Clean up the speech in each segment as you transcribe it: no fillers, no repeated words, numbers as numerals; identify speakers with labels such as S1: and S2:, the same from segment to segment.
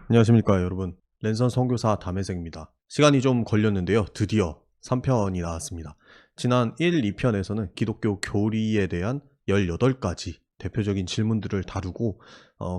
S1: 안녕하십니까 여러분. 랜선 선교사 담혜생입니다. 시간이 좀 걸렸는데요. 드디어 3편이 나왔습니다. 지난 1, 2편에서는 기독교 교리에 대한 18가지 대표적인 질문들을 다루고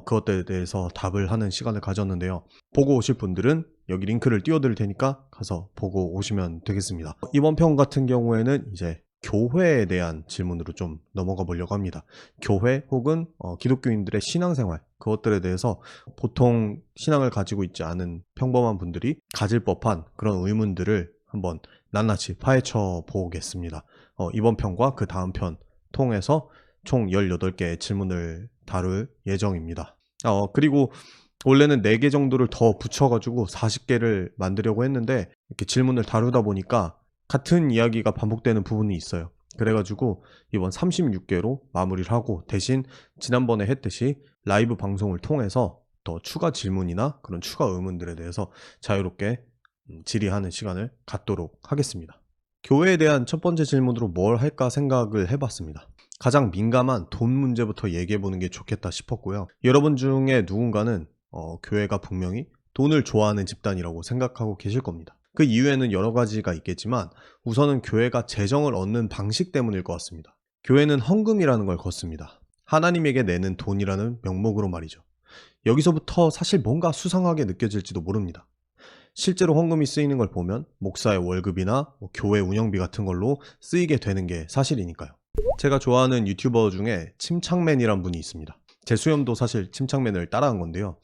S1: 그것들에 대해서 답을 하는 시간을 가졌는데요. 보고 오실 분들은 여기 링크를 띄워드릴 테니까 가서 보고 오시면 되겠습니다. 이번 편 같은 경우에는 이제 교회에 대한 질문으로 좀 넘어가 보려고 합니다. 교회 혹은 기독교인들의 신앙생활, 그것들에 대해서 보통 신앙을 가지고 있지 않은 평범한 분들이 가질 법한 그런 의문들을 한번 낱낱이 파헤쳐 보겠습니다. 이번 편과 그 다음 편 통해서 총 18개의 질문을 다룰 예정입니다. 그리고 원래는 4개 정도를 더 붙여가지고 40개를 만들려고 했는데 이렇게 질문을 다루다 보니까 같은 이야기가 반복되는 부분이 있어요. 그래가지고 이번 36개로 마무리를 하고, 대신 지난번에 했듯이 라이브 방송을 통해서 더 추가 질문이나 그런 추가 의문들에 대해서 자유롭게 질의하는 시간을 갖도록 하겠습니다. 교회에 대한 첫 번째 질문으로 뭘 할까 생각을 해봤습니다. 가장 민감한 돈 문제부터 얘기해보는 게 좋겠다 싶었고요. 여러분 중에 누군가는 교회가 분명히 돈을 좋아하는 집단이라고 생각하고 계실 겁니다. 그 이유에는 여러 가지가 있겠지만 우선은 교회가 재정을 얻는 방식 때문일 것 같습니다. 교회는 헌금이라는 걸 걷습니다. 하나님에게 내는 돈이라는 명목으로 말이죠. 여기서부터 사실 뭔가 수상하게 느껴질지도 모릅니다. 실제로 헌금이 쓰이는 걸 보면 목사의 월급이나 교회 운영비 같은 걸로 쓰이게 되는 게 사실이니까요. 제가 좋아하는 유튜버 중에 침착맨이란 분이 있습니다. 제 수염도 사실 침착맨을 따라한 건데요.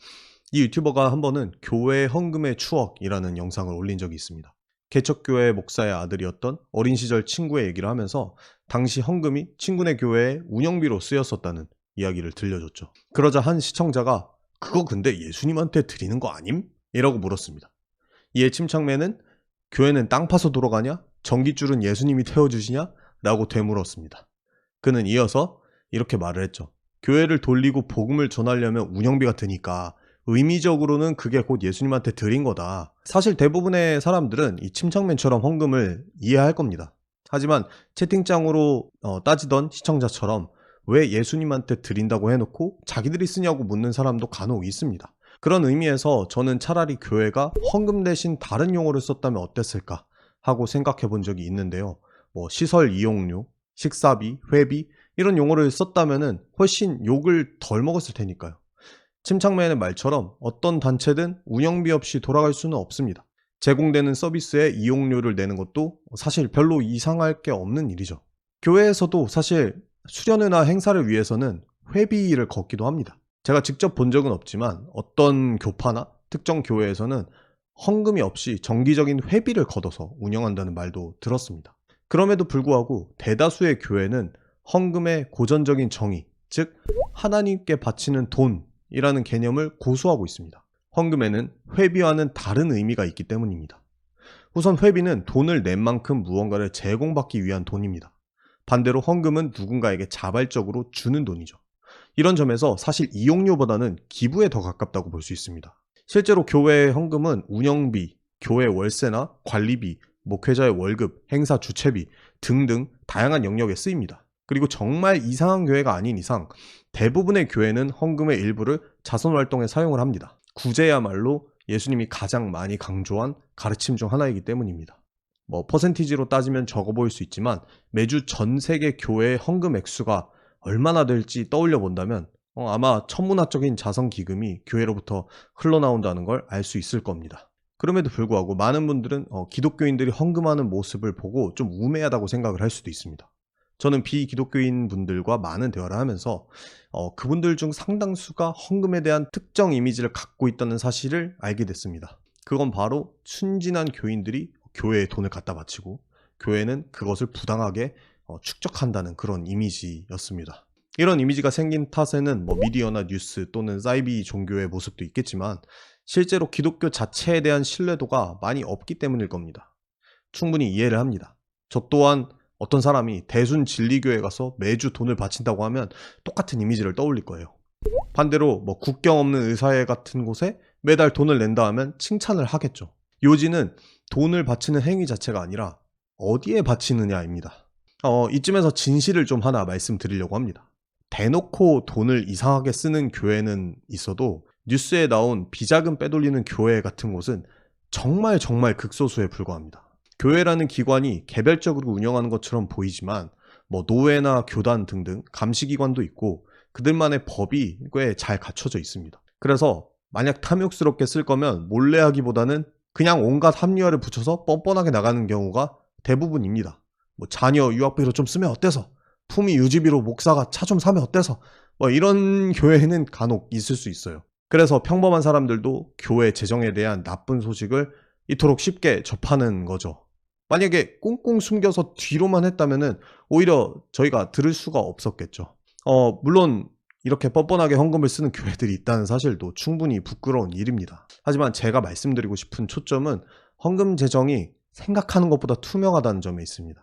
S1: 이 유튜버가 한 번은 교회 헌금의 추억이라는 영상을 올린 적이 있습니다. 개척교회 목사의 아들이었던 어린 시절 친구의 얘기를 하면서 당시 헌금이 친구네 교회의 운영비로 쓰였었다는 이야기를 들려줬죠. 그러자 한 시청자가 "그거 근데 예수님한테 드리는 거 아님?" 이라고 물었습니다. 이에 침착맨은 "교회는 땅 파서 돌아가냐? 전깃줄은 예수님이 태워주시냐? 라고 되물었습니다. 그는 이어서 이렇게 말을 했죠. "교회를 돌리고 복음을 전하려면 운영비가 드니까 의미적으로는 그게 곧 예수님한테 드린 거다." 사실 대부분의 사람들은 이 침착맨처럼 헌금을 이해할 겁니다. 하지만 채팅창으로 따지던 시청자처럼 왜 예수님한테 드린다고 해놓고 자기들이 쓰냐고 묻는 사람도 간혹 있습니다. 그런 의미에서 저는 차라리 교회가 헌금 대신 다른 용어를 썼다면 어땠을까 하고 생각해 본 적이 있는데요. 시설 이용료, 식사비, 회비 이런 용어를 썼다면 훨씬 욕을 덜 먹었을 테니까요. 침착맨의 말처럼 어떤 단체든 운영비 없이 돌아갈 수는 없습니다. 제공되는 서비스에 이용료를 내는 것도 사실 별로 이상할 게 없는 일이죠. 교회에서도 사실 수련회나 행사를 위해서는 회비를 걷기도 합니다. 제가 직접 본 적은 없지만 어떤 교파나 특정 교회에서는 헌금이 없이 정기적인 회비를 걷어서 운영한다는 말도 들었습니다. 그럼에도 불구하고 대다수의 교회는 헌금의 고전적인 정의, 즉 하나님께 바치는 돈이라는 개념을 고수하고 있습니다. 헌금에는 회비와는 다른 의미가 있기 때문입니다. 우선 회비는 돈을 낸 만큼 무언가를 제공받기 위한 돈입니다. 반대로 헌금은 누군가에게 자발적으로 주는 돈이죠. 이런 점에서 사실 이용료보다는 기부에 더 가깝다고 볼 수 있습니다. 실제로 교회의 헌금은 운영비, 교회 월세나 관리비, 목회자의 월급, 행사 주최비 등등 다양한 영역에 쓰입니다. 그리고 정말 이상한 교회가 아닌 이상 대부분의 교회는 헌금의 일부를 자선활동에 사용을 합니다. 구제야말로 예수님이 가장 많이 강조한 가르침 중 하나이기 때문입니다. 퍼센티지로 따지면 적어 보일 수 있지만 매주 전 세계 교회의 헌금 액수가 얼마나 될지 떠올려 본다면 아마 천문학적인 자선 기금이 교회로부터 흘러나온다는 걸 알 수 있을 겁니다. 그럼에도 불구하고 많은 분들은 기독교인들이 헌금하는 모습을 보고 좀 우매하다고 생각을 할 수도 있습니다. 저는 비기독교인 분들과 많은 대화를 하면서 그분들 중 상당수가 헌금에 대한 특정 이미지를 갖고 있다는 사실을 알게 됐습니다. 그건 바로 순진한 교인들이 교회에 돈을 갖다 바치고 교회는 그것을 부당하게 축적한다는 그런 이미지였습니다. 이런 이미지가 생긴 탓에는 미디어나 뉴스 또는 사이비 종교의 모습도 있겠지만 실제로 기독교 자체에 대한 신뢰도가 많이 없기 때문일 겁니다. 충분히 이해를 합니다. 저 또한 어떤 사람이 대순 진리교에 가서 매주 돈을 바친다고 하면 똑같은 이미지를 떠올릴 거예요. 반대로 국경 없는 의사회 같은 곳에 매달 돈을 낸다 하면 칭찬을 하겠죠. 요지는 돈을 바치는 행위 자체가 아니라 어디에 바치느냐입니다. 이쯤에서 진실을 좀 하나 말씀드리려고 합니다. 대놓고 돈을 이상하게 쓰는 교회는 있어도 뉴스에 나온 비자금 빼돌리는 교회 같은 곳은 정말 극소수에 불과합니다. 교회라는 기관이 개별적으로 운영하는 것처럼 보이지만 노회나 교단 등등 감시기관도 있고 그들만의 법이 꽤 잘 갖춰져 있습니다. 그래서 만약 탐욕스럽게 쓸 거면 몰래 하기보다는 그냥 온갖 합리화를 붙여서 뻔뻔하게 나가는 경우가 대부분입니다. 자녀 유학비로 좀 쓰면 어때서? 품위 유지비로 목사가 차 좀 사면 어때서? 이런 교회는 간혹 있을 수 있어요. 그래서 평범한 사람들도 교회 재정에 대한 나쁜 소식을 이토록 쉽게 접하는 거죠. 만약에 꽁꽁 숨겨서 뒤로만 했다면은 오히려 저희가 들을 수가 없었겠죠. 물론 이렇게 뻔뻔하게 헌금을 쓰는 교회들이 있다는 사실도 충분히 부끄러운 일입니다. 하지만 제가 말씀드리고 싶은 초점은 헌금 재정이 생각하는 것보다 투명하다는 점에 있습니다.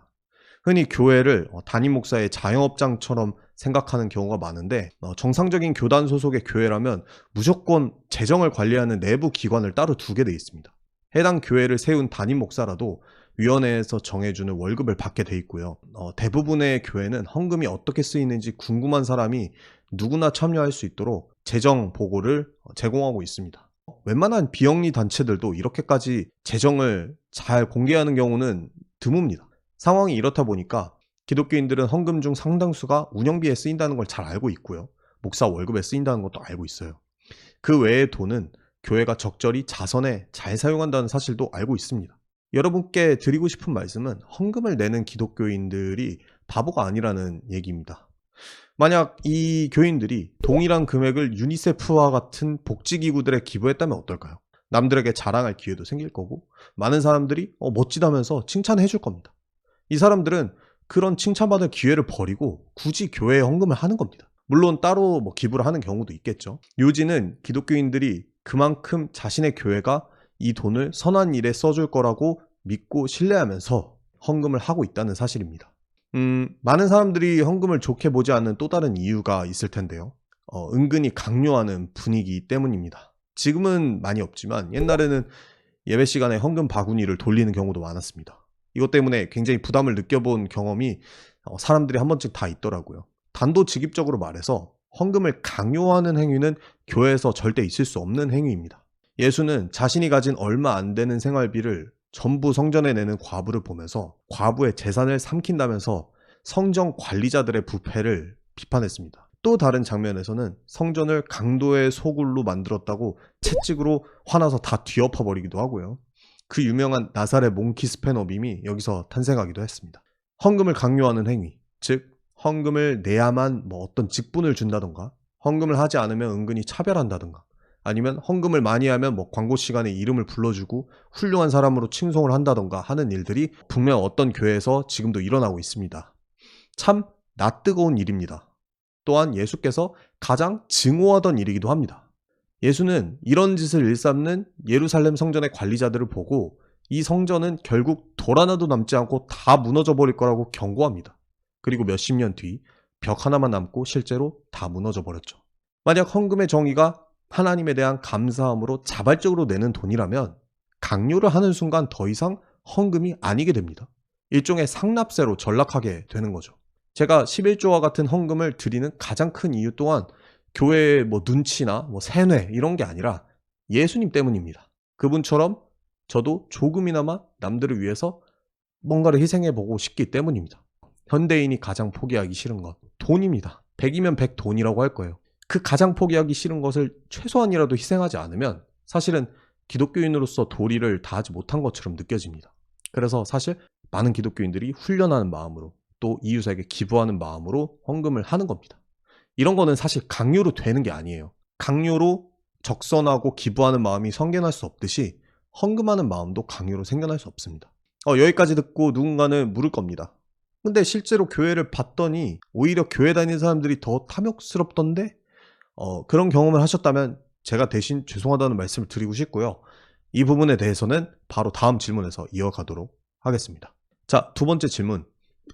S1: 흔히 교회를 담임 목사의 자영업장처럼 생각하는 경우가 많은데 정상적인 교단 소속의 교회라면 무조건 재정을 관리하는 내부 기관을 따로 두게 돼 있습니다. 해당 교회를 세운 담임 목사라도 위원회에서 정해주는 월급을 받게 돼 있고요. 대부분의 교회는 헌금이 어떻게 쓰이는지 궁금한 사람이 누구나 참여할 수 있도록 재정 보고를 제공하고 있습니다. 웬만한 비영리 단체들도 이렇게까지 재정을 잘 공개하는 경우는 드뭅니다. 상황이 이렇다 보니까 기독교인들은 헌금 중 상당수가 운영비에 쓰인다는 걸 잘 알고 있고요. 목사 월급에 쓰인다는 것도 알고 있어요. 그 외의 돈은 교회가 적절히 자선에 잘 사용한다는 사실도 알고 있습니다. 여러분께 드리고 싶은 말씀은 헌금을 내는 기독교인들이 바보가 아니라는 얘기입니다. 만약 이 교인들이 동일한 금액을 유니세프와 같은 복지기구들에 기부했다면 어떨까요? 남들에게 자랑할 기회도 생길 거고 많은 사람들이 멋지다면서 칭찬해 줄 겁니다. 이 사람들은 그런 칭찬받을 기회를 버리고 굳이 교회에 헌금을 하는 겁니다. 물론 따로 기부를 하는 경우도 있겠죠. 요지는 기독교인들이 그만큼 자신의 교회가 이 돈을 선한 일에 써줄 거라고 믿고 신뢰하면서 헌금을 하고 있다는 사실입니다. 많은 사람들이 헌금을 좋게 보지 않는 또 다른 이유가 있을 텐데요. 은근히 강요하는 분위기 때문입니다. 지금은 많이 없지만 옛날에는 예배 시간에 헌금 바구니를 돌리는 경우도 많았습니다. 이것 때문에 굉장히 부담을 느껴본 경험이 사람들이 한 번쯤 다 있더라고요. 단도직입적으로 말해서 헌금을 강요하는 행위는 교회에서 절대 있을 수 없는 행위입니다. 예수는 자신이 가진 얼마 안 되는 생활비를 전부 성전에 내는 과부를 보면서 과부의 재산을 삼킨다면서 성전 관리자들의 부패를 비판했습니다. 또 다른 장면에서는 성전을 강도의 소굴로 만들었다고 채찍으로 화나서 다 뒤엎어버리기도 하고요. 그 유명한 나사렛 몽키 스패너 밈이 여기서 탄생하기도 했습니다. 헌금을 강요하는 행위, 즉 헌금을 내야만 어떤 직분을 준다던가 헌금을 하지 않으면 은근히 차별한다던가 아니면 헌금을 많이 하면 광고 시간에 이름을 불러주고 훌륭한 사람으로 칭송을 한다던가 하는 일들이 분명 어떤 교회에서 지금도 일어나고 있습니다. 참 낯뜨거운 일입니다. 또한 예수께서 가장 증오하던 일이기도 합니다. 예수는 이런 짓을 일삼는 예루살렘 성전의 관리자들을 보고 이 성전은 결국 돌 하나도 남지 않고 다 무너져 버릴 거라고 경고합니다. 그리고 몇십 년 뒤 벽 하나만 남고 실제로 다 무너져 버렸죠. 만약 헌금의 정의가 하나님에 대한 감사함으로 자발적으로 내는 돈이라면 강요를 하는 순간 더 이상 헌금이 아니게 됩니다. 일종의 상납세로 전락하게 되는 거죠. 제가 11조와 같은 헌금을 드리는 가장 큰 이유 또한 교회의 눈치나 세뇌 이런 게 아니라 예수님 때문입니다. 그분처럼 저도 조금이나마 남들을 위해서 뭔가를 희생해보고 싶기 때문입니다. 현대인이 가장 포기하기 싫은 것, 돈입니다. 100이면 100 돈이라고 할 거예요. 그 가장 포기하기 싫은 것을 최소한이라도 희생하지 않으면 사실은 기독교인으로서 도리를 다하지 못한 것처럼 느껴집니다. 그래서 사실 많은 기독교인들이 훈련하는 마음으로 또 이웃에게 기부하는 마음으로 헌금을 하는 겁니다. 이런 거는 사실 강요로 되는 게 아니에요. 강요로 적선하고 기부하는 마음이 성견할 수 없듯이 헌금하는 마음도 강요로 생겨날 수 없습니다. 여기까지 듣고 누군가는 물을 겁니다. 근데 실제로 교회를 봤더니 오히려 교회 다니는 사람들이 더 탐욕스럽던데? 그런 경험을 하셨다면 제가 대신 죄송하다는 말씀을 드리고 싶고요. 이 부분에 대해서는 바로 다음 질문에서 이어가도록 하겠습니다. 자, 두 번째 질문.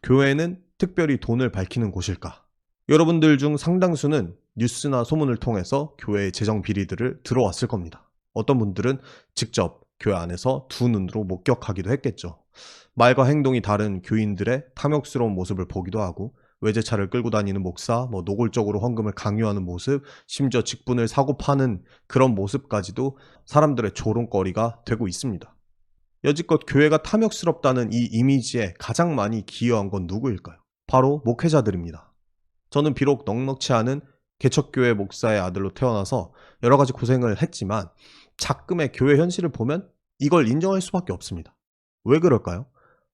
S1: 교회는 특별히 돈을 밝히는 곳일까? 여러분들 중 상당수는 뉴스나 소문을 통해서 교회의 재정 비리들을 들어왔을 겁니다. 어떤 분들은 직접 교회 안에서 두 눈으로 목격하기도 했겠죠. 말과 행동이 다른 교인들의 탐욕스러운 모습을 보기도 하고 외제차를 끌고 다니는 목사, 노골적으로 헌금을 강요하는 모습, 심지어 직분을 사고 파는 그런 모습까지도 사람들의 조롱거리가 되고 있습니다. 여지껏 교회가 탐욕스럽다는 이 이미지에 가장 많이 기여한 건 누구일까요? 바로 목회자들입니다. 저는 비록 넉넉치 않은 개척교회 목사의 아들로 태어나서 여러 가지 고생을 했지만 작금의 교회 현실을 보면 이걸 인정할 수밖에 없습니다. 왜 그럴까요?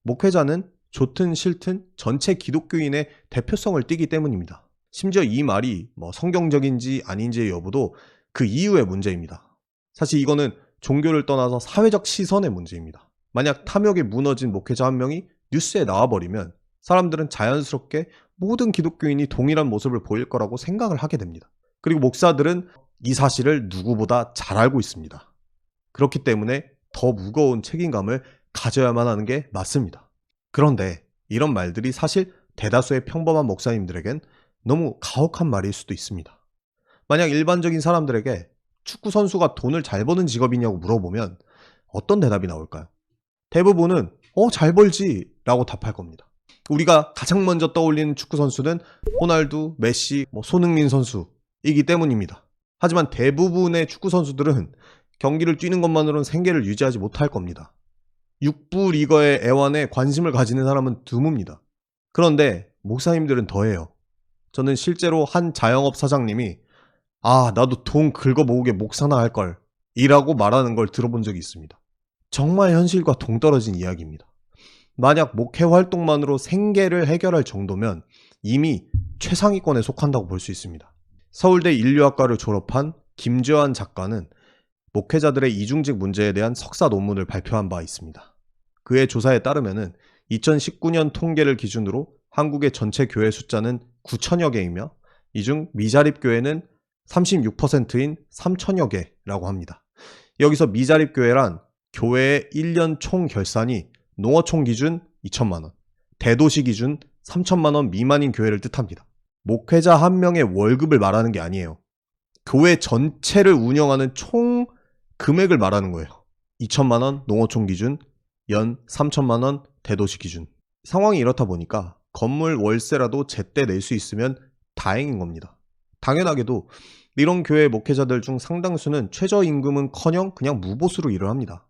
S1: 목회자는 좋든 싫든 전체 기독교인의 대표성을 띠기 때문입니다. 심지어 이 말이 성경적인지 아닌지의 여부도 그 이유의 문제입니다. 사실 이거는 종교를 떠나서 사회적 시선의 문제입니다. 만약 탐욕에 무너진 목회자 한 명이 뉴스에 나와버리면 사람들은 자연스럽게 모든 기독교인이 동일한 모습을 보일 거라고 생각을 하게 됩니다. 그리고 목사들은 이 사실을 누구보다 잘 알고 있습니다. 그렇기 때문에 더 무거운 책임감을 가져야만 하는 게 맞습니다. 그런데 이런 말들이 사실 대다수의 평범한 목사님들에겐 너무 가혹한 말일 수도 있습니다. 만약 일반적인 사람들에게 축구 선수가 돈을 잘 버는 직업이냐고 물어보면 어떤 대답이 나올까요? 대부분은 잘 벌지 라고 답할 겁니다. 우리가 가장 먼저 떠올리는 축구 선수는 호날두, 메시, 손흥민 선수이기 때문입니다. 하지만 대부분의 축구 선수들은 경기를 뛰는 것만으로는 생계를 유지하지 못할 겁니다. 6부 리거의 애환에 관심을 가지는 사람은 드뭅니다. 그런데 목사님들은 더해요. 저는 실제로 한 자영업 사장님이 나도 돈 긁어 모으게 목사나 할걸 이라고 말하는 걸 들어본 적이 있습니다. 정말 현실과 동떨어진 이야기입니다. 만약 목회 활동만으로 생계를 해결할 정도면 이미 최상위권에 속한다고 볼 수 있습니다. 서울대 인류학과를 졸업한 김재환 작가는 목회자들의 이중직 문제에 대한 석사 논문을 발표한 바 있습니다. 그의 조사에 따르면 2019년 통계를 기준으로 한국의 전체 교회 숫자는 9천여 개이며 이 중 미자립 교회는 36%인 3천여 개라고 합니다. 여기서 미자립 교회란 교회의 1년 총 결산이 농어촌 기준 2천만 원, 대도시 기준 3천만 원 미만인 교회를 뜻합니다. 목회자 한 명의 월급을 말하는 게 아니에요. 교회 전체를 운영하는 총 금액을 말하는 거예요. 2천만 원 농어촌 기준, 연 3천만 원 대도시 기준. 상황이 이렇다 보니까 건물 월세라도 제때 낼 수 있으면 다행인 겁니다. 당연하게도 이런 교회 목회자들 중 상당수는 최저임금은커녕 그냥 무보수로 일을 합니다.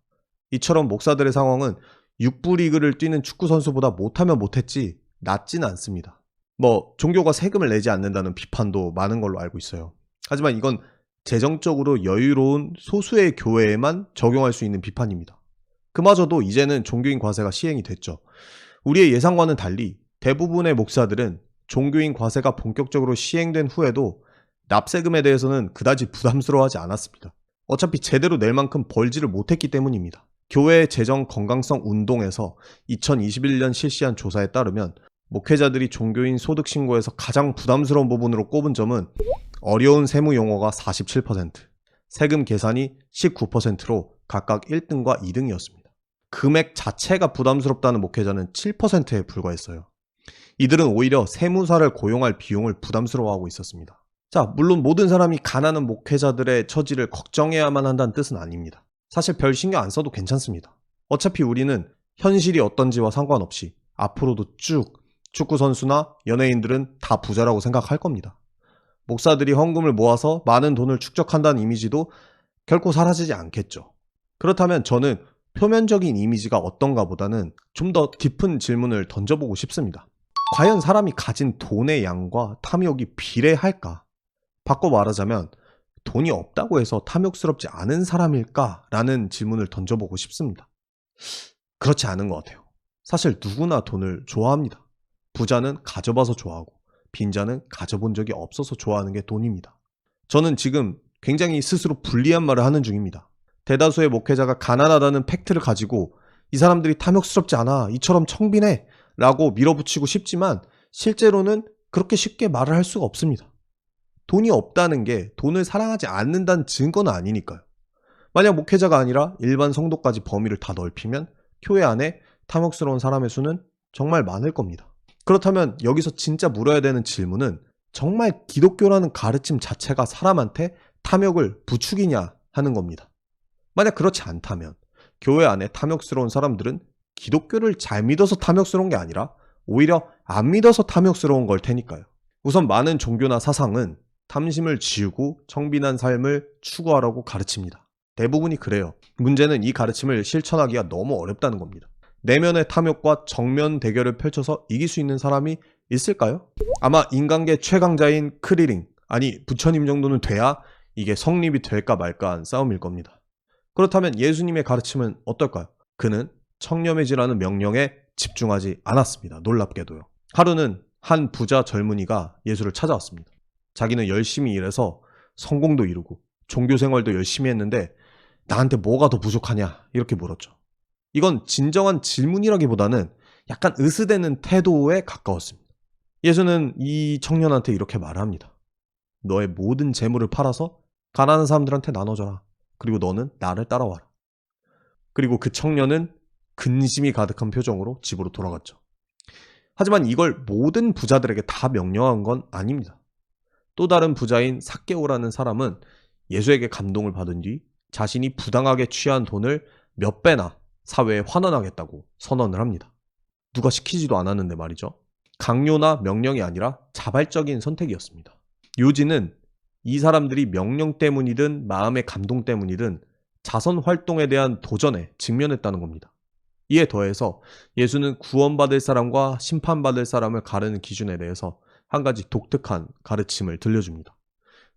S1: 이처럼 목사들의 상황은 6부 리그를 뛰는 축구 선수보다 못하면 못했지 낮지는 않습니다. 종교가 세금을 내지 않는다는 비판도 많은 걸로 알고 있어요. 하지만 이건 재정적으로 여유로운 소수의 교회에만 적용할 수 있는 비판입니다. 그마저도 이제는 종교인 과세가 시행이 됐죠. 우리의 예상과는 달리 대부분의 목사들은 종교인 과세가 본격적으로 시행된 후에도 납세금에 대해서는 그다지 부담스러워하지 않았습니다. 어차피 제대로 낼 만큼 벌지를 못했기 때문입니다. 교회 재정 건강성 운동에서 2021년 실시한 조사에 따르면 목회자들이 종교인 소득 신고에서 가장 부담스러운 부분으로 꼽은 점은 어려운 세무 용어가 47%, 세금 계산이 19%로 각각 1등과 2등이었습니다. 금액 자체가 부담스럽다는 목회자는 7%에 불과했어요. 이들은 오히려 세무사를 고용할 비용을 부담스러워하고 있었습니다. 자, 물론 모든 사람이 가난한 목회자들의 처지를 걱정해야만 한다는 뜻은 아닙니다. 사실 별 신경 안 써도 괜찮습니다. 어차피 우리는 현실이 어떤지와 상관없이 앞으로도 쭉 축구 선수나 연예인들은 다 부자라고 생각할 겁니다. 목사들이 헌금을 모아서 많은 돈을 축적한다는 이미지도 결코 사라지지 않겠죠. 그렇다면 저는 표면적인 이미지가 어떤가 보다는 좀 더 깊은 질문을 던져보고 싶습니다. 과연 사람이 가진 돈의 양과 탐욕이 비례할까? 바꿔 말하자면 돈이 없다고 해서 탐욕스럽지 않은 사람일까? 라는 질문을 던져보고 싶습니다. 그렇지 않은 것 같아요. 사실 누구나 돈을 좋아합니다. 부자는 가져봐서 좋아하고 빈자는 가져본 적이 없어서 좋아하는 게 돈입니다. 저는 지금 굉장히 스스로 불리한 말을 하는 중입니다. 대다수의 목회자가 가난하다는 팩트를 가지고 이 사람들이 탐욕스럽지 않아, 이처럼 청빈해 라고 밀어붙이고 싶지만 실제로는 그렇게 쉽게 말을 할 수가 없습니다. 돈이 없다는 게 돈을 사랑하지 않는다는 증거는 아니니까요. 만약 목회자가 아니라 일반 성도까지 범위를 다 넓히면 교회 안에 탐욕스러운 사람의 수는 정말 많을 겁니다. 그렇다면 여기서 진짜 물어야 되는 질문은 정말 기독교라는 가르침 자체가 사람한테 탐욕을 부추기냐 하는 겁니다. 만약 그렇지 않다면 교회 안에 탐욕스러운 사람들은 기독교를 잘 믿어서 탐욕스러운 게 아니라 오히려 안 믿어서 탐욕스러운 걸 테니까요. 우선 많은 종교나 사상은 탐심을 지우고 청빈한 삶을 추구하라고 가르칩니다. 대부분이 그래요. 문제는 이 가르침을 실천하기가 너무 어렵다는 겁니다. 내면의 탐욕과 정면 대결을 펼쳐서 이길 수 있는 사람이 있을까요? 아마 인간계 최강자인 크리링, 아니 부처님 정도는 돼야 이게 성립이 될까 말까 한 싸움일 겁니다. 그렇다면 예수님의 가르침은 어떨까요? 그는 청렴해지라는 명령에 집중하지 않았습니다. 놀랍게도요. 하루는 한 부자 젊은이가 예수를 찾아왔습니다. 자기는 열심히 일해서 성공도 이루고 종교 생활도 열심히 했는데 나한테 뭐가 더 부족하냐 이렇게 물었죠. 이건 진정한 질문이라기보다는 약간 으스대는 태도에 가까웠습니다. 예수는 이 청년한테 이렇게 말합니다. 너의 모든 재물을 팔아서 가난한 사람들한테 나눠줘라. 그리고 너는 나를 따라와라. 그리고 그 청년은 근심이 가득한 표정으로 집으로 돌아갔죠. 하지만 이걸 모든 부자들에게 다 명령한 건 아닙니다. 또 다른 부자인 삭개오라는 사람은 예수에게 감동을 받은 뒤 자신이 부당하게 취한 돈을 몇 배나 사회에 환원하겠다고 선언을 합니다. 누가 시키지도 않았는데 말이죠. 강요나 명령이 아니라 자발적인 선택이었습니다. 요지는 이 사람들이 명령 때문이든 마음의 감동 때문이든 자선 활동에 대한 도전에 직면했다는 겁니다. 이에 더해서 예수는 구원받을 사람과 심판받을 사람을 가르는 기준에 대해서 한 가지 독특한 가르침을 들려줍니다.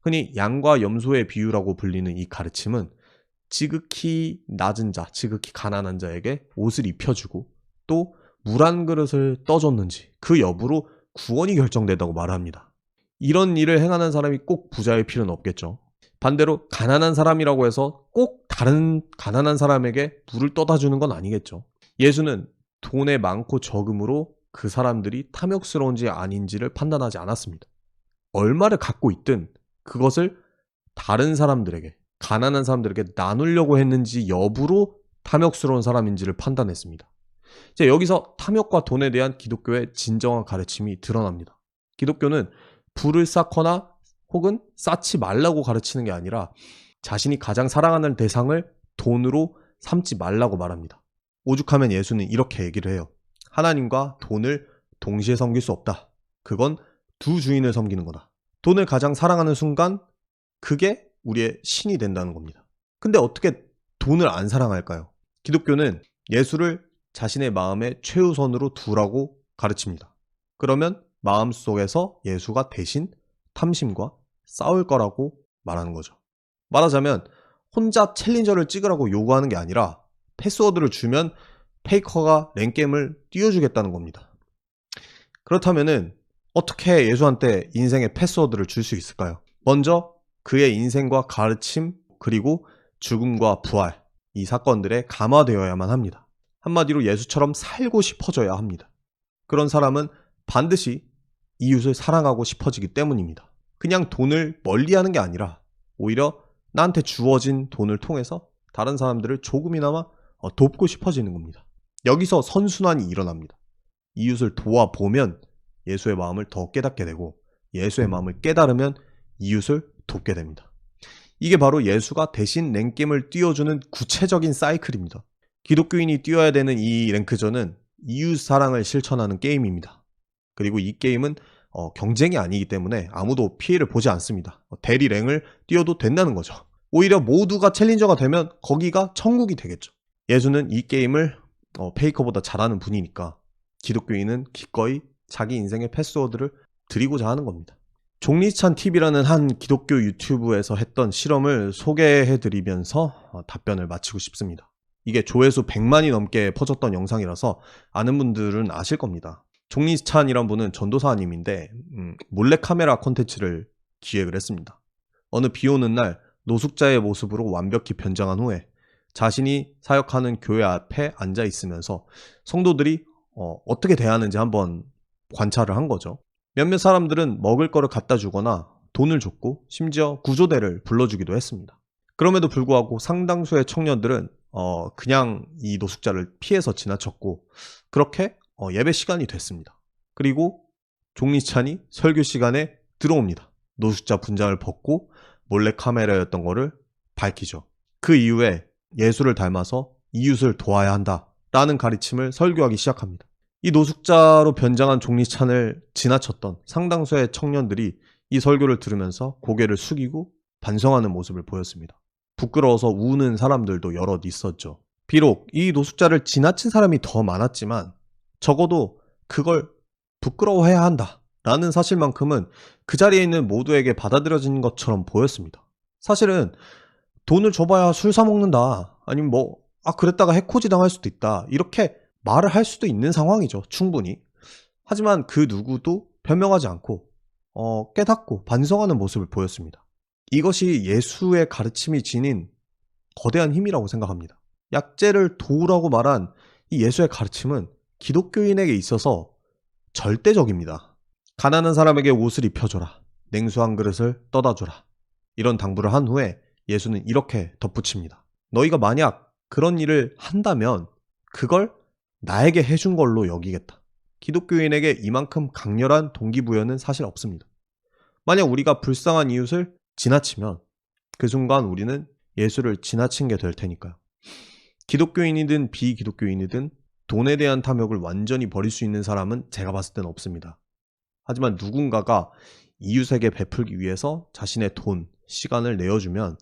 S1: 흔히 양과 염소의 비유라고 불리는 이 가르침은 지극히 낮은 자, 지극히 가난한 자에게 옷을 입혀주고 또 물 한 그릇을 떠줬는지 그 여부로 구원이 결정된다고 말합니다. 이런 일을 행하는 사람이 꼭 부자일 필요는 없겠죠. 반대로 가난한 사람이라고 해서 꼭 다른 가난한 사람에게 물을 떠다 주는 건 아니겠죠. 예수는 돈의 많고 적음으로 그 사람들이 탐욕스러운지 아닌지를 판단하지 않았습니다. 얼마를 갖고 있든 그것을 다른 사람들에게, 가난한 사람들에게 나누려고 했는지 여부로 탐욕스러운 사람인지를 판단했습니다. 이제 여기서 탐욕과 돈에 대한 기독교의 진정한 가르침이 드러납니다. 기독교는 부를 쌓거나 혹은 쌓지 말라고 가르치는 게 아니라 자신이 가장 사랑하는 대상을 돈으로 삼지 말라고 말합니다. 오죽하면 예수는 이렇게 얘기를 해요. 하나님과 돈을 동시에 섬길 수 없다. 그건 두 주인을 섬기는 거다. 돈을 가장 사랑하는 순간 그게 우리의 신이 된다는 겁니다. 근데 어떻게 돈을 안 사랑할까요? 기독교는 예수를 자신의 마음의 최우선으로 두라고 가르칩니다. 그러면 마음속에서 예수가 대신 탐심과 싸울 거라고 말하는 거죠. 말하자면 혼자 챌린저를 찍으라고 요구하는 게 아니라 패스워드를 주면 페이커가 랭게임을 띄워주겠다는 겁니다. 그렇다면은 어떻게 예수한테 인생의 패스워드를 줄 수 있을까요? 먼저 그의 인생과 가르침 그리고 죽음과 부활 이 사건들에 감화되어야만 합니다. 한마디로 예수처럼 살고 싶어져야 합니다. 그런 사람은 반드시 이웃을 사랑하고 싶어지기 때문입니다. 그냥 돈을 멀리하는 게 아니라 오히려 나한테 주어진 돈을 통해서 다른 사람들을 조금이나마 돕고 싶어지는 겁니다. 여기서 선순환이 일어납니다. 이웃을 도와보면 예수의 마음을 더 깨닫게 되고 예수의 마음을 깨달으면 이웃을 돕게 됩니다. 이게 바로 예수가 대신 랭게임을 띄워주는 구체적인 사이클입니다. 기독교인이 뛰어야 되는 이 랭크전은 이웃 사랑을 실천하는 게임입니다. 그리고 이 게임은 경쟁이 아니기 때문에 아무도 피해를 보지 않습니다. 대리 랭을 뛰어도 된다는 거죠. 오히려 모두가 챌린저가 되면 거기가 천국이 되겠죠. 예수는 이 게임을 페이커보다 잘하는 분이니까 기독교인은 기꺼이 자기 인생의 패스워드를 드리고자 하는 겁니다. 종리찬 TV라는 한 기독교 유튜브에서 했던 실험을 소개해드리면서 답변을 마치고 싶습니다. 이게 조회수 100만이 넘게 퍼졌던 영상이라서 아는 분들은 아실 겁니다. 종리찬이란 분은 전도사님인데 몰래카메라 콘텐츠를 기획을 했습니다. 어느 비 오는 날 노숙자의 모습으로 완벽히 변장한 후에 자신이 사역하는 교회 앞에 앉아 있으면서 성도들이 어떻게 대하는지 한번 관찰을 한 거죠. 몇몇 사람들은 먹을 거를 갖다 주거나 돈을 줬고 심지어 구조대를 불러주기도 했습니다. 그럼에도 불구하고 상당수의 청년들은 그냥 이 노숙자를 피해서 지나쳤고 그렇게 예배 시간이 됐습니다. 그리고 종리찬이 설교 시간에 들어옵니다. 노숙자 분장을 벗고 몰래 카메라였던 거를 밝히죠. 그 이후에 예수를 닮아서 이웃을 도와야 한다라는 가르침을 설교하기 시작합니다. 이 노숙자로 변장한 종리찬을 지나쳤던 상당수의 청년들이 이 설교를 들으면서 고개를 숙이고 반성하는 모습을 보였습니다. 부끄러워서 우는 사람들도 여럿 있었죠. 비록 이 노숙자를 지나친 사람이 더 많았지만 적어도 그걸 부끄러워해야 한다 라는 사실만큼은 그 자리에 있는 모두에게 받아들여진 것처럼 보였습니다. 사실은 돈을 줘봐야 술 사 먹는다, 아니면 그랬다가 해코지 당할 수도 있다, 이렇게 말을 할 수도 있는 상황이죠, 충분히. 하지만 그 누구도 변명하지 않고 깨닫고 반성하는 모습을 보였습니다. 이것이 예수의 가르침이 지닌 거대한 힘이라고 생각합니다. 약재를 도우라고 말한 이 예수의 가르침은 기독교인에게 있어서 절대적입니다. 가난한 사람에게 옷을 입혀줘라, 냉수 한 그릇을 떠다 줘라, 이런 당부를 한 후에 예수는 이렇게 덧붙입니다. 너희가 만약 그런 일을 한다면 그걸 나에게 해준 걸로 여기겠다. 기독교인에게 이만큼 강렬한 동기부여는 사실 없습니다. 만약 우리가 불쌍한 이웃을 지나치면 그 순간 우리는 예수를 지나친 게 될 테니까요. 기독교인이든 비기독교인이든 돈에 대한 탐욕을 완전히 버릴 수 있는 사람은 제가 봤을 때는 없습니다. 하지만 누군가가 이웃에게 베풀기 위해서 자신의 돈, 시간을 내어주면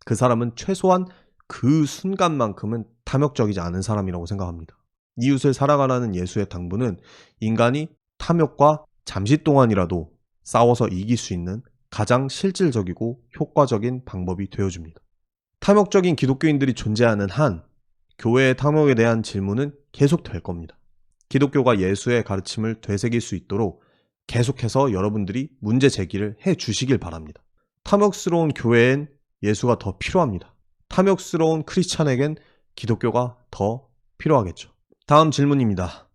S1: 그 사람은 최소한 그 순간만큼은 탐욕적이지 않은 사람이라고 생각합니다. 이웃을 사랑하라는 예수의 당부는 인간이 탐욕과 잠시 동안이라도 싸워서 이길 수 있는 가장 실질적이고 효과적인 방법이 되어줍니다. 탐욕적인 기독교인들이 존재하는 한 교회의 탐욕에 대한 질문은 계속될 겁니다. 기독교가 예수의 가르침을 되새길 수 있도록 계속해서 여러분들이 문제 제기를 해 주시길 바랍니다. 탐욕스러운 교회엔 예수가 더 필요합니다. 탐욕스러운 크리스찬에겐 기독교가 더 필요하겠죠. 다음 질문입니다.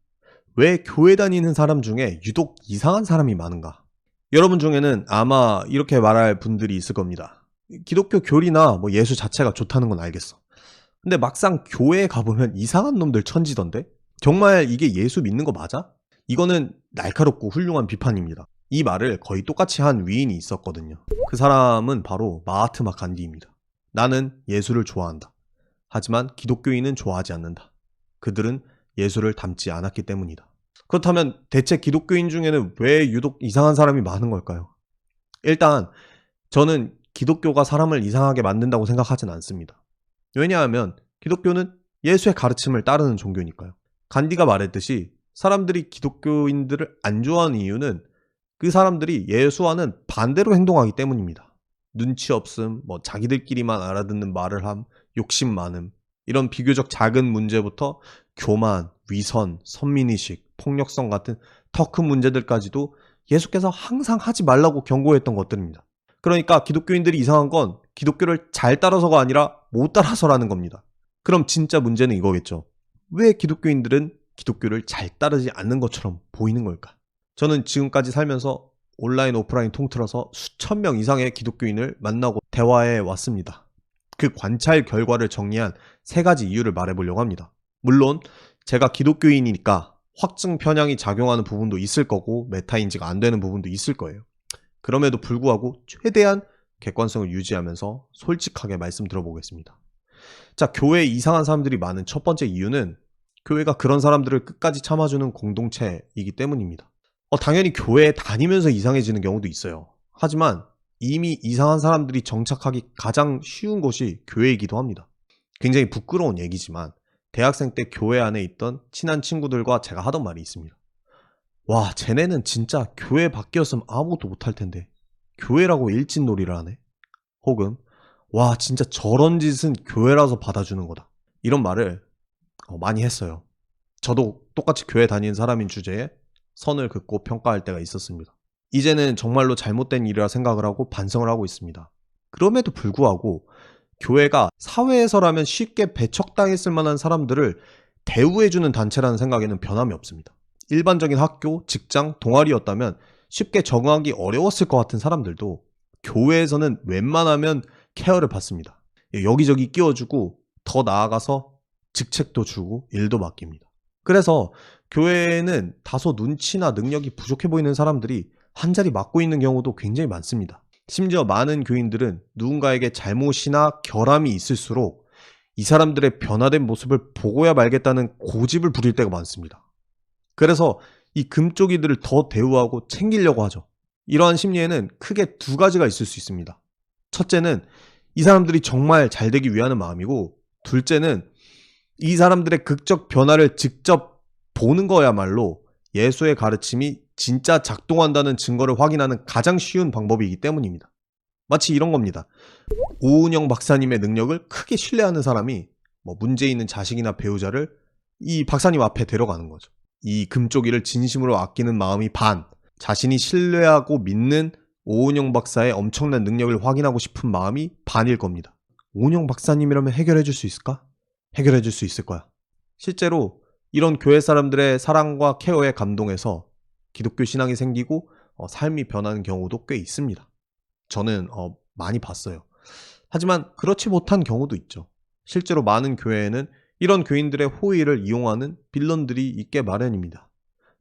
S1: 왜 교회 다니는 사람 중에 유독 이상한 사람이 많은가? 여러분 중에는 아마 이렇게 말할 분들이 있을 겁니다. 기독교 교리나 예수 자체가 좋다는 건 알겠어. 근데 막상 교회에 가보면 이상한 놈들 천지던데? 정말 이게 예수 믿는 거 맞아? 이거는 날카롭고 훌륭한 비판입니다. 이 말을 거의 똑같이 한 위인이 있었거든요. 그 사람은 바로 마하트마 간디입니다. 나는 예수를 좋아한다. 하지만 기독교인은 좋아하지 않는다. 그들은 예수를 닮지 않았기 때문이다. 그렇다면 대체 기독교인 중에는 왜 유독 이상한 사람이 많은 걸까요? 일단 저는 기독교가 사람을 이상하게 만든다고 생각하진 않습니다. 왜냐하면 기독교는 예수의 가르침을 따르는 종교니까요. 간디가 말했듯이 사람들이 기독교인들을 안 좋아하는 이유는 그 사람들이 예수와는 반대로 행동하기 때문입니다. 눈치 없음, 자기들끼리만 알아듣는 말을 함, 욕심 많음, 이런 비교적 작은 문제부터 교만, 위선, 선민의식, 폭력성 같은 더 큰 문제들까지도 예수께서 항상 하지 말라고 경고했던 것들입니다. 그러니까 기독교인들이 이상한 건 기독교를 잘 따라서가 아니라 못 따라서라는 겁니다. 그럼 진짜 문제는 이거겠죠. 왜 기독교인들은 기독교를 잘 따르지 않는 것처럼 보이는 걸까? 저는 지금까지 살면서 온라인, 오프라인 통틀어서 수천 명 이상의 기독교인을 만나고 대화해 왔습니다. 그 관찰 결과를 정리한 3가지 이유를 말해보려고 합니다. 물론 제가 기독교인이니까 확증 편향이 작용하는 부분도 있을 거고 메타인지가 안 되는 부분도 있을 거예요. 그럼에도 불구하고 최대한 객관성을 유지하면서 솔직하게 말씀 들어보겠습니다. 자, 교회에 이상한 사람들이 많은 첫 번째 이유는 교회가 그런 사람들을 끝까지 참아주는 공동체이기 때문입니다. 당연히 교회에 다니면서 이상해지는 경우도 있어요. 하지만 이미 이상한 사람들이 정착하기 가장 쉬운 곳이 교회이기도 합니다. 굉장히 부끄러운 얘기지만 대학생 때 교회 안에 있던 친한 친구들과 제가 하던 말이 있습니다. 와, 쟤네는 진짜 교회 밖이었으면 아무것도 못할 텐데 교회라고 일진놀이를 하네. 혹은 와, 진짜 저런 짓은 교회라서 받아주는 거다. 이런 말을 많이 했어요. 저도 똑같이 교회 다니는 사람인 주제에 선을 긋고 평가할 때가 있었습니다. 이제는 정말로 잘못된 일이라 생각을 하고 반성을 하고 있습니다. 그럼에도 불구하고 교회가 사회에서라면 쉽게 배척당했을 만한 사람들을 대우해주는 단체라는 생각에는 변함이 없습니다. 일반적인 학교, 직장, 동아리였다면 쉽게 적응하기 어려웠을 것 같은 사람들도 교회에서는 웬만하면 케어를 받습니다. 여기저기 끼워주고 더 나아가서 직책도 주고 일도 맡깁니다. 그래서 교회에는 다소 눈치나 능력이 부족해 보이는 사람들이 한 자리 맡고 있는 경우도 굉장히 많습니다. 심지어 많은 교인들은 누군가에게 잘못이나 결함이 있을수록 이 사람들의 변화된 모습을 보고야 말겠다는 고집을 부릴 때가 많습니다. 그래서 이 금쪽이들을 더 대우하고 챙기려고 하죠. 이러한 심리에는 크게 두 가지가 있을 수 있습니다. 첫째는 이 사람들이 정말 잘 되기 위하는 마음이고, 둘째는 이 사람들의 극적 변화를 직접 보는 거야말로 예수의 가르침이 진짜 작동한다는 증거를 확인하는 가장 쉬운 방법이기 때문입니다. 마치 이런 겁니다. 오은영 박사님의 능력을 크게 신뢰하는 사람이 문제 있는 자식이나 배우자를 이 박사님 앞에 데려가는 거죠. 이 금쪽이를 진심으로 아끼는 마음이 반, 자신이 신뢰하고 믿는 오은영 박사의 엄청난 능력을 확인하고 싶은 마음이 반일 겁니다. 오은영 박사님이라면 해결해 줄 수 있을까? 해결해 줄 수 있을 거야. 실제로 이런 교회 사람들의 사랑과 케어에 감동해서 기독교 신앙이 생기고 삶이 변하는 경우도 꽤 있습니다. 저는 많이 봤어요. 하지만 그렇지 못한 경우도 있죠. 실제로 많은 교회에는 이런 교인들의 호의를 이용하는 빌런들이 있게 마련입니다.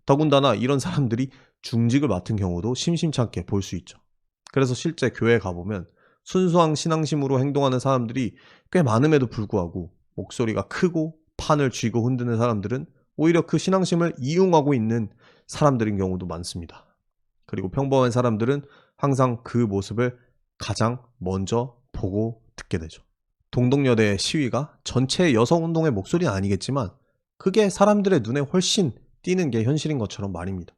S1: 더군다나 이런 사람들이 중직을 맡은 경우도 심심찮게 볼 수 있죠. 그래서 실제 교회에 가보면 순수한 신앙심으로 행동하는 사람들이 꽤 많음에도 불구하고 목소리가 크고 판을 쥐고 흔드는 사람들은 오히려 그 신앙심을 이용하고 있는 사람들인 경우도 많습니다. 그리고 평범한 사람들은 항상 그 모습을 가장 먼저 보고 듣게 되죠. 동덕여대의 시위가 전체 여성운동의 목소리는 아니겠지만 그게 사람들의 눈에 훨씬 띄는 게 현실인 것처럼 말입니다.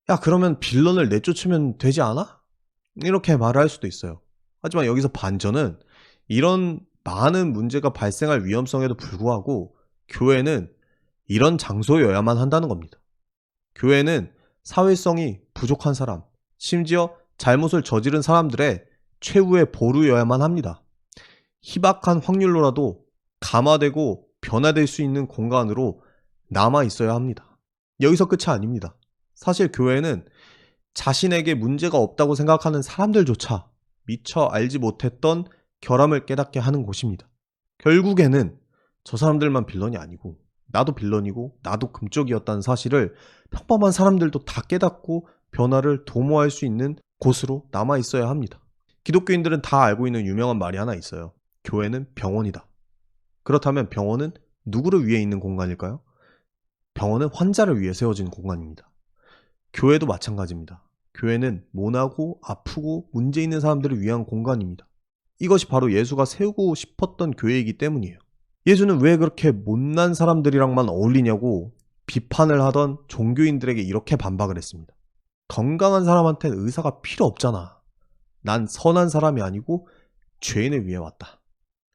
S1: 야, 그러면 빌런을 내쫓으면 되지 않아? 이렇게 말을 할 수도 있어요. 하지만 여기서 반전은 이런 많은 문제가 발생할 위험성에도 불구하고 교회는 이런 장소여야만 한다는 겁니다. 교회는 사회성이 부족한 사람, 심지어 잘못을 저지른 사람들의 최후의 보루여야만 합니다. 희박한 확률로라도 감화되고 변화될 수 있는 공간으로 남아 있어야 합니다. 여기서 끝이 아닙니다. 사실 교회는 자신에게 문제가 없다고 생각하는 사람들조차 미처 알지 못했던 결함을 깨닫게 하는 곳입니다. 결국에는 저 사람들만 빌런이 아니고 나도 빌런이고 나도 금쪽이었다는 사실을 평범한 사람들도 다 깨닫고 변화를 도모할 수 있는 곳으로 남아 있어야 합니다. 기독교인들은 다 알고 있는 유명한 말이 하나 있어요. 교회는 병원이다. 그렇다면 병원은 누구를 위해 있는 공간일까요? 병원은 환자를 위해 세워진 공간입니다. 교회도 마찬가지입니다. 교회는 모나고 아프고 문제 있는 사람들을 위한 공간입니다. 이것이 바로 예수가 세우고 싶었던 교회이기 때문이에요. 예수는 왜 그렇게 못난 사람들이랑만 어울리냐고 비판을 하던 종교인들에게 이렇게 반박을 했습니다. 건강한 사람한테는 의사가 필요 없잖아. 난 선한 사람이 아니고 죄인을 위해 왔다.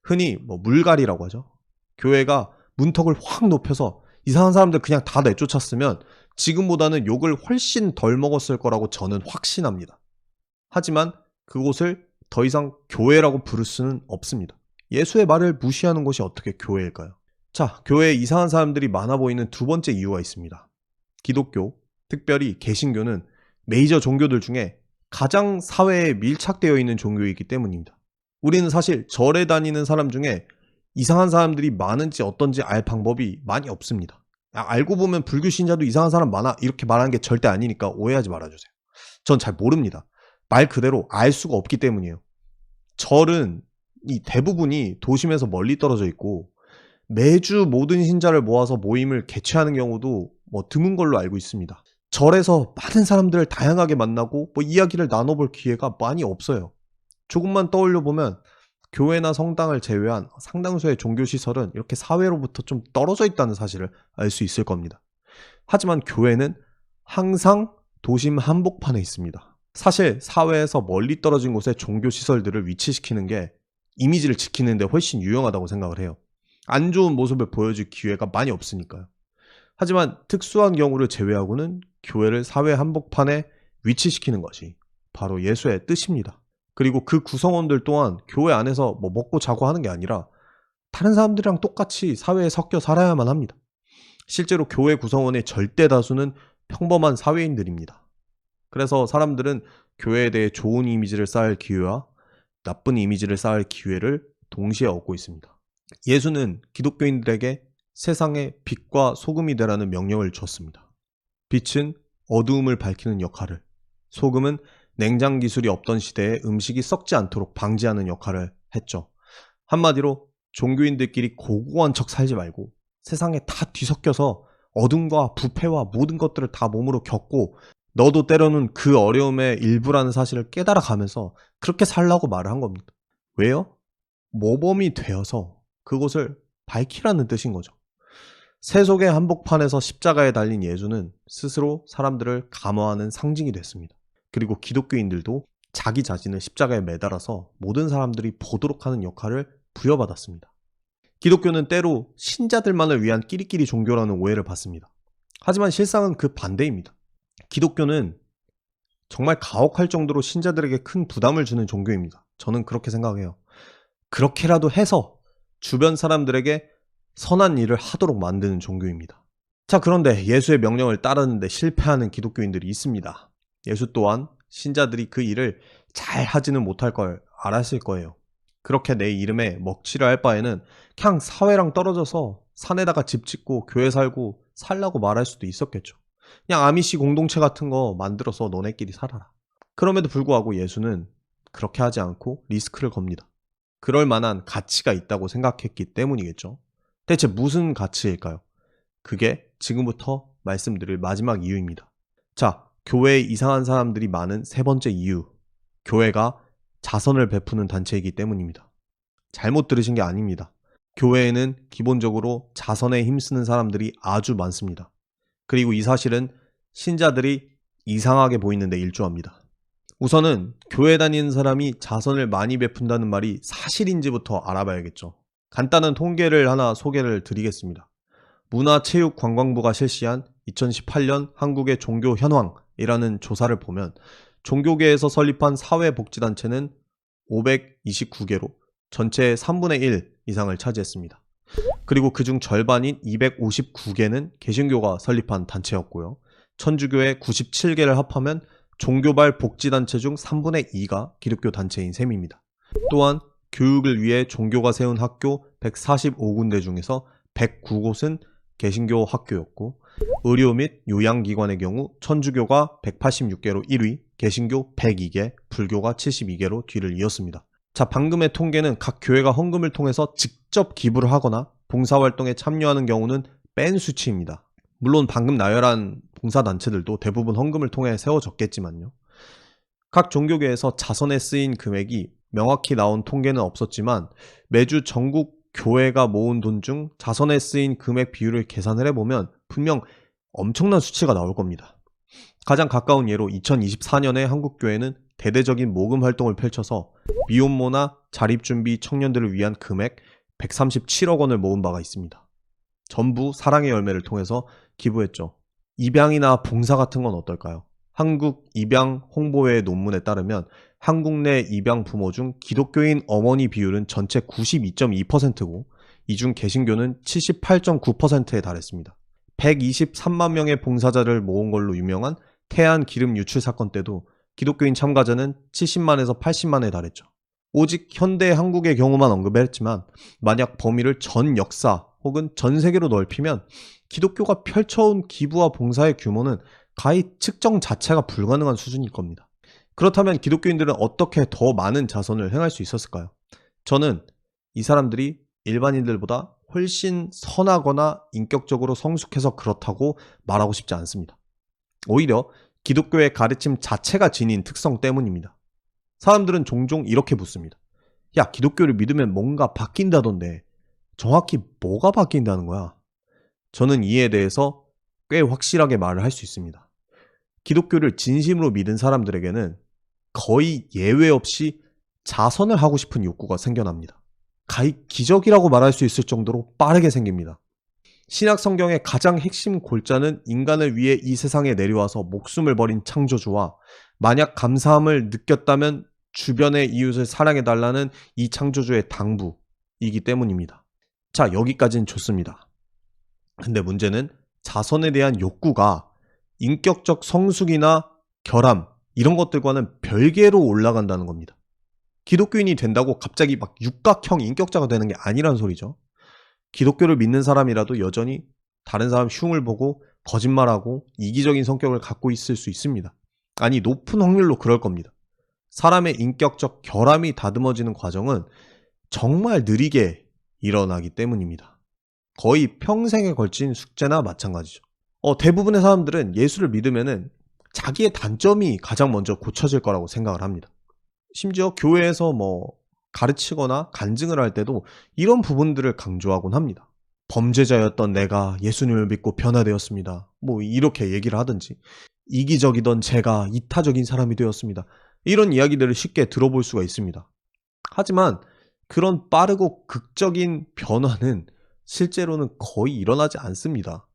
S1: 흔히 물갈이라고 하죠. 교회가 문턱을 확 높여서 이상한 사람들 그냥 다 내쫓았으면 지금보다는 욕을 훨씬 덜 먹었을 거라고 저는 확신합니다. 하지만 그곳을 더 이상 교회라고 부를 수는 없습니다. 예수의 말을 무시하는 곳이 어떻게 교회일까요? 자, 교회에 이상한 사람들이 많아 보이는 두 번째 이유가 있습니다. 기독교, 특별히 개신교는 메이저 종교들 중에 가장 사회에 밀착되어 있는 종교이기 때문입니다. 우리는 사실 절에 다니는 사람 중에 이상한 사람들이 많은지 어떤지 알 방법이 많이 없습니다. 알고 보면 불교 신자도 이상한 사람 많아 이렇게 말하는 게 절대 아니니까 오해하지 말아주세요. 전 잘 모릅니다. 말 그대로 알 수가 없기 때문이에요. 절은 이 대부분이 도심에서 멀리 떨어져 있고 매주 모든 신자를 모아서 모임을 개최하는 경우도 드문 걸로 알고 있습니다. 절에서 많은 사람들을 다양하게 만나고 이야기를 나눠볼 기회가 많이 없어요. 조금만 떠올려 보면 교회나 성당을 제외한 상당수의 종교시설은 이렇게 사회로부터 좀 떨어져 있다는 사실을 알 수 있을 겁니다. 하지만 교회는 항상 도심 한복판에 있습니다. 사실 사회에서 멀리 떨어진 곳에 종교시설들을 위치시키는 게 이미지를 지키는 데 훨씬 유용하다고 생각을 해요. 안 좋은 모습을 보여줄 기회가 많이 없으니까요. 하지만 특수한 경우를 제외하고는 교회를 사회 한복판에 위치시키는 것이 바로 예수의 뜻입니다. 그리고 그 구성원들 또한 교회 안에서 먹고 자고 하는 게 아니라 다른 사람들이랑 똑같이 사회에 섞여 살아야만 합니다. 실제로 교회 구성원의 절대 다수는 평범한 사회인들입니다. 그래서 사람들은 교회에 대해 좋은 이미지를 쌓을 기회와 나쁜 이미지를 쌓을 기회를 동시에 얻고 있습니다. 예수는 기독교인들에게 세상의 빛과 소금이 되라는 명령을 줬습니다. 빛은 어두움을 밝히는 역할을, 소금은 냉장 기술이 없던 시대에 음식이 썩지 않도록 방지하는 역할을 했죠. 한마디로 종교인들끼리 고고한 척 살지 말고 세상에 다 뒤섞여서 어둠과 부패와 모든 것들을 다 몸으로 겪고 너도 때로는 그 어려움의 일부라는 사실을 깨달아 가면서 그렇게 살라고 말을 한 겁니다. 왜요? 모범이 되어서 그곳을 밝히라는 뜻인 거죠. 세속의 한복판에서 십자가에 달린 예수는 스스로 사람들을 감화하는 상징이 됐습니다. 그리고 기독교인들도 자기 자신을 십자가에 매달아서 모든 사람들이 보도록 하는 역할을 부여받았습니다. 기독교는 때로 신자들만을 위한 끼리끼리 종교라는 오해를 받습니다. 하지만 실상은 그 반대입니다. 기독교는 정말 가혹할 정도로 신자들에게 큰 부담을 주는 종교입니다. 저는 그렇게 생각해요. 그렇게라도 해서 주변 사람들에게 선한 일을 하도록 만드는 종교입니다. 자, 그런데 예수의 명령을 따르는데 실패하는 기독교인들이 있습니다. 예수 또한 신자들이 그 일을 잘 하지는 못할 걸 알았을 거예요. 그렇게 내 이름에 먹칠을 할 바에는 그냥 사회랑 떨어져서 산에다가 집 짓고 교회 살고 살라고 말할 수도 있었겠죠. 그냥 아미시 공동체 같은 거 만들어서 너네끼리 살아라. 그럼에도 불구하고 예수는 그렇게 하지 않고 리스크를 겁니다. 그럴 만한 가치가 있다고 생각했기 때문이겠죠. 대체 무슨 가치일까요? 그게 지금부터 말씀드릴 마지막 이유입니다. 자, 교회에 이상한 사람들이 많은 세 번째 이유. 교회가 자선을 베푸는 단체이기 때문입니다. 잘못 들으신 게 아닙니다. 교회에는 기본적으로 자선에 힘쓰는 사람들이 아주 많습니다. 그리고 이 사실은 신자들이 이상하게 보이는데 일조합니다. 우선은 교회 다니는 사람이 자선을 많이 베푼다는 말이 사실인지부터 알아봐야겠죠. 간단한 통계를 하나 소개를 드리겠습니다. 문화체육관광부가 실시한 2018년 한국의 종교 현황이라는 조사를 보면 종교계에서 설립한 사회복지단체는 529개로 전체의 3분의 1 이상을 차지했습니다. 그리고 그중 절반인 259개는 개신교가 설립한 단체였고요. 천주교의 97개를 합하면 종교발 복지단체 중 3분의 2가 기독교 단체인 셈입니다. 또한 교육을 위해 종교가 세운 학교 145군데 중에서 109곳은 개신교 학교였고, 의료 및 요양기관의 경우 천주교가 186개로 1위, 개신교 102개, 불교가 72개로 뒤를 이었습니다. 자, 방금의 통계는 각 교회가 헌금을 통해서 직접 기부를 하거나 봉사활동에 참여하는 경우는 뺀 수치입니다. 물론 방금 나열한 봉사단체들도 대부분 헌금을 통해 세워졌겠지만요. 각 종교계에서 자선에 쓰인 금액이 명확히 나온 통계는 없었지만 매주 전국 교회가 모은 돈 중 자선에 쓰인 금액 비율을 계산을 해보면 분명 엄청난 수치가 나올 겁니다. 가장 가까운 예로 2024년에 한국교회는 대대적인 모금 활동을 펼쳐서 미혼모나 자립준비 청년들을 위한 금액 137억 원을 모은 바가 있습니다. 전부 사랑의 열매를 통해서 기부했죠. 입양이나 봉사 같은 건 어떨까요? 한국 입양 홍보회 논문에 따르면 한국 내 입양 부모 중 기독교인 어머니 비율은 전체 92.2%고 이 중 개신교는 78.9%에 달했습니다. 123만 명의 봉사자를 모은 걸로 유명한 태안 기름 유출 사건 때도 기독교인 참가자는 70만에서 80만에 달했죠. 오직 현대 한국의 경우만 언급했지만 만약 범위를 전 역사 혹은 전 세계로 넓히면 기독교가 펼쳐온 기부와 봉사의 규모는 가히 측정 자체가 불가능한 수준일 겁니다. 그렇다면 기독교인들은 어떻게 더 많은 자선을 행할 수 있었을까요? 저는 이 사람들이 일반인들보다 훨씬 선하거나 인격적으로 성숙해서 그렇다고 말하고 싶지 않습니다. 오히려 기독교의 가르침 자체가 지닌 특성 때문입니다. 사람들은 종종 이렇게 묻습니다. 야, 기독교를 믿으면 뭔가 바뀐다던데 정확히 뭐가 바뀐다는 거야? 저는 이에 대해서 꽤 확실하게 말을 할 수 있습니다. 기독교를 진심으로 믿은 사람들에게는 거의 예외 없이 자선을 하고 싶은 욕구가 생겨납니다. 가히 기적이라고 말할 수 있을 정도로 빠르게 생깁니다. 신약 성경의 가장 핵심 골자는 인간을 위해 이 세상에 내려와서 목숨을 버린 창조주와 만약 감사함을 느꼈다면 주변의 이웃을 사랑해달라는 이 창조주의 당부이기 때문입니다. 자, 여기까지는 좋습니다. 근데 문제는 자선에 대한 욕구가 인격적 성숙이나 결함 이런 것들과는 별개로 올라간다는 겁니다. 기독교인이 된다고 갑자기 막 육각형 인격자가 되는 게 아니란 소리죠. 기독교를 믿는 사람이라도 여전히 다른 사람 흉을 보고 거짓말하고 이기적인 성격을 갖고 있을 수 있습니다. 아니, 높은 확률로 그럴 겁니다. 사람의 인격적 결함이 다듬어지는 과정은 정말 느리게 일어나기 때문입니다. 거의 평생에 걸친 숙제나 마찬가지죠. 대부분의 사람들은 예수를 믿으면은 자기의 단점이 가장 먼저 고쳐질 거라고 생각을 합니다. 심지어 교회에서 가르치거나 간증을 할 때도 이런 부분들을 강조하곤 합니다. 범죄자였던 내가 예수님을 믿고 변화되었습니다. 이렇게 얘기를 하든지, 이기적이던 제가 이타적인 사람이 되었습니다. 이런 이야기들을 쉽게 들어볼 수가 있습니다. 하지만 그런 빠르고 극적인 변화는 실제로는 거의 일어나지 않습니다.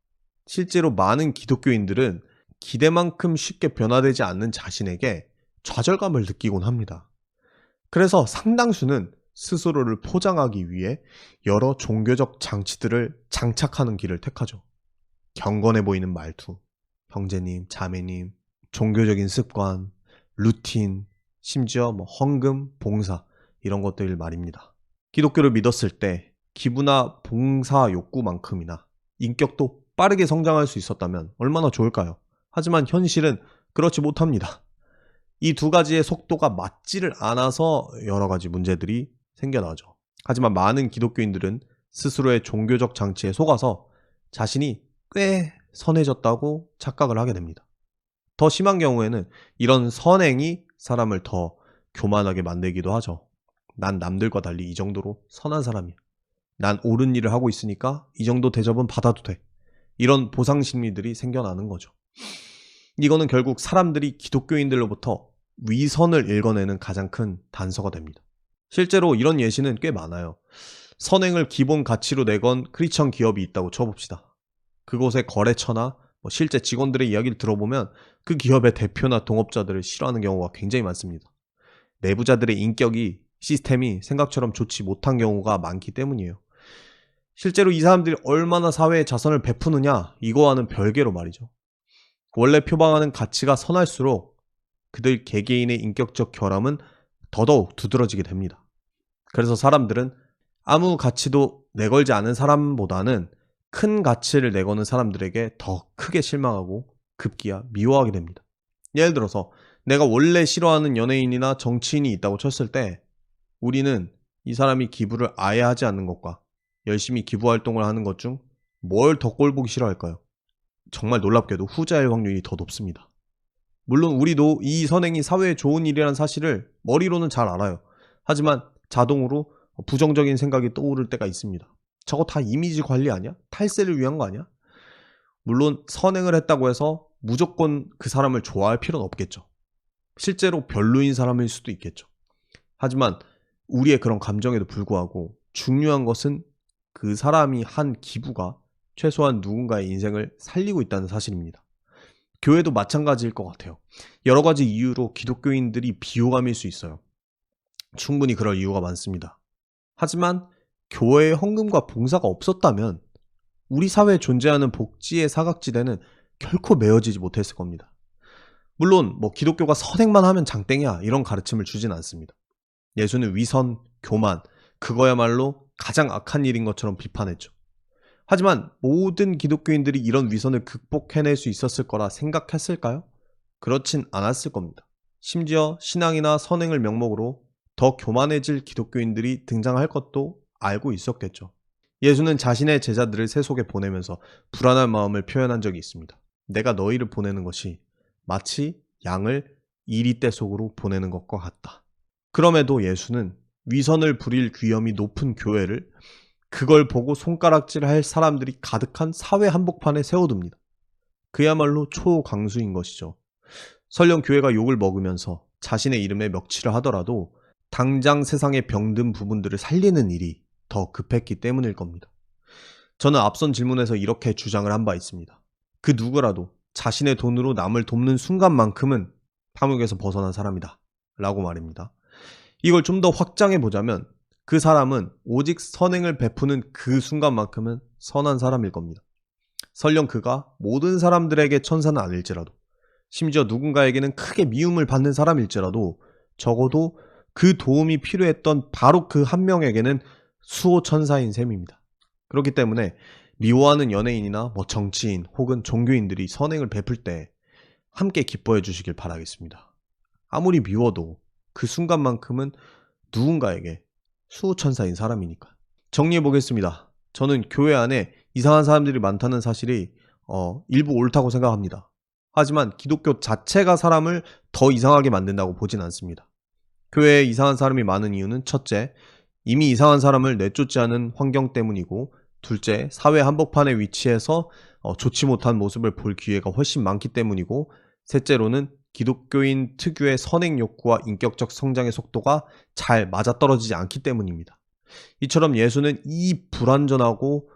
S1: 실제로 많은 기독교인들은 기대만큼 쉽게 변화되지 않는 자신에게 좌절감을 느끼곤 합니다. 그래서 상당수는 스스로를 포장하기 위해 여러 종교적 장치들을 장착하는 길을 택하죠. 경건해 보이는 말투, 형제님, 자매님, 종교적인 습관, 루틴, 심지어 헌금, 봉사 이런 것들 말입니다. 기독교를 믿었을 때 기부나 봉사 욕구만큼이나 인격도 빠르게 성장할 수 있었다면 얼마나 좋을까요? 하지만 현실은 그렇지 못합니다. 이 두 가지의 속도가 맞지를 않아서 여러 가지 문제들이 생겨나죠. 하지만 많은 기독교인들은 스스로의 종교적 장치에 속아서 자신이 꽤 선해졌다고 착각을 하게 됩니다. 더 심한 경우에는 이런 선행이 사람을 더 교만하게 만들기도 하죠. 난 남들과 달리 이 정도로 선한 사람이야. 난 옳은 일을 하고 있으니까 이 정도 대접은 받아도 돼. 이런 보상 심리들이 생겨나는 거죠. 이거는 결국 사람들이 기독교인들로부터 위선을 읽어내는 가장 큰 단서가 됩니다. 실제로 이런 예시는 꽤 많아요. 선행을 기본 가치로 내건 크리스천 기업이 있다고 쳐봅시다. 그곳의 거래처나 실제 직원들의 이야기를 들어보면 그 기업의 대표나 동업자들을 싫어하는 경우가 굉장히 많습니다. 내부자들의 인격이 시스템이 생각처럼 좋지 못한 경우가 많기 때문이에요. 실제로 이 사람들이 얼마나 사회에 자선을 베푸느냐 이거와는 별개로 말이죠. 원래 표방하는 가치가 선할수록 그들 개개인의 인격적 결함은 더더욱 두드러지게 됩니다. 그래서 사람들은 아무 가치도 내걸지 않은 사람보다는 큰 가치를 내거는 사람들에게 더 크게 실망하고 급기야 미워하게 됩니다. 예를 들어서 내가 원래 싫어하는 연예인이나 정치인이 있다고 쳤을 때 우리는 이 사람이 기부를 아예 하지 않는 것과 열심히 기부 활동을 하는 것 중 뭘 더 꼴보기 싫어할까요? 정말 놀랍게도 후자일 확률이 더 높습니다. 물론 우리도 이 선행이 사회에 좋은 일이라는 사실을 머리로는 잘 알아요. 하지만 자동으로 부정적인 생각이 떠오를 때가 있습니다. 저거 다 이미지 관리 아니야? 탈세를 위한 거 아니야? 물론 선행을 했다고 해서 무조건 그 사람을 좋아할 필요는 없겠죠. 실제로 별로인 사람일 수도 있겠죠. 하지만 우리의 그런 감정에도 불구하고 중요한 것은 그 사람이 한 기부가 최소한 누군가의 인생을 살리고 있다는 사실입니다. 교회도 마찬가지일 것 같아요. 여러 가지 이유로 기독교인들이 비호감일 수 있어요. 충분히 그럴 이유가 많습니다. 하지만 교회에 헌금과 봉사가 없었다면 우리 사회에 존재하는 복지의 사각지대는 결코 메워지지 못했을 겁니다. 물론 기독교가 선행만 하면 장땡이야 이런 가르침을 주진 않습니다. 예수는 위선, 교만, 그거야말로 가장 악한 일인 것처럼 비판했죠. 하지만 모든 기독교인들이 이런 위선을 극복해낼 수 있었을 거라 생각했을까요? 그렇진 않았을 겁니다. 심지어 신앙이나 선행을 명목으로 더 교만해질 기독교인들이 등장할 것도 알고 있었겠죠. 예수는 자신의 제자들을 세속에 보내면서 불안한 마음을 표현한 적이 있습니다. 내가 너희를 보내는 것이 마치 양을 이리떼 속으로 보내는 것과 같다. 그럼에도 예수는 위선을 부릴 위험이 높은 교회를 그걸 보고 손가락질할 사람들이 가득한 사회 한복판에 세워둡니다. 그야말로 초강수인 것이죠. 설령 교회가 욕을 먹으면서 자신의 이름에 먹칠을 하더라도 당장 세상에 병든 부분들을 살리는 일이 더 급했기 때문일 겁니다. 저는 앞선 질문에서 이렇게 주장을 한 바 있습니다. 그 누구라도 자신의 돈으로 남을 돕는 순간만큼은 탐욕에서 벗어난 사람이다 라고 말입니다. 이걸 좀 더 확장해 보자면 그 사람은 오직 선행을 베푸는 그 순간만큼은 선한 사람일 겁니다. 설령 그가 모든 사람들에게 천사는 아닐지라도, 심지어 누군가에게는 크게 미움을 받는 사람일지라도 적어도 그 도움이 필요했던 바로 그 한 명에게는 수호천사인 셈입니다. 그렇기 때문에 미워하는 연예인이나 정치인 혹은 종교인들이 선행을 베풀 때 함께 기뻐해 주시길 바라겠습니다. 아무리 미워도 그 순간만큼은 누군가에게 수호천사인 사람이니까. 정리해 보겠습니다. 저는 교회 안에 이상한 사람들이 많다는 사실이 일부 옳다고 생각합니다. 하지만 기독교 자체가 사람을 더 이상하게 만든다고 보진 않습니다. 교회에 이상한 사람이 많은 이유는 첫째, 이미 이상한 사람을 내쫓지 않은 환경 때문이고, 둘째, 사회 한복판에 위치해서 좋지 못한 모습을 볼 기회가 훨씬 많기 때문이고, 셋째로는 기독교인 특유의 선행 욕구와 인격적 성장의 속도가 잘 맞아떨어지지 않기 때문입니다. 이처럼 예수는 이 불완전하고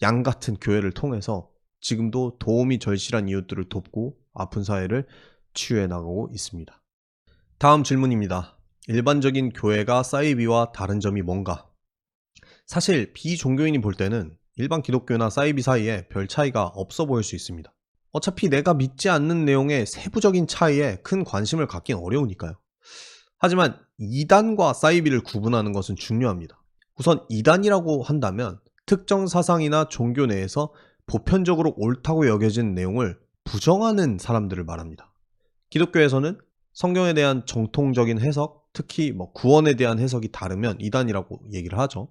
S1: 양 같은 교회를 통해서 지금도 도움이 절실한 이웃들을 돕고 아픈 사회를 치유해 나가고 있습니다. 다음 질문입니다. 일반적인 교회가 사이비와 다른 점이 뭔가? 사실 비종교인이 볼 때는 일반 기독교나 사이비 사이에 별 차이가 없어 보일 수 있습니다. 어차피 내가 믿지 않는 내용의 세부적인 차이에 큰 관심을 갖긴 어려우니까요. 하지만 이단과 사이비를 구분하는 것은 중요합니다. 우선 이단이라고 한다면 특정 사상이나 종교 내에서 보편적으로 옳다고 여겨진 내용을 부정하는 사람들을 말합니다. 기독교에서는 성경에 대한 정통적인 해석, 특히 구원에 대한 해석이 다르면 이단이라고 얘기를 하죠.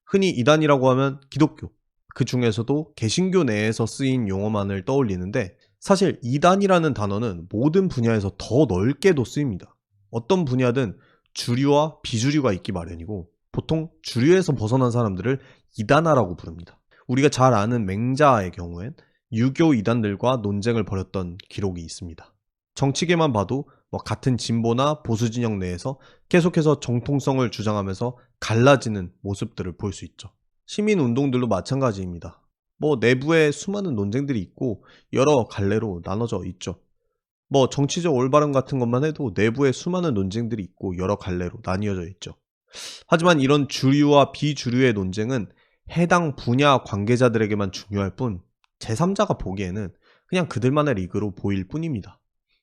S1: 흔히 이단이라고 하면 기독교, 그 중에서도 개신교 내에서 쓰인 용어만을 떠올리는데, 사실 이단이라는 단어는 모든 분야에서 더 넓게도 쓰입니다. 어떤 분야든 주류와 비주류가 있기 마련이고, 보통 주류에서 벗어난 사람들을 이단아라고 부릅니다. 우리가 잘 아는 맹자의 경우엔 유교 이단들과 논쟁을 벌였던 기록이 있습니다. 정치계만 봐도 같은 진보나 보수 진영 내에서 계속해서 정통성을 주장하면서 갈라지는 모습들을 볼 수 있죠. 시민운동들도 마찬가지입니다. 내부에 수많은 논쟁들이 있고 여러 갈래로 나눠져 있죠. 정치적 올바름 같은 것만 해도 내부에 수많은 논쟁들이 있고 여러 갈래로 나뉘어져 있죠. 하지만 이런 주류와 비주류의 논쟁은 해당 분야 관계자들에게만 중요할 뿐 제3자가 보기에는 그냥 그들만의 리그로 보일 뿐입니다.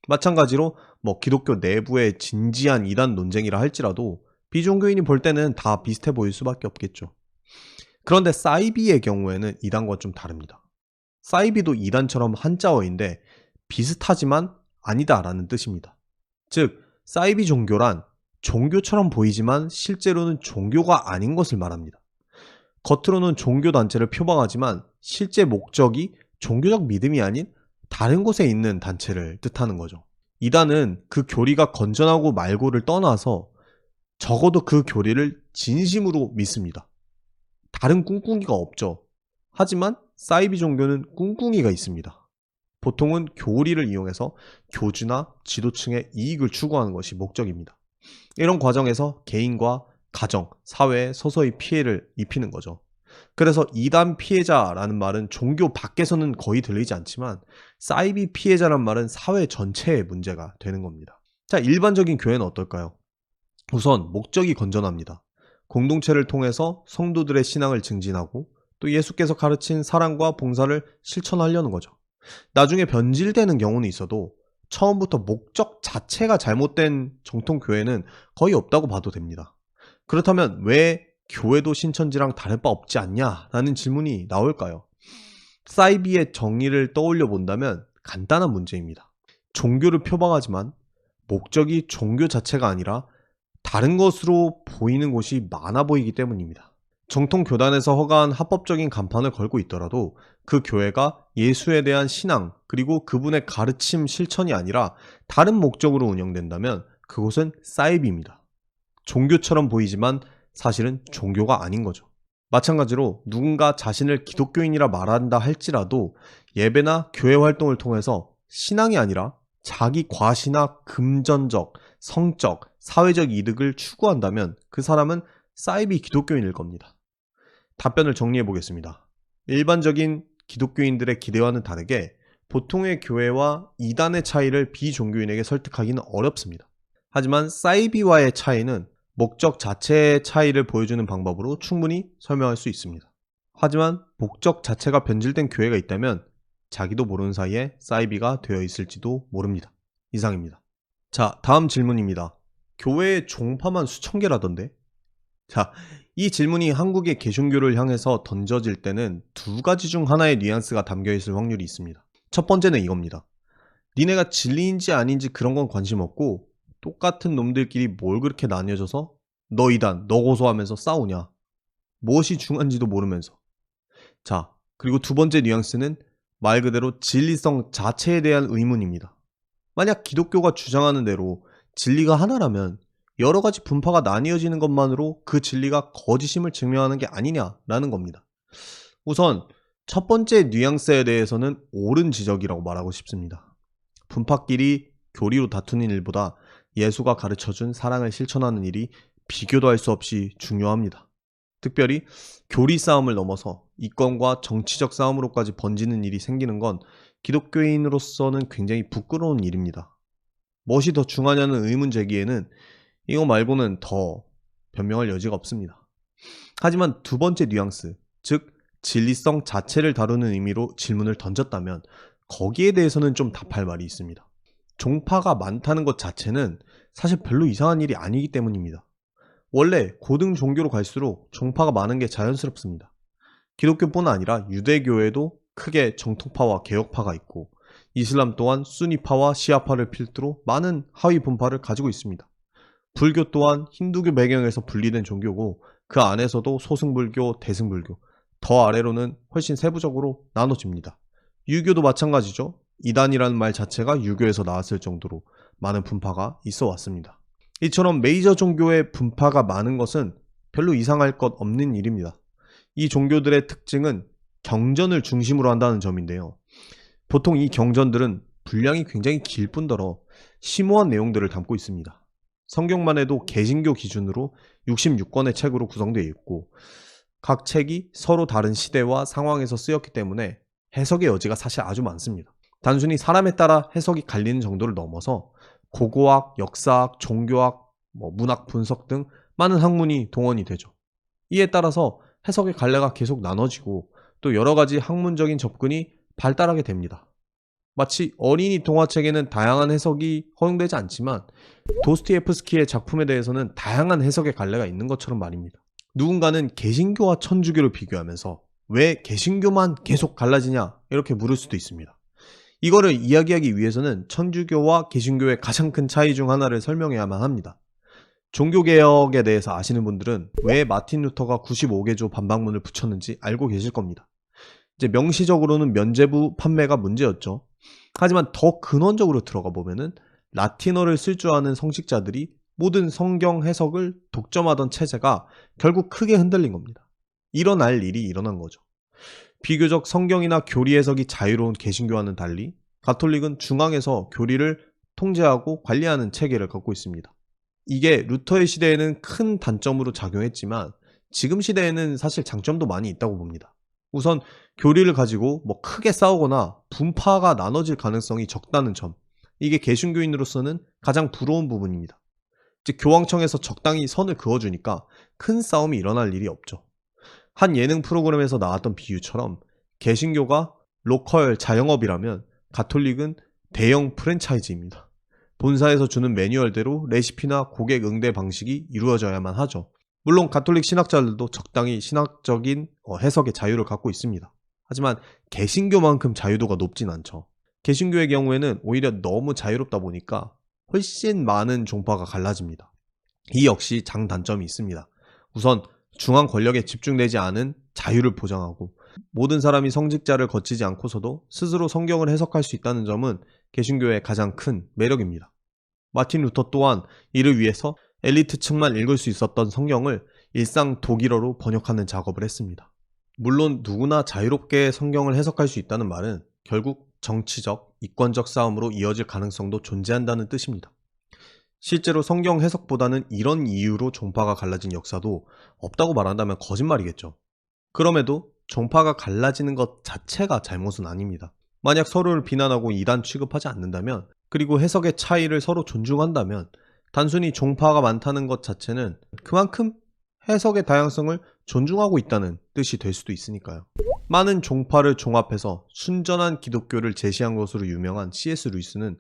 S1: 마찬가지로 기독교 내부의 진지한 이단 논쟁이라 할지라도 비종교인이 볼 때는 다 비슷해 보일 수밖에 없겠죠. 그런데 사이비의 경우에는 이단과 좀 다릅니다. 사이비도 이단처럼 한자어인데 비슷하지만 아니다라는 뜻입니다. 즉, 사이비 종교란 종교처럼 보이지만 실제로는 종교가 아닌 것을 말합니다. 겉으로는 종교단체를 표방하지만 실제 목적이 종교적 믿음이 아닌 다른 곳에 있는 단체를 뜻하는 거죠. 이단은 그 교리가 건전하고 말고를 떠나서 적어도 그 교리를 진심으로 믿습니다. 다른 꿍꿍이가 없죠. 하지만 사이비 종교는 꿍꿍이가 있습니다. 보통은 교리를 이용해서 교주나 지도층의 이익을 추구하는 것이 목적입니다. 이런 과정에서 개인과 가정, 사회에 서서히 피해를 입히는 거죠. 그래서 이단 피해자라는 말은 종교 밖에서는 거의 들리지 않지만 사이비 피해자란 말은 사회 전체의 문제가 되는 겁니다. 자, 일반적인 교회는 어떨까요? 우선 목적이 건전합니다. 공동체를 통해서 성도들의 신앙을 증진하고 또 예수께서 가르친 사랑과 봉사를 실천하려는 거죠. 나중에 변질되는 경우는 있어도 처음부터 목적 자체가 잘못된 정통 교회는 거의 없다고 봐도 됩니다. 그렇다면 왜 교회도 신천지랑 다를 바 없지 않냐라는 질문이 나올까요? 사이비의 정의를 떠올려 본다면 간단한 문제입니다. 종교를 표방하지만 목적이 종교 자체가 아니라 다른 것으로 보이는 곳이 많아 보이기 때문입니다. 정통 교단에서 허가한 합법적인 간판을 걸고 있더라도 그 교회가 예수에 대한 신앙 그리고 그분의 가르침 실천이 아니라 다른 목적으로 운영된다면 그곳은 사이비입니다. 종교처럼 보이지만 사실은 종교가 아닌 거죠. 마찬가지로 누군가 자신을 기독교인이라 말한다 할지라도 예배나 교회 활동을 통해서 신앙이 아니라 자기 과시나 금전적, 성적, 사회적 이득을 추구한다면 그 사람은 사이비 기독교인일 겁니다. 답변을 정리해 보겠습니다. 일반적인 기독교인들의 기대와는 다르게 보통의 교회와 이단의 차이를 비종교인에게 설득하기는 어렵습니다. 하지만 사이비와의 차이는 목적 자체의 차이를 보여주는 방법으로 충분히 설명할 수 있습니다. 하지만 목적 자체가 변질된 교회가 있다면 자기도 모르는 사이에 사이비가 되어 있을지도 모릅니다. 이상입니다. 자, 다음 질문입니다. 교회의 종파만 수천 개라던데? 자, 이 질문이 한국의 개신교를 향해서 던져질 때는 두 가지 중 하나의 뉘앙스가 담겨 있을 확률이 있습니다. 첫 번째는 이겁니다. 니네가 진리인지 아닌지 그런 건 관심 없고 똑같은 놈들끼리 뭘 그렇게 나뉘어져서 너 이단, 너 고소하면서 싸우냐. 무엇이 중요한지도 모르면서. 자, 그리고 두 번째 뉘앙스는 말 그대로 진리성 자체에 대한 의문입니다. 만약 기독교가 주장하는 대로 진리가 하나라면 여러 가지 분파가 나뉘어지는 것만으로 그 진리가 거짓임을 증명하는 게 아니냐라는 겁니다. 우선 첫 번째 뉘앙스에 대해서는 옳은 지적이라고 말하고 싶습니다. 분파끼리 교리로 다투는 일보다 예수가 가르쳐준 사랑을 실천하는 일이 비교도 할 수 없이 중요합니다. 특별히 교리 싸움을 넘어서 이권과 정치적 싸움으로까지 번지는 일이 생기는 건 기독교인으로서는 굉장히 부끄러운 일입니다. 무엇이 더 중하냐는 의문 제기에는 이거 말고는 더 변명할 여지가 없습니다. 하지만 두 번째 뉘앙스, 즉 진리성 자체를 다루는 의미로 질문을 던졌다면 거기에 대해서는 좀 답할 말이 있습니다. 종파가 많다는 것 자체는 사실 별로 이상한 일이 아니기 때문입니다. 원래 고등 종교로 갈수록 종파가 많은 게 자연스럽습니다. 기독교뿐 아니라 유대교에도 크게 정통파와 개혁파가 있고 이슬람 또한 수니파와 시아파를 필두로 많은 하위 분파를 가지고 있습니다. 불교 또한 힌두교 배경에서 분리된 종교고 그 안에서도 소승불교, 대승불교, 더 아래로는 훨씬 세부적으로 나눠집니다. 유교도 마찬가지죠. 이단이라는 말 자체가 유교에서 나왔을 정도로 많은 분파가 있어 왔습니다. 이처럼 메이저 종교의 분파가 많은 것은 별로 이상할 것 없는 일입니다. 이 종교들의 특징은 경전을 중심으로 한다는 점인데요. 보통 이 경전들은 분량이 굉장히 길 뿐더러 심오한 내용들을 담고 있습니다. 성경만 해도 개신교 기준으로 66권의 책으로 구성되어 있고 각 책이 서로 다른 시대와 상황에서 쓰였기 때문에 해석의 여지가 사실 아주 많습니다. 단순히 사람에 따라 해석이 갈리는 정도를 넘어서 고고학, 역사학, 종교학, 문학 분석 등 많은 학문이 동원이 되죠. 이에 따라서 해석의 갈래가 계속 나눠지고 또 여러 가지 학문적인 접근이 발달하게 됩니다. 마치 어린이 동화책에는 다양한 해석이 허용되지 않지만 도스토옙스키의 작품에 대해서는 다양한 해석의 갈래가 있는 것처럼 말입니다. 누군가는 개신교와 천주교를 비교하면서 왜 개신교만 계속 갈라지냐 이렇게 물을 수도 있습니다. 이거를 이야기하기 위해서는 천주교와 개신교의 가장 큰 차이 중 하나를 설명해야만 합니다. 종교개혁에 대해서 아시는 분들은 왜 마틴 루터가 95개조 반박문을 붙였는지 알고 계실 겁니다. 이제 명시적으로는 면죄부 판매가 문제였죠. 하지만 더 근원적으로 들어가 보면은 라틴어를 쓸 줄 아는 성직자들이 모든 성경 해석을 독점하던 체제가 결국 크게 흔들린 겁니다. 일어날 일이 일어난 거죠. 비교적 성경이나 교리 해석이 자유로운 개신교와는 달리 가톨릭은 중앙에서 교리를 통제하고 관리하는 체계를 갖고 있습니다. 이게 루터의 시대에는 큰 단점으로 작용했지만 지금 시대에는 사실 장점도 많이 있다고 봅니다. 우선 교리를 가지고 크게 싸우거나 분파가 나눠질 가능성이 적다는 점, 이게 개신교인으로서는 가장 부러운 부분입니다. 즉 교황청에서 적당히 선을 그어주니까 큰 싸움이 일어날 일이 없죠. 한 예능 프로그램에서 나왔던 비유처럼 개신교가 로컬 자영업이라면 가톨릭은 대형 프랜차이즈입니다. 본사에서 주는 매뉴얼대로 레시피나 고객 응대 방식이 이루어져야만 하죠. 물론 가톨릭 신학자들도 적당히 신학적인 해석의 자유를 갖고 있습니다. 하지만 개신교만큼 자유도가 높진 않죠. 개신교의 경우에는 오히려 너무 자유롭다 보니까 훨씬 많은 종파가 갈라집니다. 이 역시 장단점이 있습니다. 우선 중앙 권력에 집중되지 않은 자유를 보장하고 모든 사람이 성직자를 거치지 않고서도 스스로 성경을 해석할 수 있다는 점은 개신교의 가장 큰 매력입니다. 마틴 루터 또한 이를 위해서 엘리트층만 읽을 수 있었던 성경을 일상 독일어로 번역하는 작업을 했습니다. 물론 누구나 자유롭게 성경을 해석할 수 있다는 말은 결국 정치적, 이권적 싸움으로 이어질 가능성도 존재한다는 뜻입니다. 실제로 성경 해석보다는 이런 이유로 종파가 갈라진 역사도 없다고 말한다면 거짓말이겠죠. 그럼에도 종파가 갈라지는 것 자체가 잘못은 아닙니다. 만약 서로를 비난하고 이단 취급하지 않는다면, 그리고 해석의 차이를 서로 존중한다면 단순히 종파가 많다는 것 자체는 그만큼 해석의 다양성을 존중하고 있다는 뜻이 될 수도 있으니까요. 많은 종파를 종합해서 순전한 기독교를 제시한 것으로 유명한 C.S. 루이스는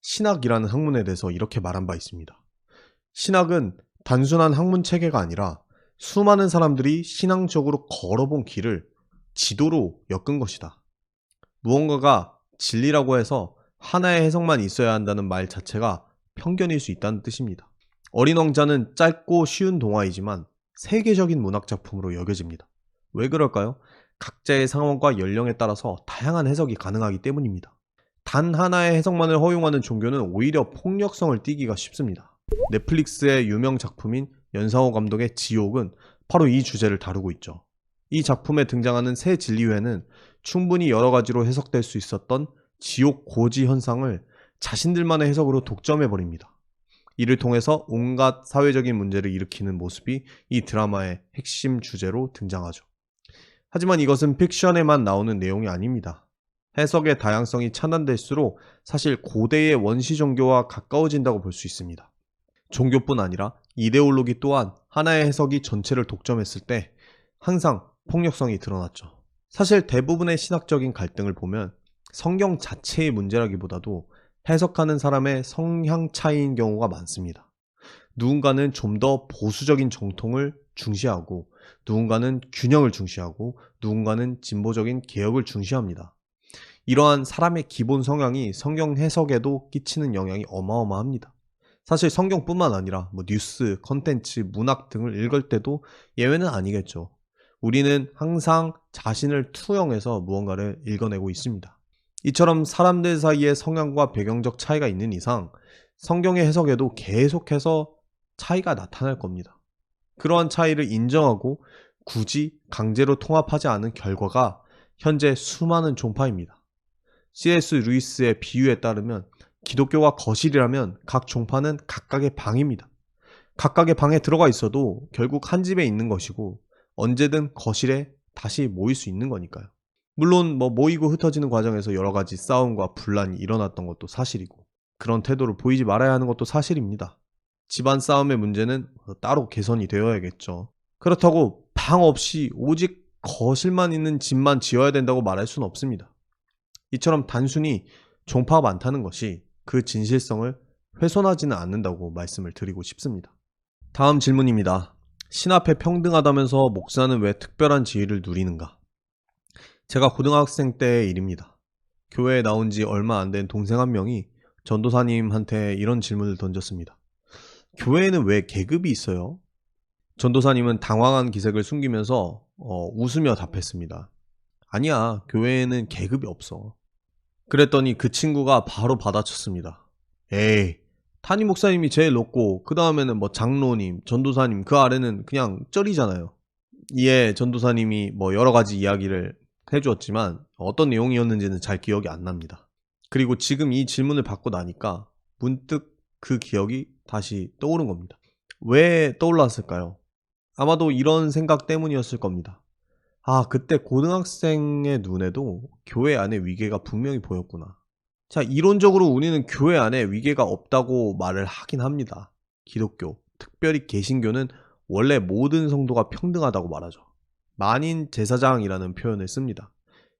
S1: 신학이라는 학문에 대해서 이렇게 말한 바 있습니다. 신학은 단순한 학문 체계가 아니라 수많은 사람들이 신앙적으로 걸어본 길을 지도로 엮은 것이다. 무언가가 진리라고 해서 하나의 해석만 있어야 한다는 말 자체가 편견일 수 있다는 뜻입니다. 어린 왕자는 짧고 쉬운 동화이지만 세계적인 문학 작품으로 여겨집니다. 왜 그럴까요? 각자의 상황과 연령에 따라서 다양한 해석이 가능하기 때문입니다. 단 하나의 해석만을 허용하는 종교는 오히려 폭력성을 띠기가 쉽습니다. 넷플릭스의 유명 작품인 연상호 감독의 지옥은 바로 이 주제를 다루고 있죠. 이 작품에 등장하는 새 진리회는 충분히 여러 가지로 해석될 수 있었던 지옥 고지 현상을 자신들만의 해석으로 독점해버립니다. 이를 통해서 온갖 사회적인 문제를 일으키는 모습이 이 드라마의 핵심 주제로 등장하죠. 하지만 이것은 픽션에만 나오는 내용이 아닙니다. 해석의 다양성이 차단될수록 사실 고대의 원시 종교와 가까워진다고 볼 수 있습니다. 종교뿐 아니라 이데올로기 또한 하나의 해석이 전체를 독점했을 때 항상 폭력성이 드러났죠. 사실 대부분의 신학적인 갈등을 보면 성경 자체의 문제라기보다도 해석하는 사람의 성향 차이인 경우가 많습니다. 누군가는 좀 더 보수적인 정통을 중시하고, 누군가는 균형을 중시하고, 누군가는 진보적인 개혁을 중시합니다. 이러한 사람의 기본 성향이 성경 해석에도 끼치는 영향이 어마어마합니다. 사실 성경뿐만 아니라 뉴스, 컨텐츠, 문학 등을 읽을 때도 예외는 아니겠죠. 우리는 항상 자신을 투영해서 무언가를 읽어내고 있습니다. 이처럼 사람들 사이에 성향과 배경적 차이가 있는 이상 성경의 해석에도 계속해서 차이가 나타날 겁니다. 그러한 차이를 인정하고 굳이 강제로 통합하지 않은 결과가 현재 수많은 종파입니다. C.S. 루이스의 비유에 따르면 기독교가 거실이라면 각 종파는 각각의 방입니다. 각각의 방에 들어가 있어도 결국 한 집에 있는 것이고 언제든 거실에 다시 모일 수 있는 거니까요. 물론 모이고 흩어지는 과정에서 여러 가지 싸움과 분란이 일어났던 것도 사실이고 그런 태도를 보이지 말아야 하는 것도 사실입니다. 집안 싸움의 문제는 따로 개선이 되어야겠죠. 그렇다고 방 없이 오직 거실만 있는 집만 지어야 된다고 말할 수는 없습니다. 이처럼 단순히 종파가 많다는 것이 그 진실성을 훼손하지는 않는다고 말씀을 드리고 싶습니다. 다음 질문입니다. 신 앞에 평등하다면서 목사는 왜 특별한 지위를 누리는가? 제가 고등학생 때의 일입니다. 교회에 나온 지 얼마 안 된 동생 한 명이 전도사님한테 이런 질문을 던졌습니다. 교회에는 왜 계급이 있어요? 전도사님은 당황한 기색을 숨기면서 웃으며 답했습니다. 아니야, 교회에는 계급이 없어. 그랬더니 그 친구가 바로 받아쳤습니다. 에이, 담임 목사님이 제일 높고 그 다음에는 장로님, 전도사님, 그 아래는 그냥 쩔이잖아요. 이에 전도사님이 여러 가지 이야기를 해주었지만 어떤 내용이었는지는 잘 기억이 안 납니다. 그리고 지금 이 질문을 받고 나니까 문득 그 기억이 다시 떠오른 겁니다. 왜 떠올랐을까요? 아마도 이런 생각 때문이었을 겁니다. 그때 고등학생의 눈에도 교회 안에 위계가 분명히 보였구나. 자, 이론적으로 우리는 교회 안에 위계가 없다고 말을 하긴 합니다. 기독교, 특별히 개신교는 원래 모든 성도가 평등하다고 말하죠. 만인 제사장이라는 표현을 씁니다.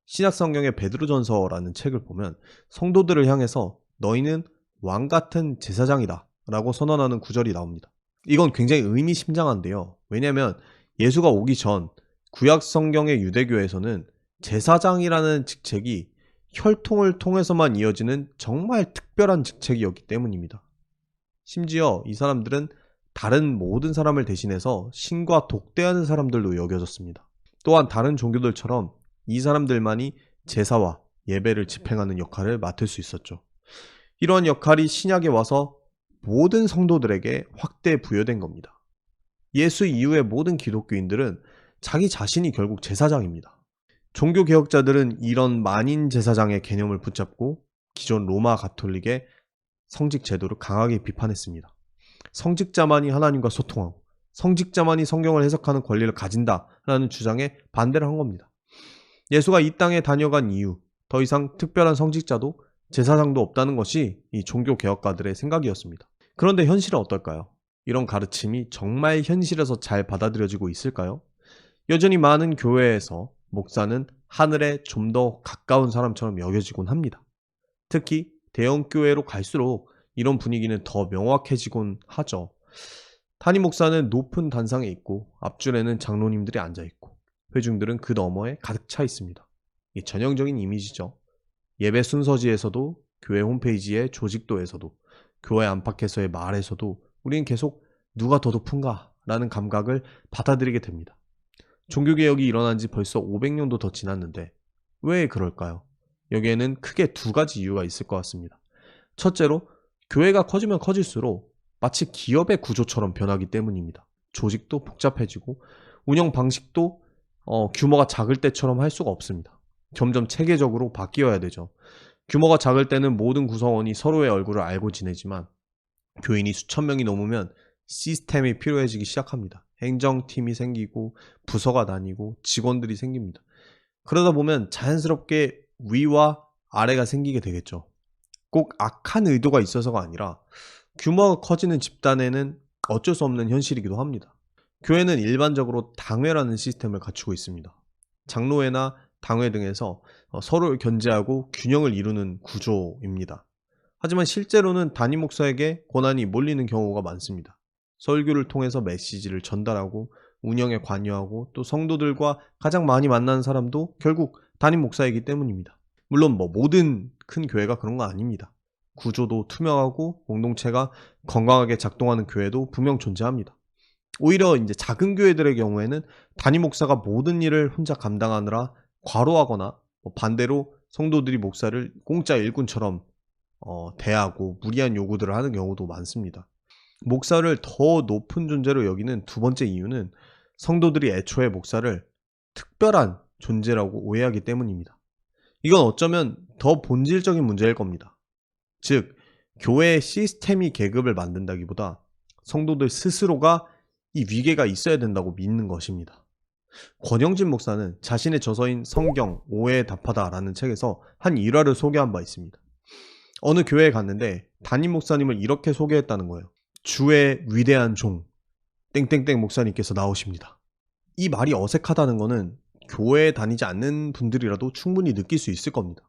S1: 신약성경의 베드로전서라는 책을 보면 성도들을 향해서 너희는 왕같은 제사장이다 라고 선언하는 구절이 나옵니다. 이건 굉장히 의미심장한데요. 왜냐하면 예수가 오기 전 구약 성경의 유대교에서는 제사장이라는 직책이 혈통을 통해서만 이어지는 정말 특별한 직책이었기 때문입니다. 심지어 이 사람들은 다른 모든 사람을 대신해서 신과 독대하는 사람들로 여겨졌습니다. 또한 다른 종교들처럼 이 사람들만이 제사와 예배를 집행하는 역할을 맡을 수 있었죠. 이러한 역할이 신약에 와서 모든 성도들에게 확대 부여된 겁니다. 예수 이후의 모든 기독교인들은 자기 자신이 결국 제사장입니다. 종교개혁자들은 이런 만인 제사장의 개념을 붙잡고 기존 로마 가톨릭의 성직 제도를 강하게 비판했습니다. 성직자만이 하나님과 소통하고 성직자만이 성경을 해석하는 권리를 가진다라는 주장에 반대를 한 겁니다. 예수가 이 땅에 다녀간 이후 더 이상 특별한 성직자도 제사장도 없다는 것이 이 종교개혁가들의 생각이었습니다. 그런데 현실은 어떨까요? 이런 가르침이 정말 현실에서 잘 받아들여지고 있을까요? 여전히 많은 교회에서 목사는 하늘에 좀 더 가까운 사람처럼 여겨지곤 합니다. 특히 대형교회로 갈수록 이런 분위기는 더 명확해지곤 하죠. 담임 목사는 높은 단상에 있고 앞줄에는 장로님들이 앉아있고 회중들은 그 너머에 가득 차 있습니다. 이 전형적인 이미지죠. 예배 순서지에서도 교회 홈페이지의 조직도에서도 교회 안팎에서의 말에서도 우리는 계속 누가 더 높은가 라는 감각을 받아들이게 됩니다. 종교개혁이 일어난 지 벌써 500년도 더 지났는데 왜 그럴까요? 여기에는 크게 두 가지 이유가 있을 것 같습니다. 첫째로 교회가 커지면 커질수록 마치 기업의 구조처럼 변하기 때문입니다. 조직도 복잡해지고 운영 방식도 규모가 작을 때처럼 할 수가 없습니다. 점점 체계적으로 바뀌어야 되죠. 규모가 작을 때는 모든 구성원이 서로의 얼굴을 알고 지내지만 교인이 수천 명이 넘으면 시스템이 필요해지기 시작합니다. 행정팀이 생기고 부서가 나뉘고 직원들이 생깁니다. 그러다 보면 자연스럽게 위와 아래가 생기게 되겠죠. 꼭 악한 의도가 있어서가 아니라 규모가 커지는 집단에는 어쩔 수 없는 현실이기도 합니다. 교회는 일반적으로 당회라는 시스템을 갖추고 있습니다. 장로회나 당회 등에서 서로를 견제하고 균형을 이루는 구조입니다. 하지만 실제로는 담임 목사에게 권한이 몰리는 경우가 많습니다. 설교를 통해서 메시지를 전달하고 운영에 관여하고 또 성도들과 가장 많이 만나는 사람도 결국 담임 목사이기 때문입니다. 물론 모든 큰 교회가 그런 거 아닙니다. 구조도 투명하고 공동체가 건강하게 작동하는 교회도 분명 존재합니다. 오히려 이제 작은 교회들의 경우에는 담임 목사가 모든 일을 혼자 감당하느라 과로하거나 반대로 성도들이 목사를 공짜 일꾼처럼 대하고 무리한 요구들을 하는 경우도 많습니다. 목사를 더 높은 존재로 여기는 두 번째 이유는 성도들이 애초에 목사를 특별한 존재라고 오해하기 때문입니다. 이건 어쩌면 더 본질적인 문제일 겁니다. 즉, 교회의 시스템이 계급을 만든다기보다 성도들 스스로가 이 위계가 있어야 된다고 믿는 것입니다. 권영진 목사는 자신의 저서인 성경 오해에 답하다라는 책에서 한 일화를 소개한 바 있습니다. 어느 교회에 갔는데 담임 목사님을 이렇게 소개했다는 거예요. 주의 위대한 종 땡땡땡 목사님께서 나오십니다. 이 말이 어색하다는 거는 교회에 다니지 않는 분들이라도 충분히 느낄 수 있을 겁니다.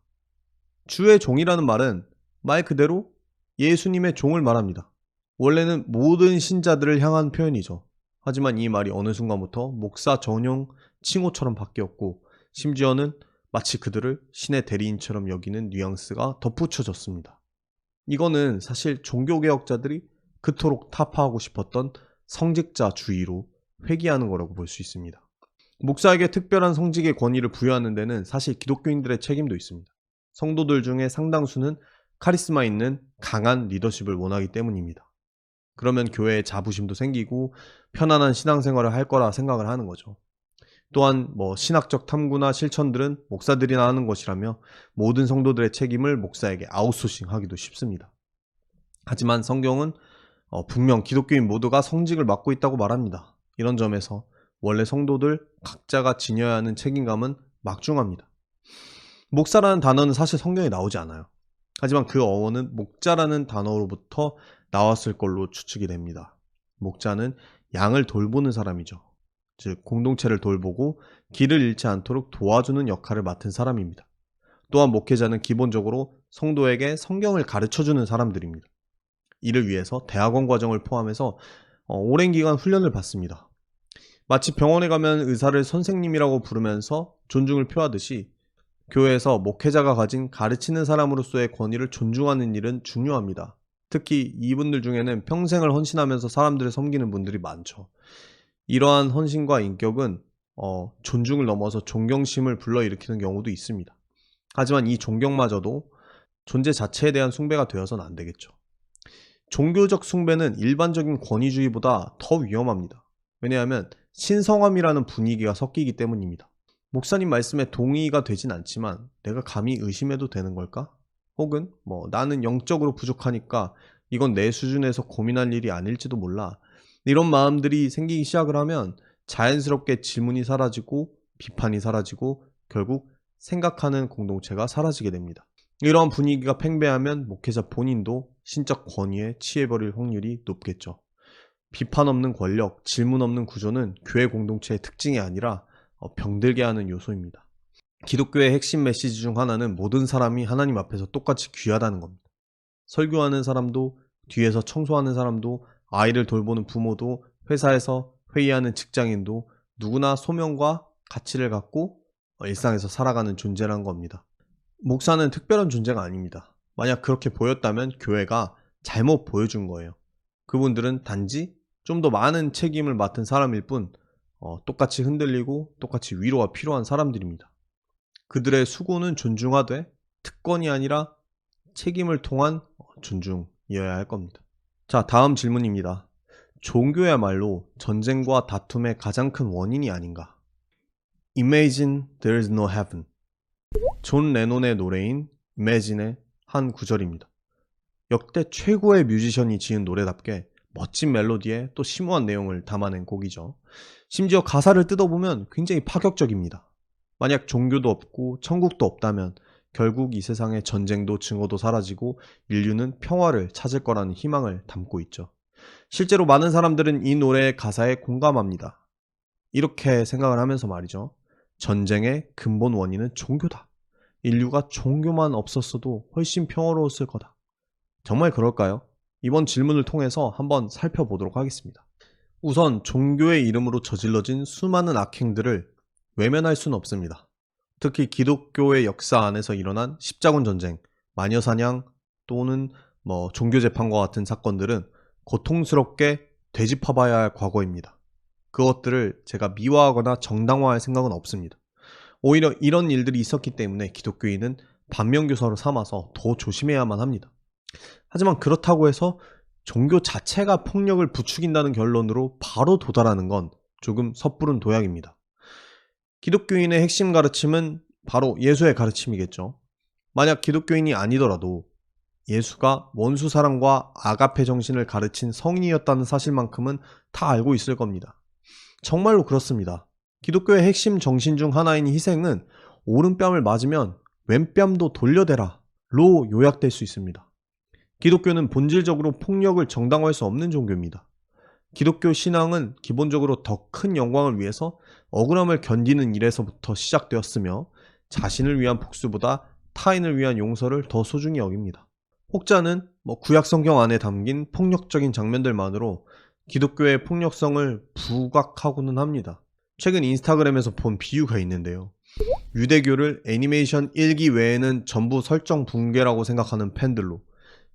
S1: 주의 종이라는 말은 말 그대로 예수님의 종을 말합니다. 원래는 모든 신자들을 향한 표현이죠. 하지만 이 말이 어느 순간부터 목사 전용 칭호처럼 바뀌었고 심지어는 마치 그들을 신의 대리인처럼 여기는 뉘앙스가 덧붙여졌습니다. 이거는 사실 종교개혁자들이 그토록 타파하고 싶었던 성직자주의로 회귀하는 거라고 볼 수 있습니다. 목사에게 특별한 성직의 권위를 부여하는 데는 사실 기독교인들의 책임도 있습니다. 성도들 중에 상당수는 카리스마 있는 강한 리더십을 원하기 때문입니다. 그러면 교회에 자부심도 생기고 편안한 신앙생활을 할 거라 생각을 하는 거죠. 또한 신학적 탐구나 실천들은 목사들이나 하는 것이라며 모든 성도들의 책임을 목사에게 아웃소싱하기도 쉽습니다. 하지만 성경은 분명 기독교인 모두가 성직을 맡고 있다고 말합니다. 이런 점에서 원래 성도들 각자가 지녀야 하는 책임감은 막중합니다. 목사라는 단어는 사실 성경에 나오지 않아요. 하지만 그 어원은 목자라는 단어로부터 나왔을 걸로 추측이 됩니다. 목자는 양을 돌보는 사람이죠. 즉 공동체를 돌보고 길을 잃지 않도록 도와주는 역할을 맡은 사람입니다. 또한 목회자는 기본적으로 성도에게 성경을 가르쳐주는 사람들입니다. 이를 위해서 대학원 과정을 포함해서 오랜 기간 훈련을 받습니다. 마치 병원에 가면 의사를 선생님이라고 부르면서 존중을 표하듯이 교회에서 목회자가 가진 가르치는 사람으로서의 권위를 존중하는 일은 중요합니다. 특히 이분들 중에는 평생을 헌신하면서 사람들을 섬기는 분들이 많죠. 이러한 헌신과 인격은 존중을 넘어서 존경심을 불러일으키는 경우도 있습니다. 하지만 이 존경마저도 존재 자체에 대한 숭배가 되어서는 안 되겠죠. 종교적 숭배는 일반적인 권위주의보다 더 위험합니다. 왜냐하면 신성함이라는 분위기가 섞이기 때문입니다. 목사님 말씀에 동의가 되진 않지만 내가 감히 의심해도 되는 걸까? 혹은 나는 영적으로 부족하니까 이건 내 수준에서 고민할 일이 아닐지도 몰라. 이런 마음들이 생기기 시작을 하면 자연스럽게 질문이 사라지고 비판이 사라지고 결국 생각하는 공동체가 사라지게 됩니다. 이러한 분위기가 팽배하면 목회자 본인도 신적 권위에 취해버릴 확률이 높겠죠. 비판 없는 권력, 질문 없는 구조는 교회 공동체의 특징이 아니라 병들게 하는 요소입니다. 기독교의 핵심 메시지 중 하나는 모든 사람이 하나님 앞에서 똑같이 귀하다는 겁니다. 설교하는 사람도, 뒤에서 청소하는 사람도, 아이를 돌보는 부모도, 회사에서 회의하는 직장인도 누구나 소명과 가치를 갖고 일상에서 살아가는 존재라는 겁니다. 목사는 특별한 존재가 아닙니다. 만약 그렇게 보였다면 교회가 잘못 보여준 거예요. 그분들은 단지 좀 더 많은 책임을 맡은 사람일 뿐 똑같이 흔들리고 똑같이 위로가 필요한 사람들입니다. 그들의 수고는 존중하되 특권이 아니라 책임을 통한 존중이어야 할 겁니다. 자, 다음 질문입니다. 종교야말로 전쟁과 다툼의 가장 큰 원인이 아닌가? Imagine there's no heaven. 존 레논의 노래인 Imagine의 한 구절입니다. 역대 최고의 뮤지션이 지은 노래답게 멋진 멜로디에 또 심오한 내용을 담아낸 곡이죠. 심지어 가사를 뜯어보면 굉장히 파격적입니다. 만약 종교도 없고 천국도 없다면 결국 이 세상의 전쟁도 증오도 사라지고 인류는 평화를 찾을 거라는 희망을 담고 있죠. 실제로 많은 사람들은 이 노래의 가사에 공감합니다. 이렇게 생각을 하면서 말이죠. 전쟁의 근본 원인은 종교다. 인류가 종교만 없었어도 훨씬 평화로웠을 거다. 정말 그럴까요? 이번 질문을 통해서 한번 살펴보도록 하겠습니다. 우선 종교의 이름으로 저질러진 수많은 악행들을 외면할 수는 없습니다. 특히 기독교의 역사 안에서 일어난 십자군 전쟁, 마녀사냥 또는 종교재판과 같은 사건들은 고통스럽게 되짚어봐야 할 과거입니다. 그것들을 제가 미화하거나 정당화할 생각은 없습니다. 오히려 이런 일들이 있었기 때문에 기독교인은 반면교사로 삼아서 더 조심해야만 합니다. 하지만 그렇다고 해서 종교 자체가 폭력을 부추긴다는 결론으로 바로 도달하는 건 조금 섣부른 도약입니다. 기독교인의 핵심 가르침은 바로 예수의 가르침이겠죠. 만약 기독교인이 아니더라도 예수가 원수 사랑과 아가페 정신을 가르친 성인이었다는 사실만큼은 다 알고 있을 겁니다. 정말로 그렇습니다. 기독교의 핵심 정신 중 하나인 희생은 오른뺨을 맞으면 왼뺨도 돌려대라 로 요약될 수 있습니다. 기독교는 본질적으로 폭력을 정당화할 수 없는 종교입니다. 기독교 신앙은 기본적으로 더 큰 영광을 위해서 억울함을 견디는 일에서부터 시작되었으며 자신을 위한 복수보다 타인을 위한 용서를 더 소중히 여깁니다. 혹자는 구약 성경 안에 담긴 폭력적인 장면들만으로 기독교의 폭력성을 부각하고는 합니다. 최근 인스타그램에서 본 비유가 있는데요. 유대교를 애니메이션 1기 외에는 전부 설정 붕괴라고 생각하는 팬들로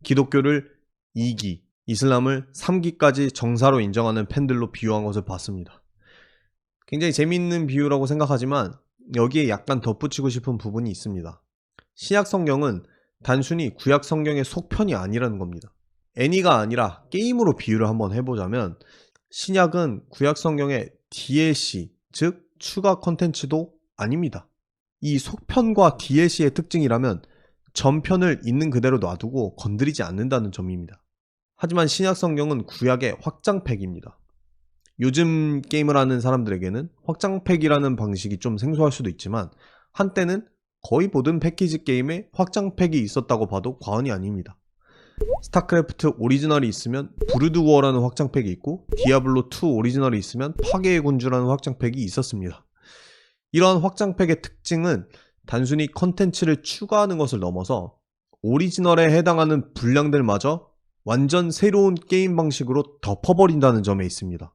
S1: 기독교를 2기, 이슬람을 3기까지 정사로 인정하는 팬들로 비유한 것을 봤습니다. 굉장히 재미있는 비유라고 생각하지만 여기에 약간 덧붙이고 싶은 부분이 있습니다. 신약 성경은 단순히 구약 성경의 속편이 아니라는 겁니다. 애니가 아니라 게임으로 비유를 한번 해보자면 신약은 구약 성경의 DLC, 즉 추가 컨텐츠도 아닙니다. 이 속편과 DLC의 특징이라면 전편을 있는 그대로 놔두고 건드리지 않는다는 점입니다. 하지만 신약 성경은 구약의 확장팩입니다. 요즘 게임을 하는 사람들에게는 확장팩이라는 방식이 좀 생소할 수도 있지만 한때는 거의 모든 패키지 게임에 확장팩이 있었다고 봐도 과언이 아닙니다. 스타크래프트 오리지널이 있으면 브루드워라는 확장팩이 있고 디아블로2 오리지널이 있으면 파괴의 군주라는 확장팩이 있었습니다. 이러한 확장팩의 특징은 단순히 컨텐츠를 추가하는 것을 넘어서 오리지널에 해당하는 분량들마저 완전 새로운 게임 방식으로 덮어버린다는 점에 있습니다.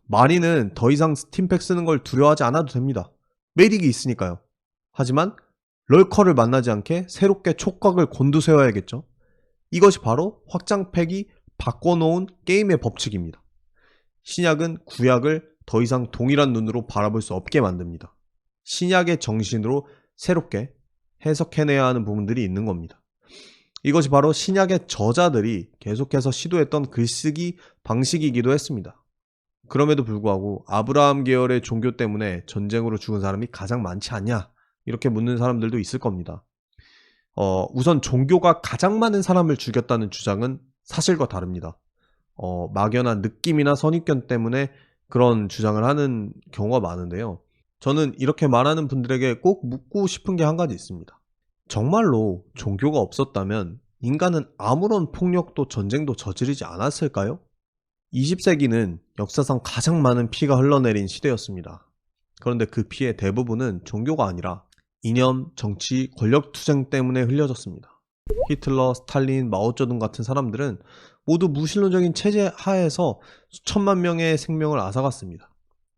S1: 마리는 더 이상 스팀팩 쓰는 걸 두려워하지 않아도 됩니다. 메릭이 있으니까요. 하지만 럴커를 만나지 않게 새롭게 촉각을 곤두세워야겠죠. 이것이 바로 확장팩이 바꿔놓은 게임의 법칙입니다. 신약은 구약을 더 이상 동일한 눈으로 바라볼 수 없게 만듭니다. 신약의 정신으로 새롭게 해석해내야 하는 부분들이 있는 겁니다. 이것이 바로 신약의 저자들이 계속해서 시도했던 글쓰기 방식이기도 했습니다. 그럼에도 불구하고 아브라함 계열의 종교 때문에 전쟁으로 죽은 사람이 가장 많지 않냐? 이렇게 묻는 사람들도 있을 겁니다. 우선 종교가 가장 많은 사람을 죽였다는 주장은 사실과 다릅니다. 막연한 느낌이나 선입견 때문에 그런 주장을 하는 경우가 많은데요. 저는 이렇게 말하는 분들에게 꼭 묻고 싶은 게 한 가지 있습니다. 정말로 종교가 없었다면 인간은 아무런 폭력도 전쟁도 저지르지 않았을까요? 20세기는 역사상 가장 많은 피가 흘러내린 시대였습니다. 그런데 그 피의 대부분은 종교가 아니라 이념, 정치, 권력투쟁 때문에 흘려졌습니다. 히틀러, 스탈린, 마오쩌둥 같은 사람들은 모두 무신론적인 체제 하에서 수천만 명의 생명을 앗아갔습니다.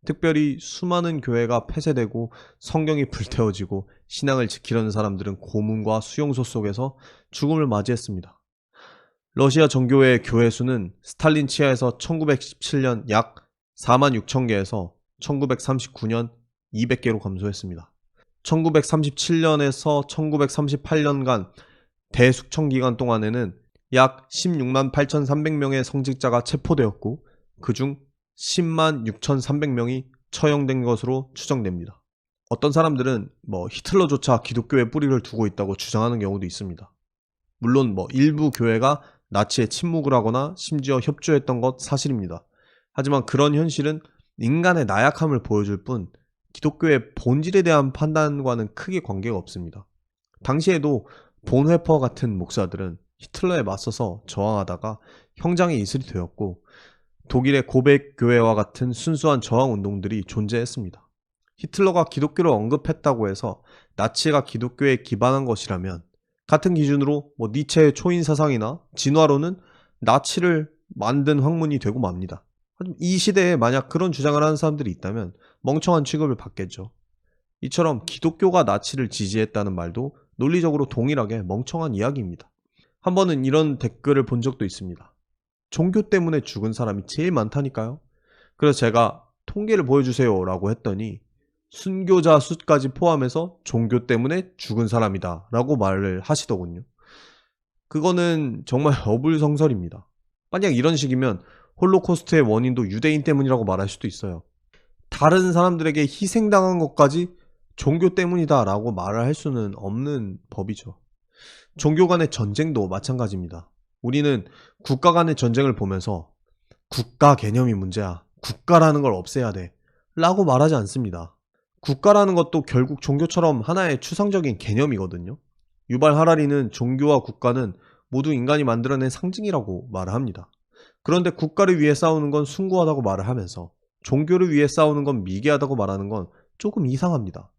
S1: 특별히 수많은 교회가 폐쇄되고 성경이 불태워지고 신앙을 지키려는 사람들은 고문과 수용소 속에서 죽음을 맞이했습니다. 러시아 정교회의 교회 수는 스탈린 치하에서 1917년 약 4만 6천 개에서 1939년 200개로 감소했습니다. 1937년에서 1938년간 대숙청 기간 동안에는 약 16만 8,300명의 성직자가 체포되었고 그중 10만 6,300명이 처형된 것으로 추정됩니다. 어떤 사람들은 히틀러조차 기독교에 뿌리를 두고 있다고 주장하는 경우도 있습니다. 물론 일부 교회가 나치에 침묵을 하거나 심지어 협조했던 것 사실입니다. 하지만 그런 현실은 인간의 나약함을 보여줄 뿐 기독교의 본질에 대한 판단과는 크게 관계가 없습니다. 당시에도 본회퍼 같은 목사들은 히틀러에 맞서서 저항하다가 형장의 이슬이 되었고 독일의 고백 교회와 같은 순수한 저항 운동들이 존재했습니다. 히틀러가 기독교를 언급했다고 해서 나치가 기독교에 기반한 것이라면 같은 기준으로 니체의 초인 사상이나 진화론은 나치를 만든 학문이 되고 맙니다. 하지만 이 시대에 만약 그런 주장을 하는 사람들이 있다면 멍청한 취급을 받겠죠. 이처럼 기독교가 나치를 지지했다는 말도 논리적으로 동일하게 멍청한 이야기입니다. 한 번은 이런 댓글을 본 적도 있습니다. 종교 때문에 죽은 사람이 제일 많다니까요. 그래서 제가 통계를 보여주세요 라고 했더니 순교자 수까지 포함해서 종교 때문에 죽은 사람이다 라고 말을 하시더군요. 그거는 정말 어불성설입니다. 만약 이런 식이면 홀로코스트의 원인도 유대인 때문이라고 말할 수도 있어요. 다른 사람들에게 희생당한 것까지 종교 때문이다 라고 말을 할 수는 없는 법이죠. 종교 간의 전쟁도 마찬가지입니다. 우리는 국가 간의 전쟁을 보면서 국가 개념이 문제야, 국가라는 걸 없애야 돼 라고 말하지 않습니다. 국가라는 것도 결국 종교처럼 하나의 추상적인 개념이거든요. 유발 하라리는 종교와 국가는 모두 인간이 만들어낸 상징이라고 말을 합니다. 그런데 국가를 위해 싸우는 건 숭고하다고 말을 하면서 종교를 위해 싸우는 건 미개하다고 말하는 건 조금 이상합니다.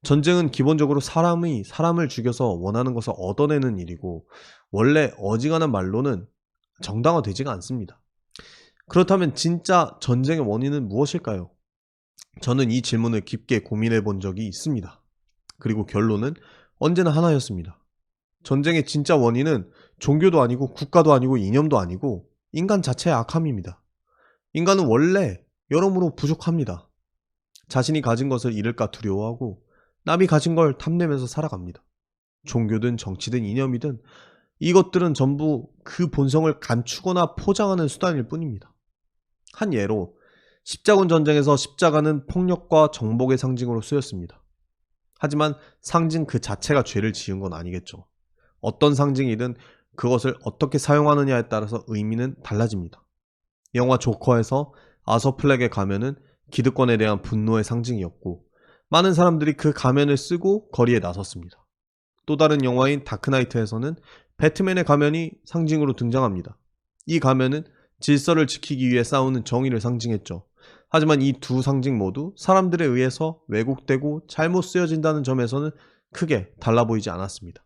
S1: 전쟁은 기본적으로 사람이 사람을 죽여서 원하는 것을 얻어내는 일이고 원래 어지간한 말로는 정당화되지가 않습니다. 그렇다면 진짜 전쟁의 원인은 무엇일까요? 저는 이 질문을 깊게 고민해 본 적이 있습니다. 그리고 결론은 언제나 하나였습니다. 전쟁의 진짜 원인은 종교도 아니고 국가도 아니고 이념도 아니고 인간 자체의 악함입니다. 인간은 원래 여러모로 부족합니다. 자신이 가진 것을 잃을까 두려워하고 남이 가진 걸 탐내면서 살아갑니다. 종교든 정치든 이념이든 이것들은 전부 그 본성을 감추거나 포장하는 수단일 뿐입니다. 한 예로 십자군 전쟁에서 십자가는 폭력과 정복의 상징으로 쓰였습니다. 하지만 상징 그 자체가 죄를 지은 건 아니겠죠. 어떤 상징이든 그것을 어떻게 사용하느냐에 따라서 의미는 달라집니다. 영화 조커에서 아서 플렉의 가면은 기득권에 대한 분노의 상징이었고 많은 사람들이 그 가면을 쓰고 거리에 나섰습니다. 또 다른 영화인 다크나이트에서는 배트맨의 가면이 상징으로 등장합니다. 이 가면은 질서를 지키기 위해 싸우는 정의를 상징했죠. 하지만 이 두 상징 모두 사람들에 의해서 왜곡되고 잘못 쓰여진다는 점에서는 크게 달라 보이지 않았습니다.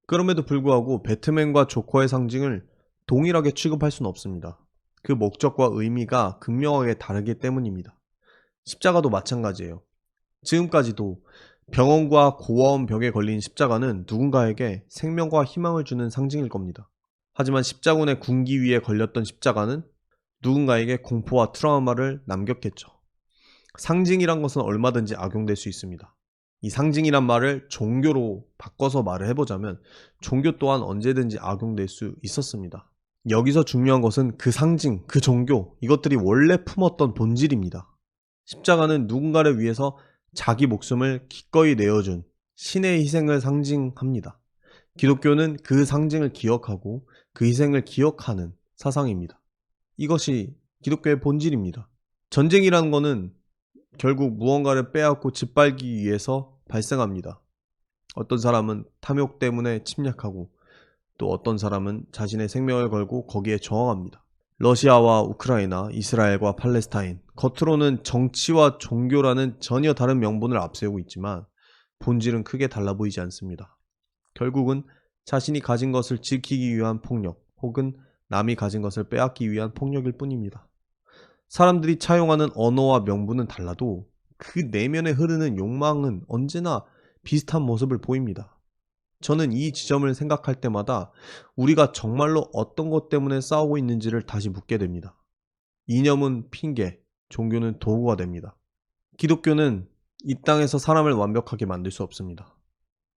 S1: 그럼에도 불구하고 배트맨과 조커의 상징을 동일하게 취급할 수는 없습니다. 그 목적과 의미가 극명하게 다르기 때문입니다. 십자가도 마찬가지예요. 지금까지도 병원과 고아원 벽에 걸린 십자가는 누군가에게 생명과 희망을 주는 상징일 겁니다. 하지만 십자군의 군기 위에 걸렸던 십자가는 누군가에게 공포와 트라우마를 남겼겠죠. 상징이란 것은 얼마든지 악용될 수 있습니다. 이 상징이란 말을 종교로 바꿔서 말을 해보자면 종교 또한 언제든지 악용될 수 있었습니다. 여기서 중요한 것은 그 상징, 그 종교, 이것들이 원래 품었던 본질입니다. 십자가는 누군가를 위해서 자기 목숨을 기꺼이 내어준 신의 희생을 상징합니다. 기독교는 그 상징을 기억하고 그 희생을 기억하는 사상입니다. 이것이 기독교의 본질입니다. 전쟁이라는 것은 결국 무언가를 빼앗고 짓밟기 위해서 발생합니다. 어떤 사람은 탐욕 때문에 침략하고 또 어떤 사람은 자신의 생명을 걸고 거기에 저항합니다. 러시아와 우크라이나, 이스라엘과 팔레스타인, 겉으로는 정치와 종교라는 전혀 다른 명분을 앞세우고 있지만 본질은 크게 달라 보이지 않습니다. 결국은 자신이 가진 것을 지키기 위한 폭력 혹은 남이 가진 것을 빼앗기 위한 폭력일 뿐입니다. 사람들이 차용하는 언어와 명분은 달라도 그 내면에 흐르는 욕망은 언제나 비슷한 모습을 보입니다. 저는 이 지점을 생각할 때마다 우리가 정말로 어떤 것 때문에 싸우고 있는지를 다시 묻게 됩니다. 이념은 핑계, 종교는 도구가 됩니다. 기독교는 이 땅에서 사람을 완벽하게 만들 수 없습니다.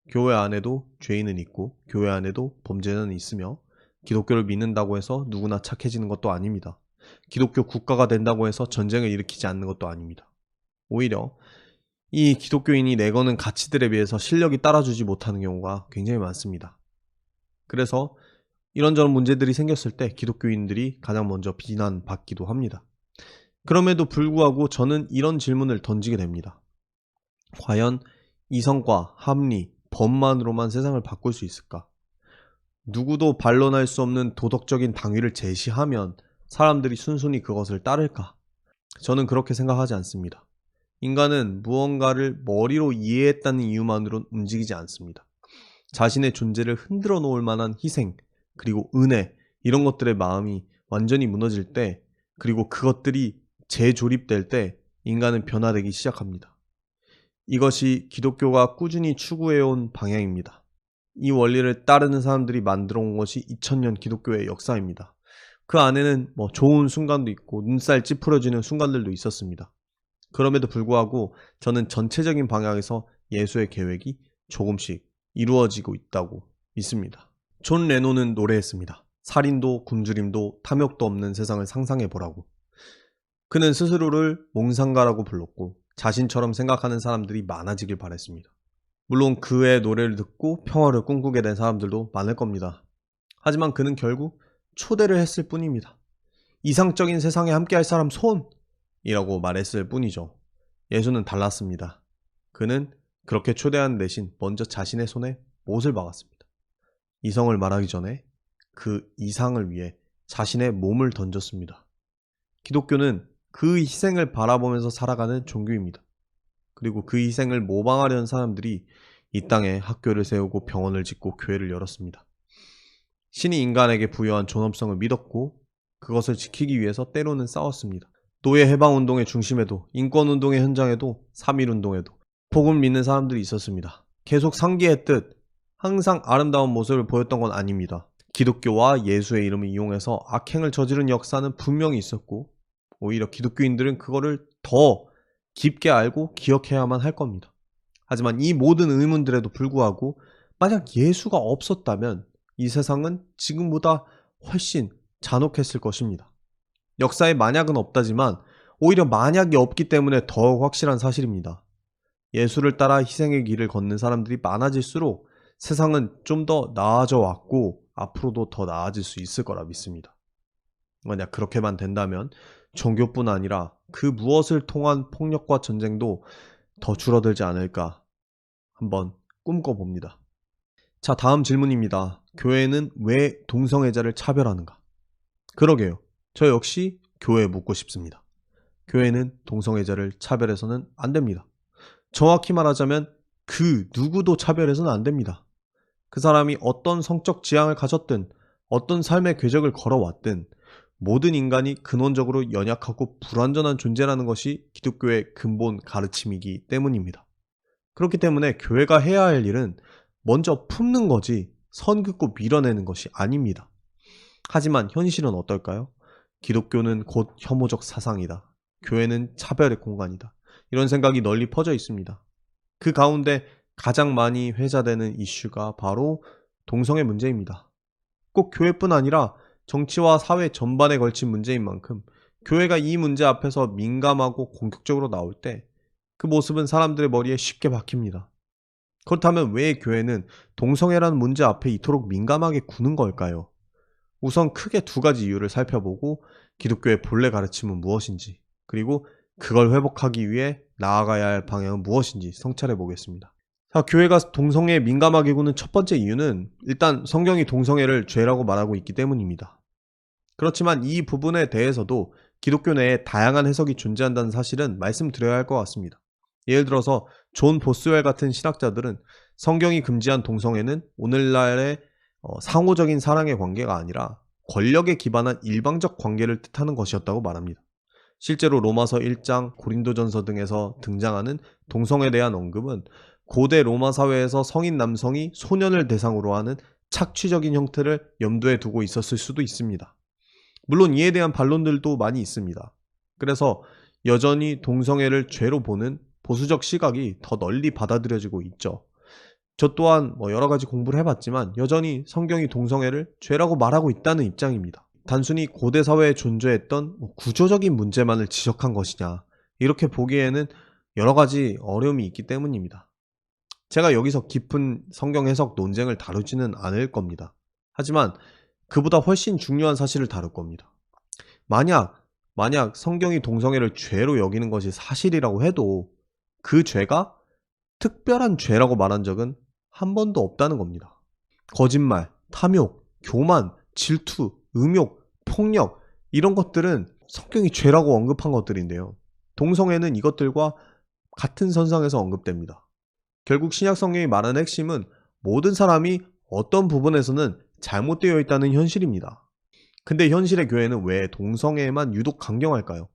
S1: 교회 안에도 죄인은 있고 교회 안에도 범죄는 있으며 기독교를 믿는다고 해서 누구나 착해지는 것도 아닙니다. 기독교 국가가 된다고 해서 전쟁을 일으키지 않는 것도 아닙니다. 오히려 이 기독교인이 내거는 가치들에 비해서 실력이 따라주지 못하는 경우가 굉장히 많습니다. 그래서 이런저런 문제들이 생겼을 때 기독교인들이 가장 먼저 비난받기도 합니다. 그럼에도 불구하고 저는 이런 질문을 던지게 됩니다. 과연 이성과 합리, 법만으로만 세상을 바꿀 수 있을까? 누구도 반론할 수 없는 도덕적인 당위를 제시하면 사람들이 순순히 그것을 따를까? 저는 그렇게 생각하지 않습니다. 인간은 무언가를 머리로 이해했다는 이유만으로 움직이지 않습니다. 자신의 존재를 흔들어 놓을 만한 희생, 그리고 은혜, 이런 것들의 마음이 완전히 무너질 때, 그리고 그것들이 재조립될 때 인간은 변화되기 시작합니다. 이것이 기독교가 꾸준히 추구해온 방향입니다. 이 원리를 따르는 사람들이 만들어 온 것이 2000년 기독교의 역사입니다. 그 안에는 좋은 순간도 있고 눈살 찌푸려지는 순간들도 있었습니다. 그럼에도 불구하고 저는 전체적인 방향에서 예수의 계획이 조금씩 이루어지고 있다고 믿습니다. 존 레논은 노래했습니다. 살인도 굶주림도 탐욕도 없는 세상을 상상해보라고. 그는 스스로를 몽상가라고 불렀고 자신처럼 생각하는 사람들이 많아지길 바랬습니다. 물론 그의 노래를 듣고 평화를 꿈꾸게 된 사람들도 많을 겁니다. 하지만 그는 결국 초대를 했을 뿐입니다. 이상적인 세상에 함께할 사람 손! 이라고 말했을 뿐이죠. 예수는 달랐습니다. 그는 그렇게 초대하는 대신 먼저 자신의 손에 못을 박았습니다. 이성을 말하기 전에 그 이상을 위해 자신의 몸을 던졌습니다. 기독교는 그 희생을 바라보면서 살아가는 종교입니다. 그리고 그 희생을 모방하려는 사람들이 이 땅에 학교를 세우고 병원을 짓고 교회를 열었습니다. 신이 인간에게 부여한 존엄성을 믿었고 그것을 지키기 위해서 때로는 싸웠습니다. 노예 해방운동의 중심에도 인권운동의 현장에도 3.1운동에도 복음을 믿는 사람들이 있었습니다. 계속 상기했듯 항상 아름다운 모습을 보였던 건 아닙니다. 기독교와 예수의 이름을 이용해서 악행을 저지른 역사는 분명히 있었고 오히려 기독교인들은 그거를 더 깊게 알고 기억해야만 할 겁니다. 하지만 이 모든 의문들에도 불구하고 만약 예수가 없었다면 이 세상은 지금보다 훨씬 잔혹했을 것입니다. 역사에 만약은 없다지만 오히려 만약이 없기 때문에 더욱 확실한 사실입니다. 예수를 따라 희생의 길을 걷는 사람들이 많아질수록 세상은 좀 더 나아져 왔고 앞으로도 더 나아질 수 있을 거라 믿습니다. 만약 그렇게만 된다면 종교뿐 아니라 그 무엇을 통한 폭력과 전쟁도 더 줄어들지 않을까 한번 꿈꿔봅니다. 자, 다음 질문입니다. 교회는 왜 동성애자를 차별하는가? 그러게요. 저 역시 교회에 묻고 싶습니다. 교회는 동성애자를 차별해서는 안 됩니다. 정확히 말하자면 그 누구도 차별해서는 안 됩니다. 그 사람이 어떤 성적 지향을 가졌든 어떤 삶의 궤적을 걸어왔든 모든 인간이 근원적으로 연약하고 불완전한 존재라는 것이 기독교의 근본 가르침이기 때문입니다. 그렇기 때문에 교회가 해야 할 일은 먼저 품는 거지 선 긋고 밀어내는 것이 아닙니다. 하지만 현실은 어떨까요? 기독교는 곧 혐오적 사상이다. 교회는 차별의 공간이다. 이런 생각이 널리 퍼져 있습니다. 그 가운데 가장 많이 회자되는 이슈가 바로 동성애 문제입니다. 꼭 교회뿐 아니라 정치와 사회 전반에 걸친 문제인 만큼 교회가 이 문제 앞에서 민감하고 공격적으로 나올 때 그 모습은 사람들의 머리에 쉽게 박힙니다. 그렇다면 왜 교회는 동성애라는 문제 앞에 이토록 민감하게 구는 걸까요? 우선 크게 두 가지 이유를 살펴보고 기독교의 본래 가르침은 무엇인지 그리고 그걸 회복하기 위해 나아가야 할 방향은 무엇인지 성찰해 보겠습니다. 자, 교회가 동성애에 민감하게 구는 첫 번째 이유는 일단 성경이 동성애를 죄라고 말하고 있기 때문입니다. 그렇지만 이 부분에 대해서도 기독교 내에 다양한 해석이 존재한다는 사실은 말씀드려야 할 것 같습니다. 예를 들어서 존 보스웰 같은 신학자들은 성경이 금지한 동성애는 오늘날의 상호적인 사랑의 관계가 아니라 권력에 기반한 일방적 관계를 뜻하는 것이었다고 말합니다. 실제로 로마서 1장, 고린도전서 등에서 등장하는 동성애에 대한 언급은 고대 로마 사회에서 성인 남성이 소년을 대상으로 하는 착취적인 형태를 염두에 두고 있었을 수도 있습니다. 물론 이에 대한 반론들도 많이 있습니다. 그래서 여전히 동성애를 죄로 보는 보수적 시각이 더 널리 받아들여지고 있죠. 저 또한 여러 가지 공부를 해봤지만 여전히 성경이 동성애를 죄라고 말하고 있다는 입장입니다. 단순히 고대 사회에 존재했던 구조적인 문제만을 지적한 것이냐, 이렇게 보기에는 여러 가지 어려움이 있기 때문입니다. 제가 여기서 깊은 성경 해석 논쟁을 다루지는 않을 겁니다. 하지만 그보다 훨씬 중요한 사실을 다룰 겁니다. 만약 성경이 동성애를 죄로 여기는 것이 사실이라고 해도 그 죄가 특별한 죄라고 말한 적은 한 번도 없다는 겁니다. 거짓말, 탐욕, 교만, 질투, 음욕, 폭력, 이런 것들은 성경이 죄라고 언급한 것들인데요. 동성애는 이것들과 같은 선상에서 언급됩니다. 결국 신약 성경이 말하는 핵심은 모든 사람이 어떤 부분에서는 잘못되어 있다는 현실입니다. 근데 현실의 교회는 왜 동성애에만 유독 강경할까요?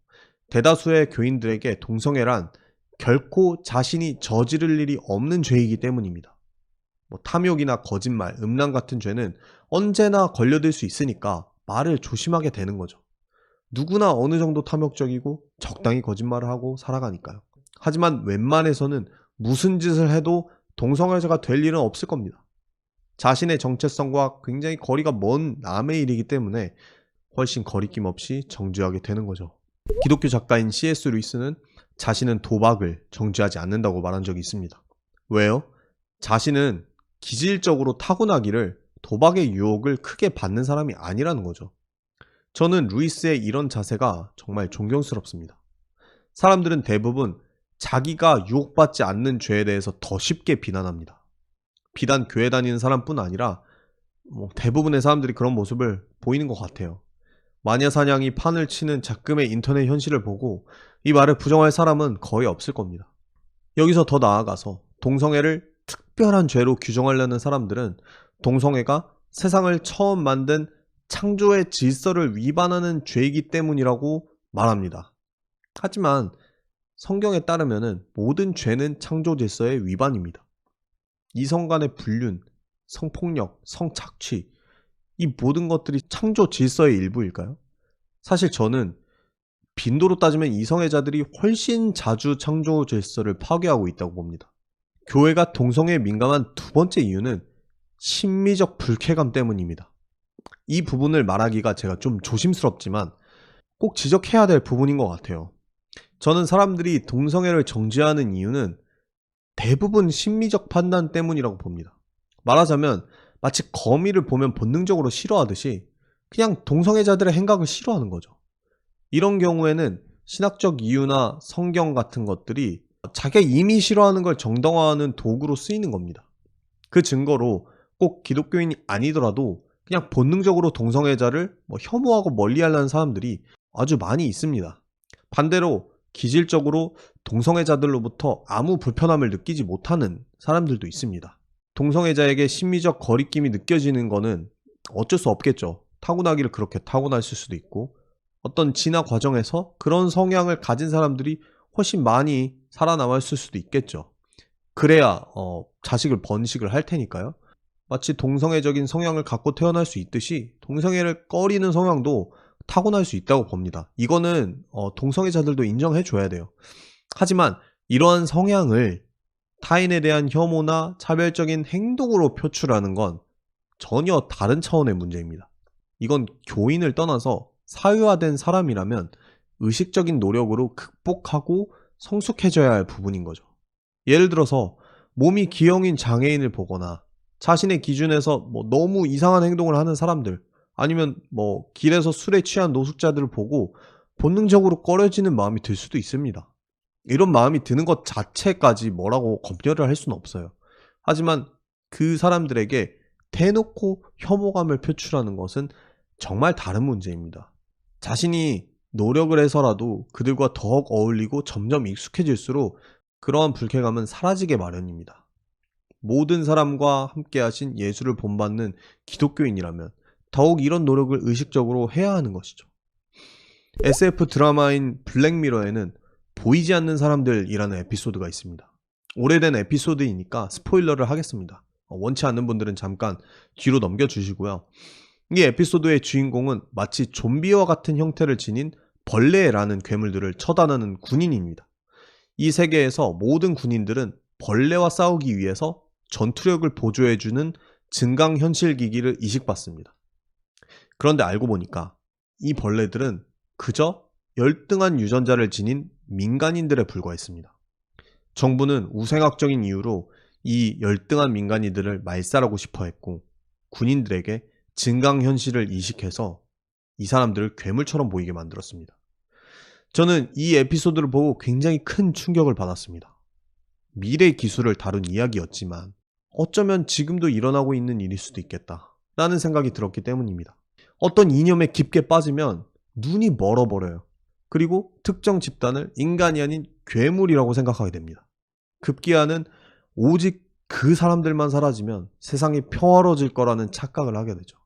S1: 대다수의 교인들에게 동성애란 결코 자신이 저지를 일이 없는 죄이기 때문입니다. 탐욕이나 거짓말, 음란 같은 죄는 언제나 걸려들 수 있으니까 말을 조심하게 되는 거죠. 누구나 어느 정도 탐욕적이고 적당히 거짓말을 하고 살아가니까요. 하지만 웬만해서는 무슨 짓을 해도 동성애자가 될 일은 없을 겁니다. 자신의 정체성과 굉장히 거리가 먼 남의 일이기 때문에 훨씬 거리낌 없이 정죄하게 되는 거죠. 기독교 작가인 C.S. 루이스는 자신은 도박을 정죄하지 않는다고 말한 적이 있습니다. 왜요? 자신은 기질적으로 타고나기를 도박의 유혹을 크게 받는 사람이 아니라는 거죠. 저는 루이스의 이런 자세가 정말 존경스럽습니다. 사람들은 대부분 자기가 유혹받지 않는 죄에 대해서 더 쉽게 비난합니다. 비단 교회 다니는 사람뿐 아니라 대부분의 사람들이 그런 모습을 보이는 것 같아요. 마녀사냥이 판을 치는 작금의 인터넷 현실을 보고 이 말을 부정할 사람은 거의 없을 겁니다. 여기서 더 나아가서 동성애를 특별한 죄로 규정하려는 사람들은 동성애가 세상을 처음 만든 창조의 질서를 위반하는 죄이기 때문이라고 말합니다. 하지만 성경에 따르면 모든 죄는 창조 질서의 위반입니다. 이성 간의 불륜, 성폭력, 성착취, 이 모든 것들이 창조 질서의 일부일까요? 사실 저는 빈도로 따지면 이성애자들이 훨씬 자주 창조 질서를 파괴하고 있다고 봅니다. 교회가 동성애에 민감한 두 번째 이유는 심미적 불쾌감 때문입니다. 이 부분을 말하기가 제가 좀 조심스럽지만 꼭 지적해야 될 부분인 것 같아요. 저는 사람들이 동성애를 정죄하는 이유는 대부분 심미적 판단 때문이라고 봅니다. 말하자면 마치 거미를 보면 본능적으로 싫어하듯이 그냥 동성애자들의 행각을 싫어하는 거죠. 이런 경우에는 신학적 이유나 성경 같은 것들이 자기가 이미 싫어하는 걸 정당화하는 도구로 쓰이는 겁니다. 그 증거로 꼭 기독교인이 아니더라도 그냥 본능적으로 동성애자를 혐오하고 멀리하려는 사람들이 아주 많이 있습니다. 반대로 기질적으로 동성애자들로부터 아무 불편함을 느끼지 못하는 사람들도 있습니다. 동성애자에게 심미적 거리낌이 느껴지는 거는 어쩔 수 없겠죠. 타고나기를 그렇게 타고났을 수도 있고 어떤 진화 과정에서 그런 성향을 가진 사람들이 훨씬 많이 살아남았을 수도 있겠죠. 그래야 자식을 번식을 할 테니까요. 마치 동성애적인 성향을 갖고 태어날 수 있듯이 동성애를 꺼리는 성향도 타고날 수 있다고 봅니다. 이거는 동성애자들도 인정해 줘야 돼요. 하지만 이러한 성향을 타인에 대한 혐오나 차별적인 행동으로 표출하는 건 전혀 다른 차원의 문제입니다. 이건 교인을 떠나서 사회화된 사람이라면 의식적인 노력으로 극복하고 성숙해져야 할 부분인 거죠. 예를 들어서 몸이 기형인 장애인을 보거나 자신의 기준에서 너무 이상한 행동을 하는 사람들, 아니면 길에서 술에 취한 노숙자들을 보고 본능적으로 꺼려지는 마음이 들 수도 있습니다. 이런 마음이 드는 것 자체까지 뭐라고 검열을 할 수는 없어요. 하지만 그 사람들에게 대놓고 혐오감을 표출하는 것은 정말 다른 문제입니다. 자신이 노력을 해서라도 그들과 더욱 어울리고 점점 익숙해질수록 그러한 불쾌감은 사라지게 마련입니다. 모든 사람과 함께 하신 예수를 본받는 기독교인이라면 더욱 이런 노력을 의식적으로 해야 하는 것이죠. SF 드라마인 블랙미러에는 보이지 않는 사람들이라는 에피소드가 있습니다. 오래된 에피소드이니까 스포일러를 하겠습니다. 원치 않는 분들은 잠깐 뒤로 넘겨주시고요. 이 에피소드의 주인공은 마치 좀비와 같은 형태를 지닌 벌레라는 괴물들을 처단하는 군인입니다. 이 세계에서 모든 군인들은 벌레와 싸우기 위해서 전투력을 보조해주는 증강현실기기를 이식받습니다. 그런데 알고 보니까 이 벌레들은 그저 열등한 유전자를 지닌 민간인들에 불과했습니다. 정부는 우생학적인 이유로 이 열등한 민간인들을 말살하고 싶어 했고, 군인들에게 증강현실을 이식해서 이 사람들을 괴물처럼 보이게 만들었습니다. 저는 이 에피소드를 보고 굉장히 큰 충격을 받았습니다. 미래 기술을 다룬 이야기였지만 어쩌면 지금도 일어나고 있는 일일 수도 있겠다 라는 생각이 들었기 때문입니다. 어떤 이념에 깊게 빠지면 눈이 멀어버려요. 그리고 특정 집단을 인간이 아닌 괴물이라고 생각하게 됩니다. 급기야는 오직 그 사람들만 사라지면 세상이 평화로워질 거라는 착각을 하게 되죠.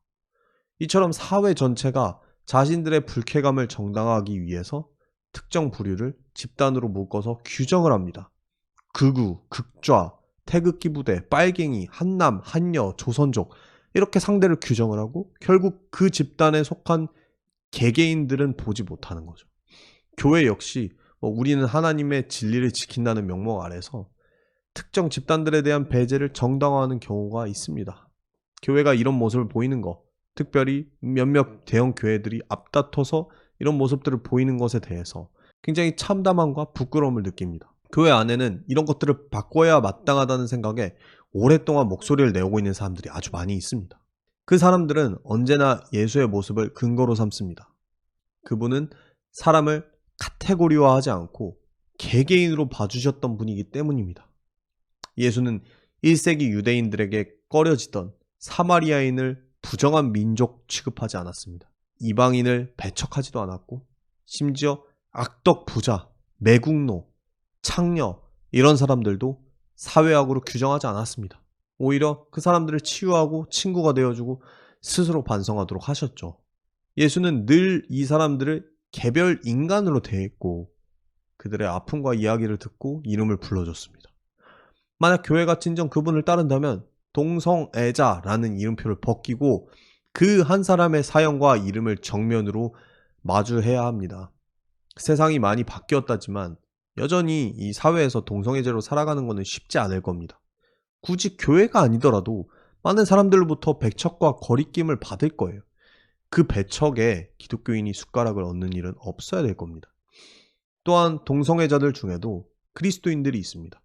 S1: 이처럼 사회 전체가 자신들의 불쾌감을 정당화하기 위해서 특정 부류를 집단으로 묶어서 규정을 합니다. 극우, 극좌, 태극기 부대, 빨갱이, 한남, 한여, 조선족 이렇게 상대를 규정을 하고 결국 그 집단에 속한 개개인들은 보지 못하는 거죠. 교회 역시 우리는 하나님의 진리를 지킨다는 명목 아래서 특정 집단들에 대한 배제를 정당화하는 경우가 있습니다. 교회가 이런 모습을 보이는 것, 특별히 몇몇 대형 교회들이 앞다퉈서 이런 모습들을 보이는 것에 대해서 굉장히 참담함과 부끄러움을 느낍니다. 교회 안에는 이런 것들을 바꿔야 마땅하다는 생각에 오랫동안 목소리를 내오고 있는 사람들이 아주 많이 있습니다. 그 사람들은 언제나 예수의 모습을 근거로 삼습니다. 그분은 사람을 카테고리화하지 않고 개개인으로 봐주셨던 분이기 때문입니다. 예수는 1세기 유대인들에게 꺼려지던 사마리아인을 부정한 민족 취급하지 않았습니다. 이방인을 배척하지도 않았고 심지어 악덕 부자, 매국노, 창녀 이런 사람들도 사회학으로 규정하지 않았습니다. 오히려 그 사람들을 치유하고 친구가 되어주고 스스로 반성하도록 하셨죠. 예수는 늘 이 사람들을 개별 인간으로 대했고 그들의 아픔과 이야기를 듣고 이름을 불러줬습니다. 만약 교회가 진정 그분을 따른다면 동성애자라는 이름표를 벗기고 그 한 사람의 사연과 이름을 정면으로 마주해야 합니다. 세상이 많이 바뀌었다지만 여전히 이 사회에서 동성애자로 살아가는 것은 쉽지 않을 겁니다. 굳이 교회가 아니더라도 많은 사람들로부터 배척과 거리낌을 받을 거예요. 그 배척에 기독교인이 숟가락을 얹는 일은 없어야 될 겁니다. 또한 동성애자들 중에도 그리스도인들이 있습니다.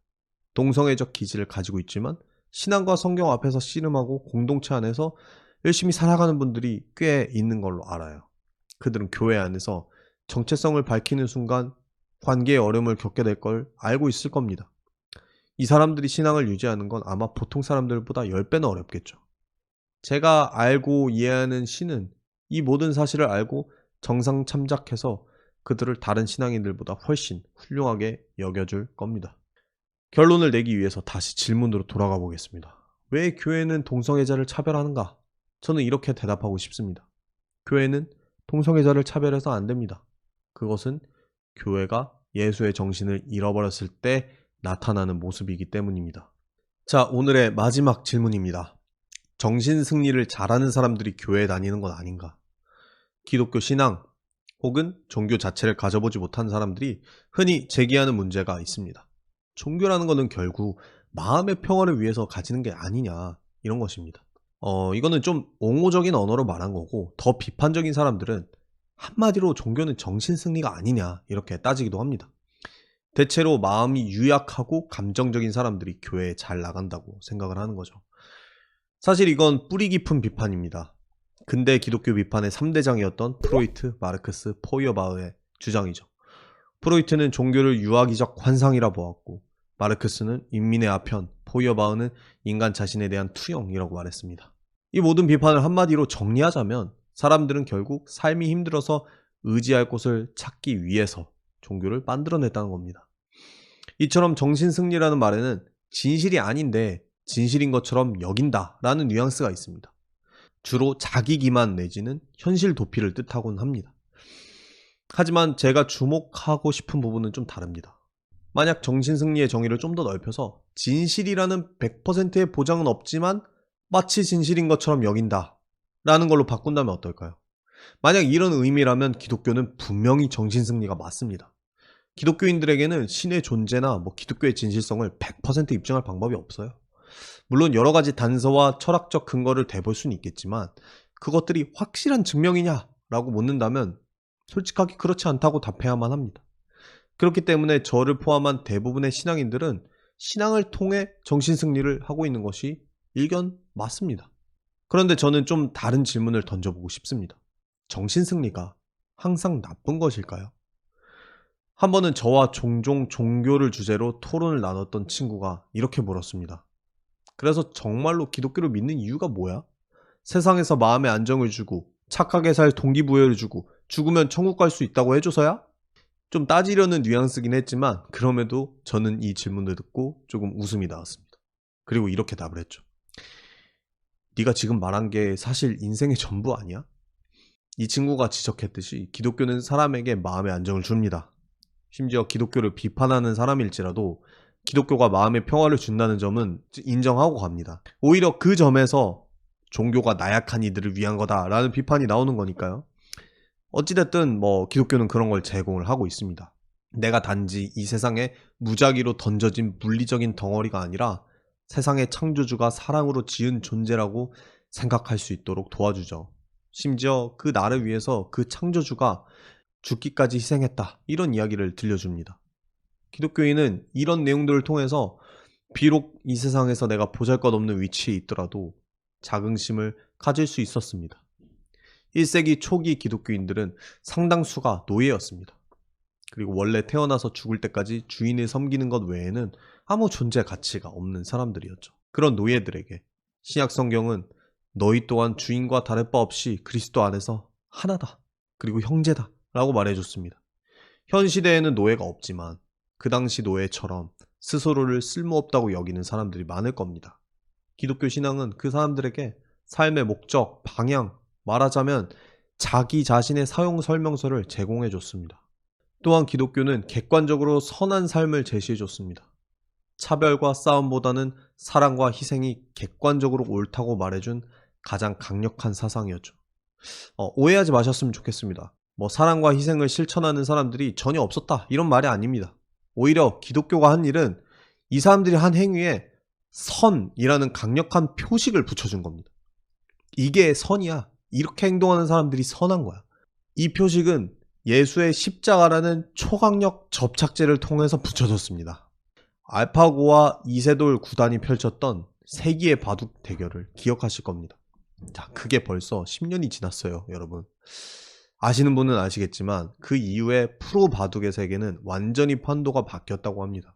S1: 동성애적 기질을 가지고 있지만 신앙과 성경 앞에서 씨름하고 공동체 안에서 열심히 살아가는 분들이 꽤 있는 걸로 알아요. 그들은 교회 안에서 정체성을 밝히는 순간 관계의 어려움을 겪게 될 걸 알고 있을 겁니다. 이 사람들이 신앙을 유지하는 건 아마 보통 사람들보다 10배는 어렵겠죠. 제가 알고 이해하는 신은 이 모든 사실을 알고 정상 참작해서 그들을 다른 신앙인들보다 훨씬 훌륭하게 여겨줄 겁니다. 결론을 내기 위해서 다시 질문으로 돌아가 보겠습니다. 왜 교회는 동성애자를 차별하는가? 저는 이렇게 대답하고 싶습니다. 교회는 동성애자를 차별해서 안 됩니다. 그것은 교회가 예수의 정신을 잃어버렸을 때 나타나는 모습이기 때문입니다. 자, 오늘의 마지막 질문입니다. 정신 승리를 잘하는 사람들이 교회에 다니는 건 아닌가? 기독교 신앙 혹은 종교 자체를 가져보지 못한 사람들이 흔히 제기하는 문제가 있습니다. 종교라는 것은 결국 마음의 평화를 위해서 가지는 게 아니냐 이런 것입니다. 이거는 좀 옹호적인 언어로 말한 거고 더 비판적인 사람들은 한마디로 종교는 정신승리가 아니냐 이렇게 따지기도 합니다. 대체로 마음이 유약하고 감정적인 사람들이 교회에 잘 나간다고 생각을 하는 거죠. 사실 이건 뿌리 깊은 비판입니다. 근대 기독교 비판의 3대장이었던 프로이트, 마르크스, 포이어바흐의 주장이죠. 프로이트는 종교를 유아기적 환상이라 보았고 마르크스는 인민의 아편, 포이어바흐는 인간 자신에 대한 투영이라고 말했습니다. 이 모든 비판을 한마디로 정리하자면 사람들은 결국 삶이 힘들어서 의지할 곳을 찾기 위해서 종교를 만들어냈다는 겁니다. 이처럼 정신승리라는 말에는 진실이 아닌데 진실인 것처럼 여긴다라는 뉘앙스가 있습니다. 주로 자기 기만 내지는 현실 도피를 뜻하곤 합니다. 하지만 제가 주목하고 싶은 부분은 좀 다릅니다. 만약 정신승리의 정의를 좀 더 넓혀서 진실이라는 100%의 보장은 없지만 마치 진실인 것처럼 여긴다 라는 걸로 바꾼다면 어떨까요? 만약 이런 의미라면 기독교는 분명히 정신승리가 맞습니다. 기독교인들에게는 신의 존재나 기독교의 진실성을 100% 입증할 방법이 없어요. 물론 여러 가지 단서와 철학적 근거를 대볼 수는 있겠지만 그것들이 확실한 증명이냐? 라고 묻는다면 솔직하게 그렇지 않다고 답해야만 합니다. 그렇기 때문에 저를 포함한 대부분의 신앙인들은 신앙을 통해 정신승리를 하고 있는 것이 일견 맞습니다. 그런데 저는 좀 다른 질문을 던져보고 싶습니다. 정신승리가 항상 나쁜 것일까요? 한 번은 저와 종종 종교를 주제로 토론을 나눴던 친구가 이렇게 물었습니다. 그래서 정말로 기독교를 믿는 이유가 뭐야? 세상에서 마음의 안정을 주고 착하게 살 동기부여를 주고 죽으면 천국 갈 수 있다고 해줘서야? 좀 따지려는 뉘앙스긴 했지만 그럼에도 저는 이 질문을 듣고 조금 웃음이 나왔습니다. 그리고 이렇게 답을 했죠. 네가 지금 말한 게 사실 인생의 전부 아니야? 이 친구가 지적했듯이 기독교는 사람에게 마음의 안정을 줍니다. 심지어 기독교를 비판하는 사람일지라도 기독교가 마음의 평화를 준다는 점은 인정하고 갑니다. 오히려 그 점에서 종교가 나약한 이들을 위한 거다라는 비판이 나오는 거니까요. 어찌됐든 기독교는 그런 걸 제공을 하고 있습니다. 내가 단지 이 세상에 무작위로 던져진 물리적인 덩어리가 아니라 세상의 창조주가 사랑으로 지은 존재라고 생각할 수 있도록 도와주죠. 심지어 그 나를 위해서 그 창조주가 죽기까지 희생했다, 이런 이야기를 들려줍니다. 기독교인은 이런 내용들을 통해서 비록 이 세상에서 내가 보잘것없는 위치에 있더라도 자긍심을 가질 수 있었습니다. 1세기 초기 기독교인들은 상당수가 노예였습니다. 그리고 원래 태어나서 죽을 때까지 주인을 섬기는 것 외에는 아무 존재 가치가 없는 사람들이었죠. 그런 노예들에게 신약 성경은 너희 또한 주인과 다를 바 없이 그리스도 안에서 하나다, 그리고 형제다 라고 말해줬습니다. 현 시대에는 노예가 없지만 그 당시 노예처럼 스스로를 쓸모없다고 여기는 사람들이 많을 겁니다. 기독교 신앙은 그 사람들에게 삶의 목적, 방향, 말하자면 자기 자신의 사용 설명서를 제공해 줬습니다. 또한 기독교는 객관적으로 선한 삶을 제시해 줬습니다. 차별과 싸움보다는 사랑과 희생이 객관적으로 옳다고 말해준 가장 강력한 사상이었죠. 오해하지 마셨으면 좋겠습니다. 사랑과 희생을 실천하는 사람들이 전혀 없었다, 이런 말이 아닙니다. 오히려 기독교가 한 일은 이 사람들이 한 행위에 선이라는 강력한 표식을 붙여준 겁니다. 이게 선이야. 이렇게 행동하는 사람들이 선한 거야. 이 표식은 예수의 십자가라는 초강력 접착제를 통해서 붙여졌습니다. 알파고와 이세돌 구단이 펼쳤던 세기의 바둑 대결을 기억하실 겁니다. 자, 그게 벌써 10년이 지났어요, 여러분. 아시는 분은 아시겠지만 그 이후에 프로 바둑의 세계는 완전히 판도가 바뀌었다고 합니다.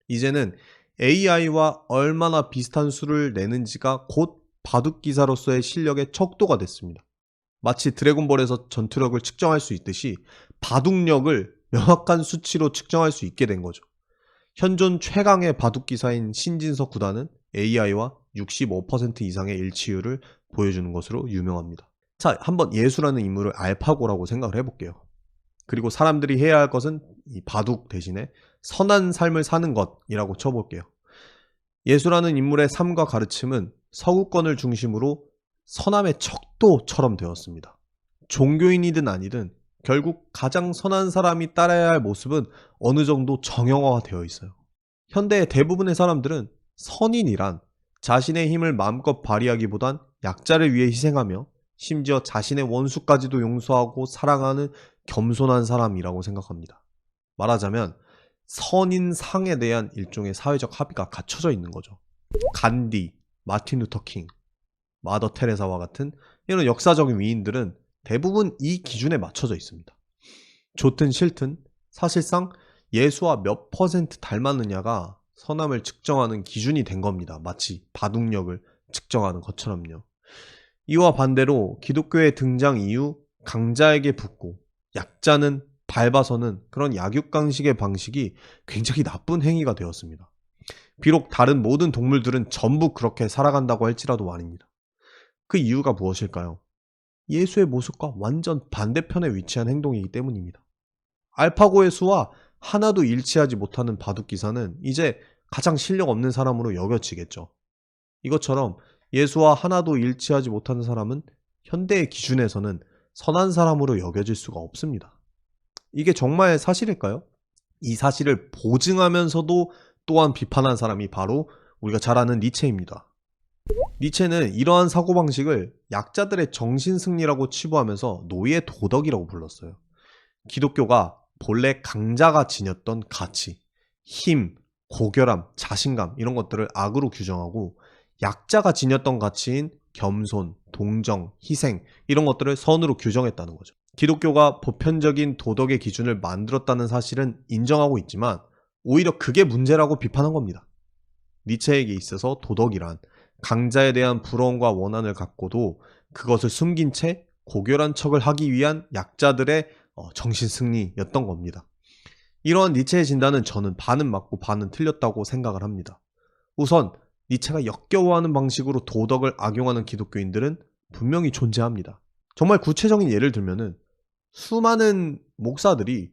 S1: 이제는 AI와 얼마나 비슷한 수를 내는지가 곧 바둑 기사로서의 실력의 척도가 됐습니다. 마치 드래곤볼에서 전투력을 측정할 수 있듯이 바둑력을 명확한 수치로 측정할 수 있게 된 거죠. 현존 최강의 바둑 기사인 신진석 구단은 AI와 65% 이상의 일치율을 보여주는 것으로 유명합니다. 자, 한번 예수라는 인물을 알파고라고 생각을 해볼게요. 그리고 사람들이 해야 할 것은 이 바둑 대신에 선한 삶을 사는 것이라고 쳐볼게요. 예수라는 인물의 삶과 가르침은 서구권을 중심으로 선함의 척도처럼 되었습니다. 종교인이든 아니든 결국 가장 선한 사람이 따라야 할 모습은 어느 정도 정형화가 되어 있어요. 현대의 대부분의 사람들은 선인이란 자신의 힘을 마음껏 발휘하기보단 약자를 위해 희생하며 심지어 자신의 원수까지도 용서하고 사랑하는 겸손한 사람이라고 생각합니다. 말하자면 선인상에 대한 일종의 사회적 합의가 갖춰져 있는 거죠. 간디, 마틴 루터 킹, 마더 테레사와 같은 이런 역사적인 위인들은 대부분 이 기준에 맞춰져 있습니다. 좋든 싫든 사실상 예수와 몇 퍼센트 닮았느냐가 선함을 측정하는 기준이 된 겁니다. 마치 바둑력을 측정하는 것처럼요. 이와 반대로 기독교의 등장 이후 강자에게 붙고 약자는 밟아서는 그런 약육강식의 방식이 굉장히 나쁜 행위가 되었습니다. 비록 다른 모든 동물들은 전부 그렇게 살아간다고 할지라도 말입니다. 그 이유가 무엇일까요? 예수의 모습과 완전 반대편에 위치한 행동이기 때문입니다. 알파고의 수와 하나도 일치하지 못하는 바둑기사는 이제 가장 실력 없는 사람으로 여겨지겠죠. 이것처럼 예수와 하나도 일치하지 못하는 사람은 현대의 기준에서는 선한 사람으로 여겨질 수가 없습니다. 이게 정말 사실일까요? 이 사실을 보증하면서도 또한 비판한 사람이 바로 우리가 잘 아는 니체입니다. 니체는 이러한 사고방식을 약자들의 정신승리라고 치부하면서 노예의 도덕이라고 불렀어요. 기독교가 본래 강자가 지녔던 가치, 힘, 고결함, 자신감 이런 것들을 악으로 규정하고 약자가 지녔던 가치인 겸손, 동정, 희생 이런 것들을 선으로 규정했다는 거죠. 기독교가 보편적인 도덕의 기준을 만들었다는 사실은 인정하고 있지만 오히려 그게 문제라고 비판한 겁니다. 니체에게 있어서 도덕이란 강자에 대한 부러움과 원한을 갖고도 그것을 숨긴 채 고결한 척을 하기 위한 약자들의 정신승리였던 겁니다. 이러한 니체의 진단은 저는 반은 맞고 반은 틀렸다고 생각을 합니다. 우선 니체가 역겨워하는 방식으로 도덕을 악용하는 기독교인들은 분명히 존재합니다. 정말 구체적인 예를 들면은 수많은 목사들이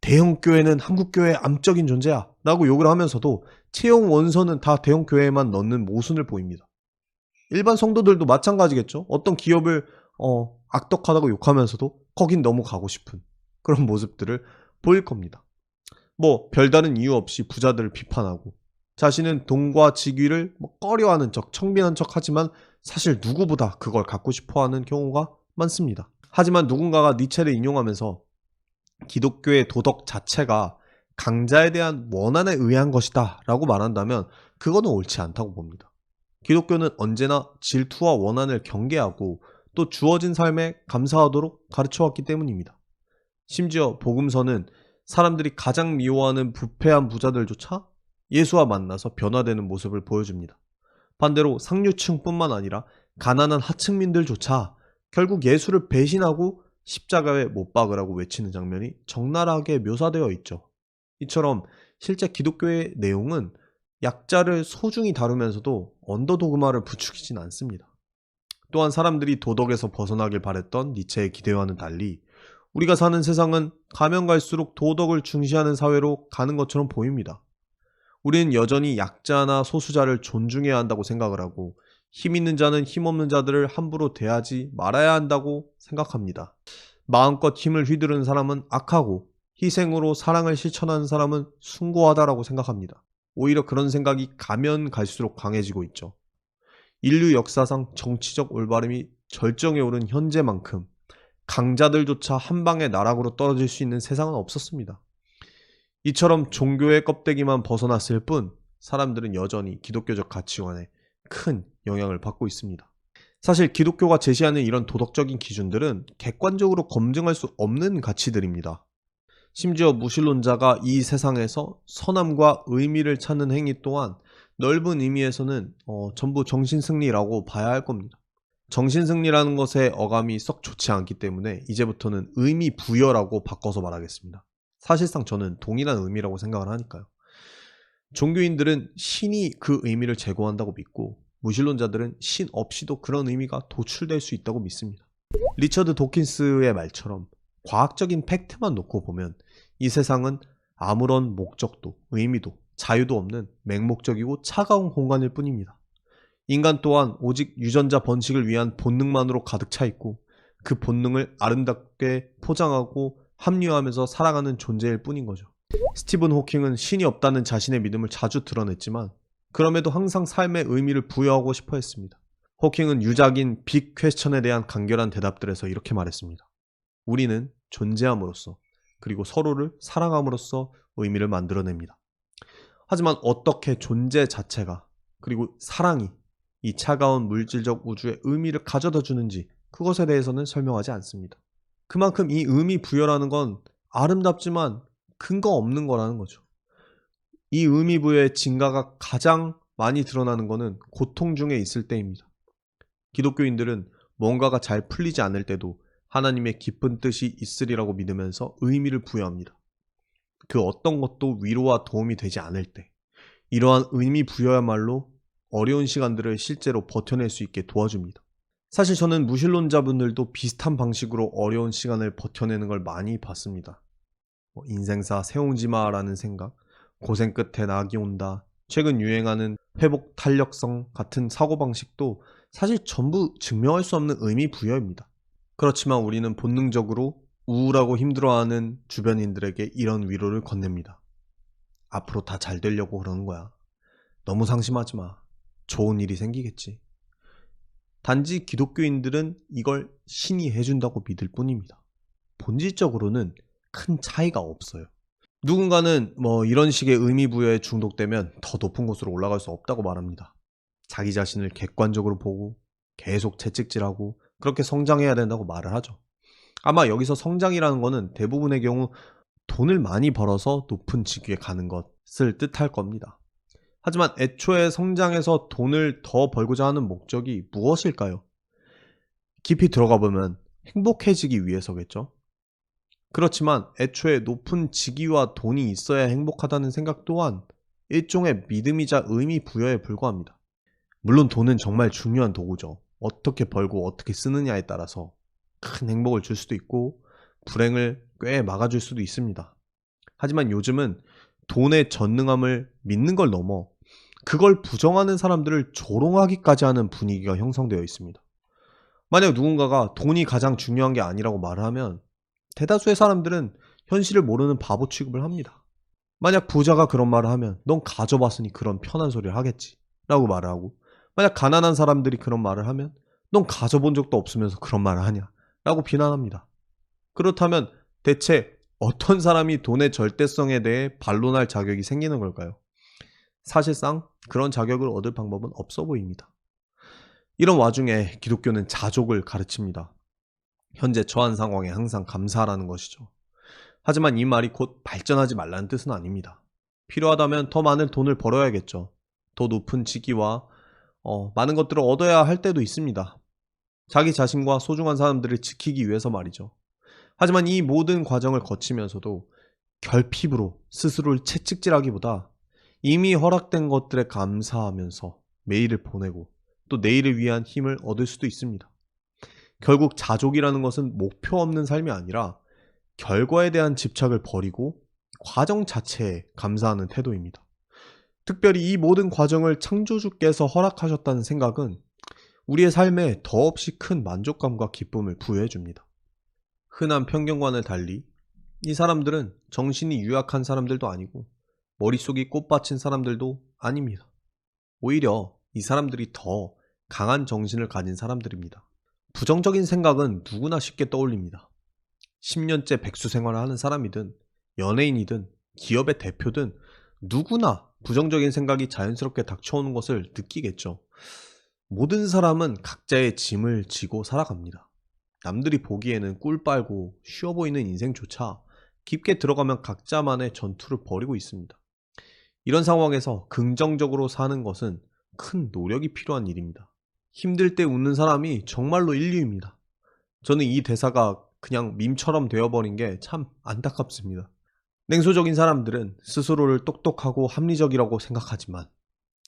S1: 대형교회는 한국교회의 암적인 존재야 라고 욕을 하면서도 채용 원서는 다 대형교회에만 넣는 모순을 보입니다. 일반 성도들도 마찬가지겠죠. 어떤 기업을 악덕하다고 욕하면서도 거긴 너무 가고 싶은 그런 모습들을 보일 겁니다. 별다른 이유 없이 부자들을 비판하고 자신은 돈과 직위를 꺼려하는 척, 청빈한 척 하지만 사실 누구보다 그걸 갖고 싶어하는 경우가 많습니다. 하지만 누군가가 니체를 인용하면서 기독교의 도덕 자체가 강자에 대한 원한에 의한 것이다 라고 말한다면 그거는 옳지 않다고 봅니다. 기독교는 언제나 질투와 원한을 경계하고 또 주어진 삶에 감사하도록 가르쳐왔기 때문입니다. 심지어 복음서는 사람들이 가장 미워하는 부패한 부자들조차 예수와 만나서 변화되는 모습을 보여줍니다. 반대로 상류층뿐만 아니라 가난한 하층민들조차 결국 예수를 배신하고 십자가에 못 박으라고 외치는 장면이 적나라하게 묘사되어 있죠. 이처럼 실제 기독교의 내용은 약자를 소중히 다루면서도 언더도그마를 부추기진 않습니다. 또한 사람들이 도덕에서 벗어나길 바랬던 니체의 기대와는 달리 우리가 사는 세상은 가면 갈수록 도덕을 중시하는 사회로 가는 것처럼 보입니다. 우리는 여전히 약자나 소수자를 존중해야 한다고 생각을 하고 힘 있는 자는 힘없는 자들을 함부로 대하지 말아야 한다고 생각합니다. 마음껏 힘을 휘두르는 사람은 악하고 희생으로 사랑을 실천하는 사람은 숭고하다라고 생각합니다. 오히려 그런 생각이 가면 갈수록 강해지고 있죠. 인류 역사상 정치적 올바름이 절정에 오른 현재만큼 강자들조차 한 방에 나락으로 떨어질 수 있는 세상은 없었습니다. 이처럼 종교의 껍데기만 벗어났을 뿐 사람들은 여전히 기독교적 가치관에 큰 영향을 받고 있습니다. 사실 기독교가 제시하는 이런 도덕적인 기준들은 객관적으로 검증할 수 없는 가치들입니다. 심지어 무신론자가 이 세상에서 선함과 의미를 찾는 행위 또한 넓은 의미에서는 전부 정신승리라고 봐야 할 겁니다. 정신승리라는 것의 어감이 썩 좋지 않기 때문에 이제부터는 의미 부여라고 바꿔서 말하겠습니다. 사실상 저는 동일한 의미라고 생각을 하니까요. 종교인들은 신이 그 의미를 제공한다고 믿고 무신론자들은 신 없이도 그런 의미가 도출될 수 있다고 믿습니다. 리처드 도킨스의 말처럼 과학적인 팩트만 놓고 보면 이 세상은 아무런 목적도 의미도 자유도 없는 맹목적이고 차가운 공간일 뿐입니다. 인간 또한 오직 유전자 번식을 위한 본능만으로 가득 차 있고 그 본능을 아름답게 포장하고 합리화하면서 살아가는 존재일 뿐인 거죠. 스티븐 호킹은 신이 없다는 자신의 믿음을 자주 드러냈지만 그럼에도 항상 삶의 의미를 부여하고 싶어 했습니다. 호킹은 유작인 빅 퀘스천에 대한 간결한 대답들에서 이렇게 말했습니다. 우리는 존재함으로써 그리고 서로를 사랑함으로써 의미를 만들어냅니다. 하지만 어떻게 존재 자체가 그리고 사랑이 이 차가운 물질적 우주에 의미를 가져다 주는지 그것에 대해서는 설명하지 않습니다. 그만큼 이 의미 부여라는 건 아름답지만 근거 없는 거라는 거죠. 이 의미 부여의 진가가 가장 많이 드러나는 것은 고통 중에 있을 때입니다. 기독교인들은 뭔가가 잘 풀리지 않을 때도 하나님의 깊은 뜻이 있으리라고 믿으면서 의미를 부여합니다. 그 어떤 것도 위로와 도움이 되지 않을 때 이러한 의미 부여야말로 어려운 시간들을 실제로 버텨낼 수 있게 도와줍니다. 사실 저는 무신론자분들도 비슷한 방식으로 어려운 시간을 버텨내는 걸 많이 봤습니다. 인생사 세옹지마라는 생각, 고생 끝에 낙이 온다, 최근 유행하는 회복 탄력성 같은 사고방식도 사실 전부 증명할 수 없는 의미 부여입니다. 그렇지만 우리는 본능적으로 우울하고 힘들어하는 주변인들에게 이런 위로를 건넵니다. 앞으로 다 잘 되려고 그러는 거야. 너무 상심하지 마. 좋은 일이 생기겠지. 단지 기독교인들은 이걸 신이 해준다고 믿을 뿐입니다. 본질적으로는 큰 차이가 없어요. 누군가는 이런 식의 의미 부여에 중독되면 더 높은 곳으로 올라갈 수 없다고 말합니다. 자기 자신을 객관적으로 보고 계속 채찍질하고 그렇게 성장해야 된다고 말을 하죠. 아마 여기서 성장이라는 거는 대부분의 경우 돈을 많이 벌어서 높은 직위에 가는 것을 뜻할 겁니다. 하지만 애초에 성장해서 돈을 더 벌고자 하는 목적이 무엇일까요? 깊이 들어가 보면 행복해지기 위해서겠죠. 그렇지만 애초에 높은 직위와 돈이 있어야 행복하다는 생각 또한 일종의 믿음이자 의미 부여에 불과합니다. 물론 돈은 정말 중요한 도구죠. 어떻게 벌고 어떻게 쓰느냐에 따라서 큰 행복을 줄 수도 있고 불행을 꽤 막아줄 수도 있습니다. 하지만 요즘은 돈의 전능함을 믿는 걸 넘어 그걸 부정하는 사람들을 조롱하기까지 하는 분위기가 형성되어 있습니다. 만약 누군가가 돈이 가장 중요한 게 아니라고 말을 하면 대다수의 사람들은 현실을 모르는 바보 취급을 합니다. 만약 부자가 그런 말을 하면 넌 가져봤으니 그런 편한 소리를 하겠지 라고 말을 하고, 만약 가난한 사람들이 그런 말을 하면 넌 가져본 적도 없으면서 그런 말을 하냐 라고 비난합니다. 그렇다면 대체 어떤 사람이 돈의 절대성에 대해 반론할 자격이 생기는 걸까요? 사실상 그런 자격을 얻을 방법은 없어 보입니다. 이런 와중에 기독교는 자족을 가르칩니다. 현재 처한 상황에 항상 감사하라는 것이죠. 하지만 이 말이 곧 발전하지 말라는 뜻은 아닙니다. 필요하다면 더 많은 돈을 벌어야겠죠. 더 높은 직위와 많은 것들을 얻어야 할 때도 있습니다. 자기 자신과 소중한 사람들을 지키기 위해서 말이죠. 하지만 이 모든 과정을 거치면서도 결핍으로 스스로를 채찍질하기보다 이미 허락된 것들에 감사하면서 매일을 보내고 또 내일을 위한 힘을 얻을 수도 있습니다. 결국 자족이라는 것은 목표 없는 삶이 아니라 결과에 대한 집착을 버리고 과정 자체에 감사하는 태도입니다. 특별히 이 모든 과정을 창조주께서 허락하셨다는 생각은 우리의 삶에 더없이 큰 만족감과 기쁨을 부여해 줍니다. 흔한 편견과는 달리 이 사람들은 정신이 유약한 사람들도 아니고 머릿속이 꽃받친 사람들도 아닙니다. 오히려 이 사람들이 더 강한 정신을 가진 사람들입니다. 부정적인 생각은 누구나 쉽게 떠올립니다. 10년째 백수 생활을 하는 사람이든 연예인이든 기업의 대표든 누구나 부정적인 생각이 자연스럽게 닥쳐오는 것을 느끼겠죠. 모든 사람은 각자의 짐을 지고 살아갑니다. 남들이 보기에는 꿀 빨고 쉬워 보이는 인생조차 깊게 들어가면 각자만의 전투를 벌이고 있습니다. 이런 상황에서 긍정적으로 사는 것은 큰 노력이 필요한 일입니다. 힘들 때 웃는 사람이 정말로 인류입니다. 저는 이 대사가 그냥 밈처럼 되어버린 게 참 안타깝습니다. 냉소적인 사람들은 스스로를 똑똑하고 합리적이라고 생각하지만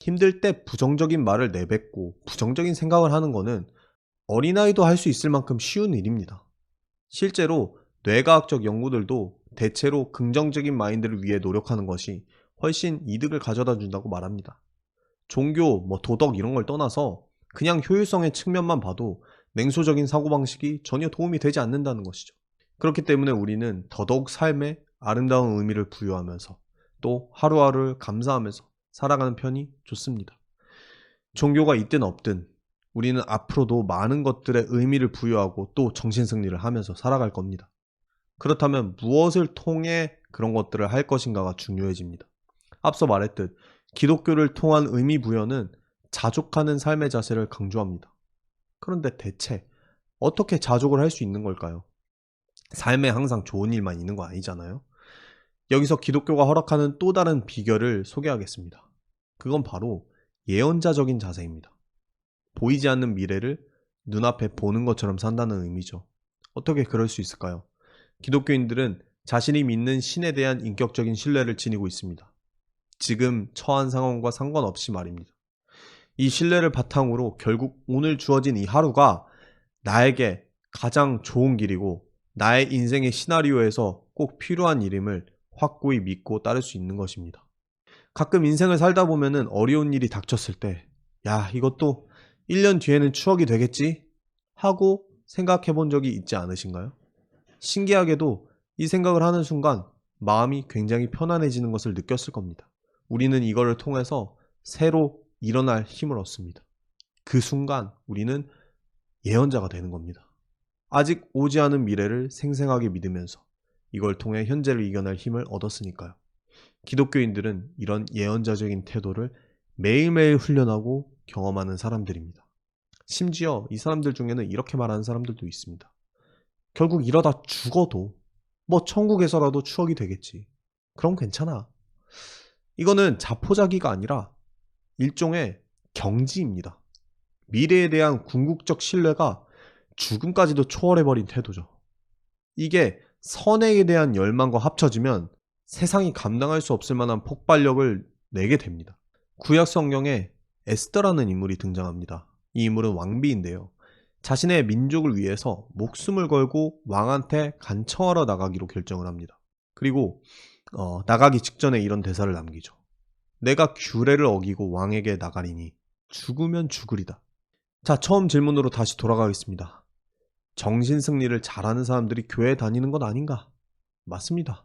S1: 힘들 때 부정적인 말을 내뱉고 부정적인 생각을 하는 것은 어린아이도 할 수 있을 만큼 쉬운 일입니다. 실제로 뇌과학적 연구들도 대체로 긍정적인 마인드를 위해 노력하는 것이 훨씬 이득을 가져다 준다고 말합니다. 종교, 도덕 이런 걸 떠나서 그냥 효율성의 측면만 봐도 냉소적인 사고방식이 전혀 도움이 되지 않는다는 것이죠. 그렇기 때문에 우리는 더더욱 삶에 아름다운 의미를 부여하면서 또 하루하루를 감사하면서 살아가는 편이 좋습니다. 종교가 있든 없든 우리는 앞으로도 많은 것들에 의미를 부여하고 또 정신승리를 하면서 살아갈 겁니다. 그렇다면 무엇을 통해 그런 것들을 할 것인가가 중요해집니다. 앞서 말했듯 기독교를 통한 의미 부여는 자족하는 삶의 자세를 강조합니다. 그런데 대체 어떻게 자족을 할 수 있는 걸까요? 삶에 항상 좋은 일만 있는 거 아니잖아요. 여기서 기독교가 허락하는 또 다른 비결을 소개하겠습니다. 그건 바로 예언자적인 자세입니다. 보이지 않는 미래를 눈앞에 보는 것처럼 산다는 의미죠. 어떻게 그럴 수 있을까요? 기독교인들은 자신이 믿는 신에 대한 인격적인 신뢰를 지니고 있습니다. 지금 처한 상황과 상관없이 말입니다. 이 신뢰를 바탕으로 결국 오늘 주어진 이 하루가 나에게 가장 좋은 길이고 나의 인생의 시나리오에서 꼭 필요한 일임을 확고히 믿고 따를 수 있는 것입니다. 가끔 인생을 살다 보면은 어려운 일이 닥쳤을 때, 야, 이것도 1년 뒤에는 추억이 되겠지? 하고 생각해 본 적이 있지 않으신가요? 신기하게도 이 생각을 하는 순간 마음이 굉장히 편안해지는 것을 느꼈을 겁니다. 우리는 이거를 통해서 새로 일어날 힘을 얻습니다. 그 순간 우리는 예언자가 되는 겁니다. 아직 오지 않은 미래를 생생하게 믿으면서 이걸 통해 현재를 이겨낼 힘을 얻었으니까요. 기독교인들은 이런 예언자적인 태도를 매일매일 훈련하고 경험하는 사람들입니다. 심지어 이 사람들 중에는 이렇게 말하는 사람들도 있습니다. 결국 이러다 죽어도 뭐 천국에서라도 추억이 되겠지. 그럼 괜찮아. 이거는 자포자기가 아니라 일종의 경지입니다. 미래에 대한 궁극적 신뢰가 죽음까지도 초월해버린 태도죠. 이게 선행에 대한 열망과 합쳐지면 세상이 감당할 수 없을 만한 폭발력을 내게 됩니다. 구약 성경에 에스더라는 인물이 등장합니다. 이 인물은 왕비인데요. 자신의 민족을 위해서 목숨을 걸고 왕한테 간청하러 나가기로 결정을 합니다. 그리고 나가기 직전에 이런 대사를 남기죠. 내가 규례를 어기고 왕에게 나가리니 죽으면 죽으리다. 자, 처음 질문으로 다시 돌아가겠습니다. 정신승리를 잘하는 사람들이 교회에 다니는 건 아닌가? 맞습니다.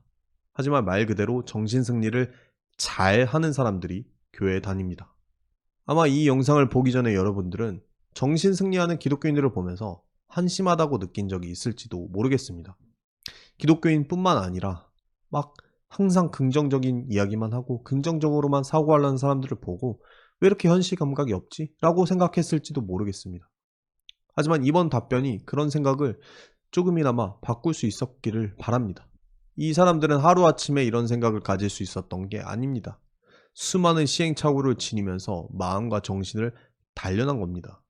S1: 하지만 말 그대로 정신승리를 잘하는 사람들이 교회에 다닙니다. 아마 이 영상을 보기 전에 여러분들은 정신승리하는 기독교인들을 보면서 한심하다고 느낀 적이 있을지도 모르겠습니다. 기독교인뿐만 아니라 막 항상 긍정적인 이야기만 하고 긍정적으로만 사고하려는 사람들을 보고 왜 이렇게 현실 감각이 없지? 라고 생각했을지도 모르겠습니다. 하지만 이번 답변이 그런 생각을 조금이나마 바꿀 수 있었기를 바랍니다. 이 사람들은 하루아침에 이런 생각을 가질 수 있었던 게 아닙니다. 수많은 시행착오를 지니면서 마음과 정신을 단련한 겁니다.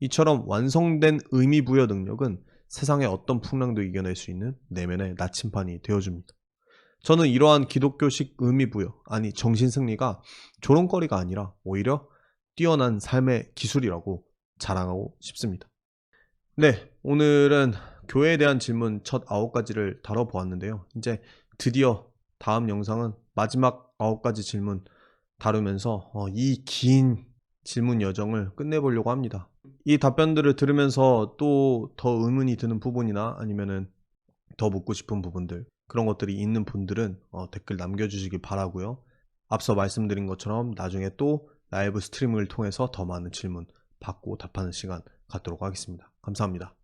S1: 이처럼 완성된 의미부여 능력은 세상의 어떤 풍랑도 이겨낼 수 있는 내면의 나침판이 되어줍니다. 저는 이러한 기독교식 의미부여, 아니 정신승리가 조롱거리가 아니라 오히려 뛰어난 삶의 기술이라고 자랑하고 싶습니다. 네, 오늘은 교회에 대한 질문 첫 9가지를 다뤄보았는데요. 이제 드디어 다음 영상은 마지막 9가지 질문 다루면서 이 긴 질문 여정을 끝내보려고 합니다. 이 답변들을 들으면서 또 더 의문이 드는 부분이나 아니면은 더 묻고 싶은 부분들, 그런 것들이 있는 분들은 댓글 남겨주시기 바라고요. 앞서 말씀드린 것처럼 나중에 또 라이브 스트리밍을 통해서 더 많은 질문 받고 답하는 시간 갖도록 하겠습니다. 감사합니다.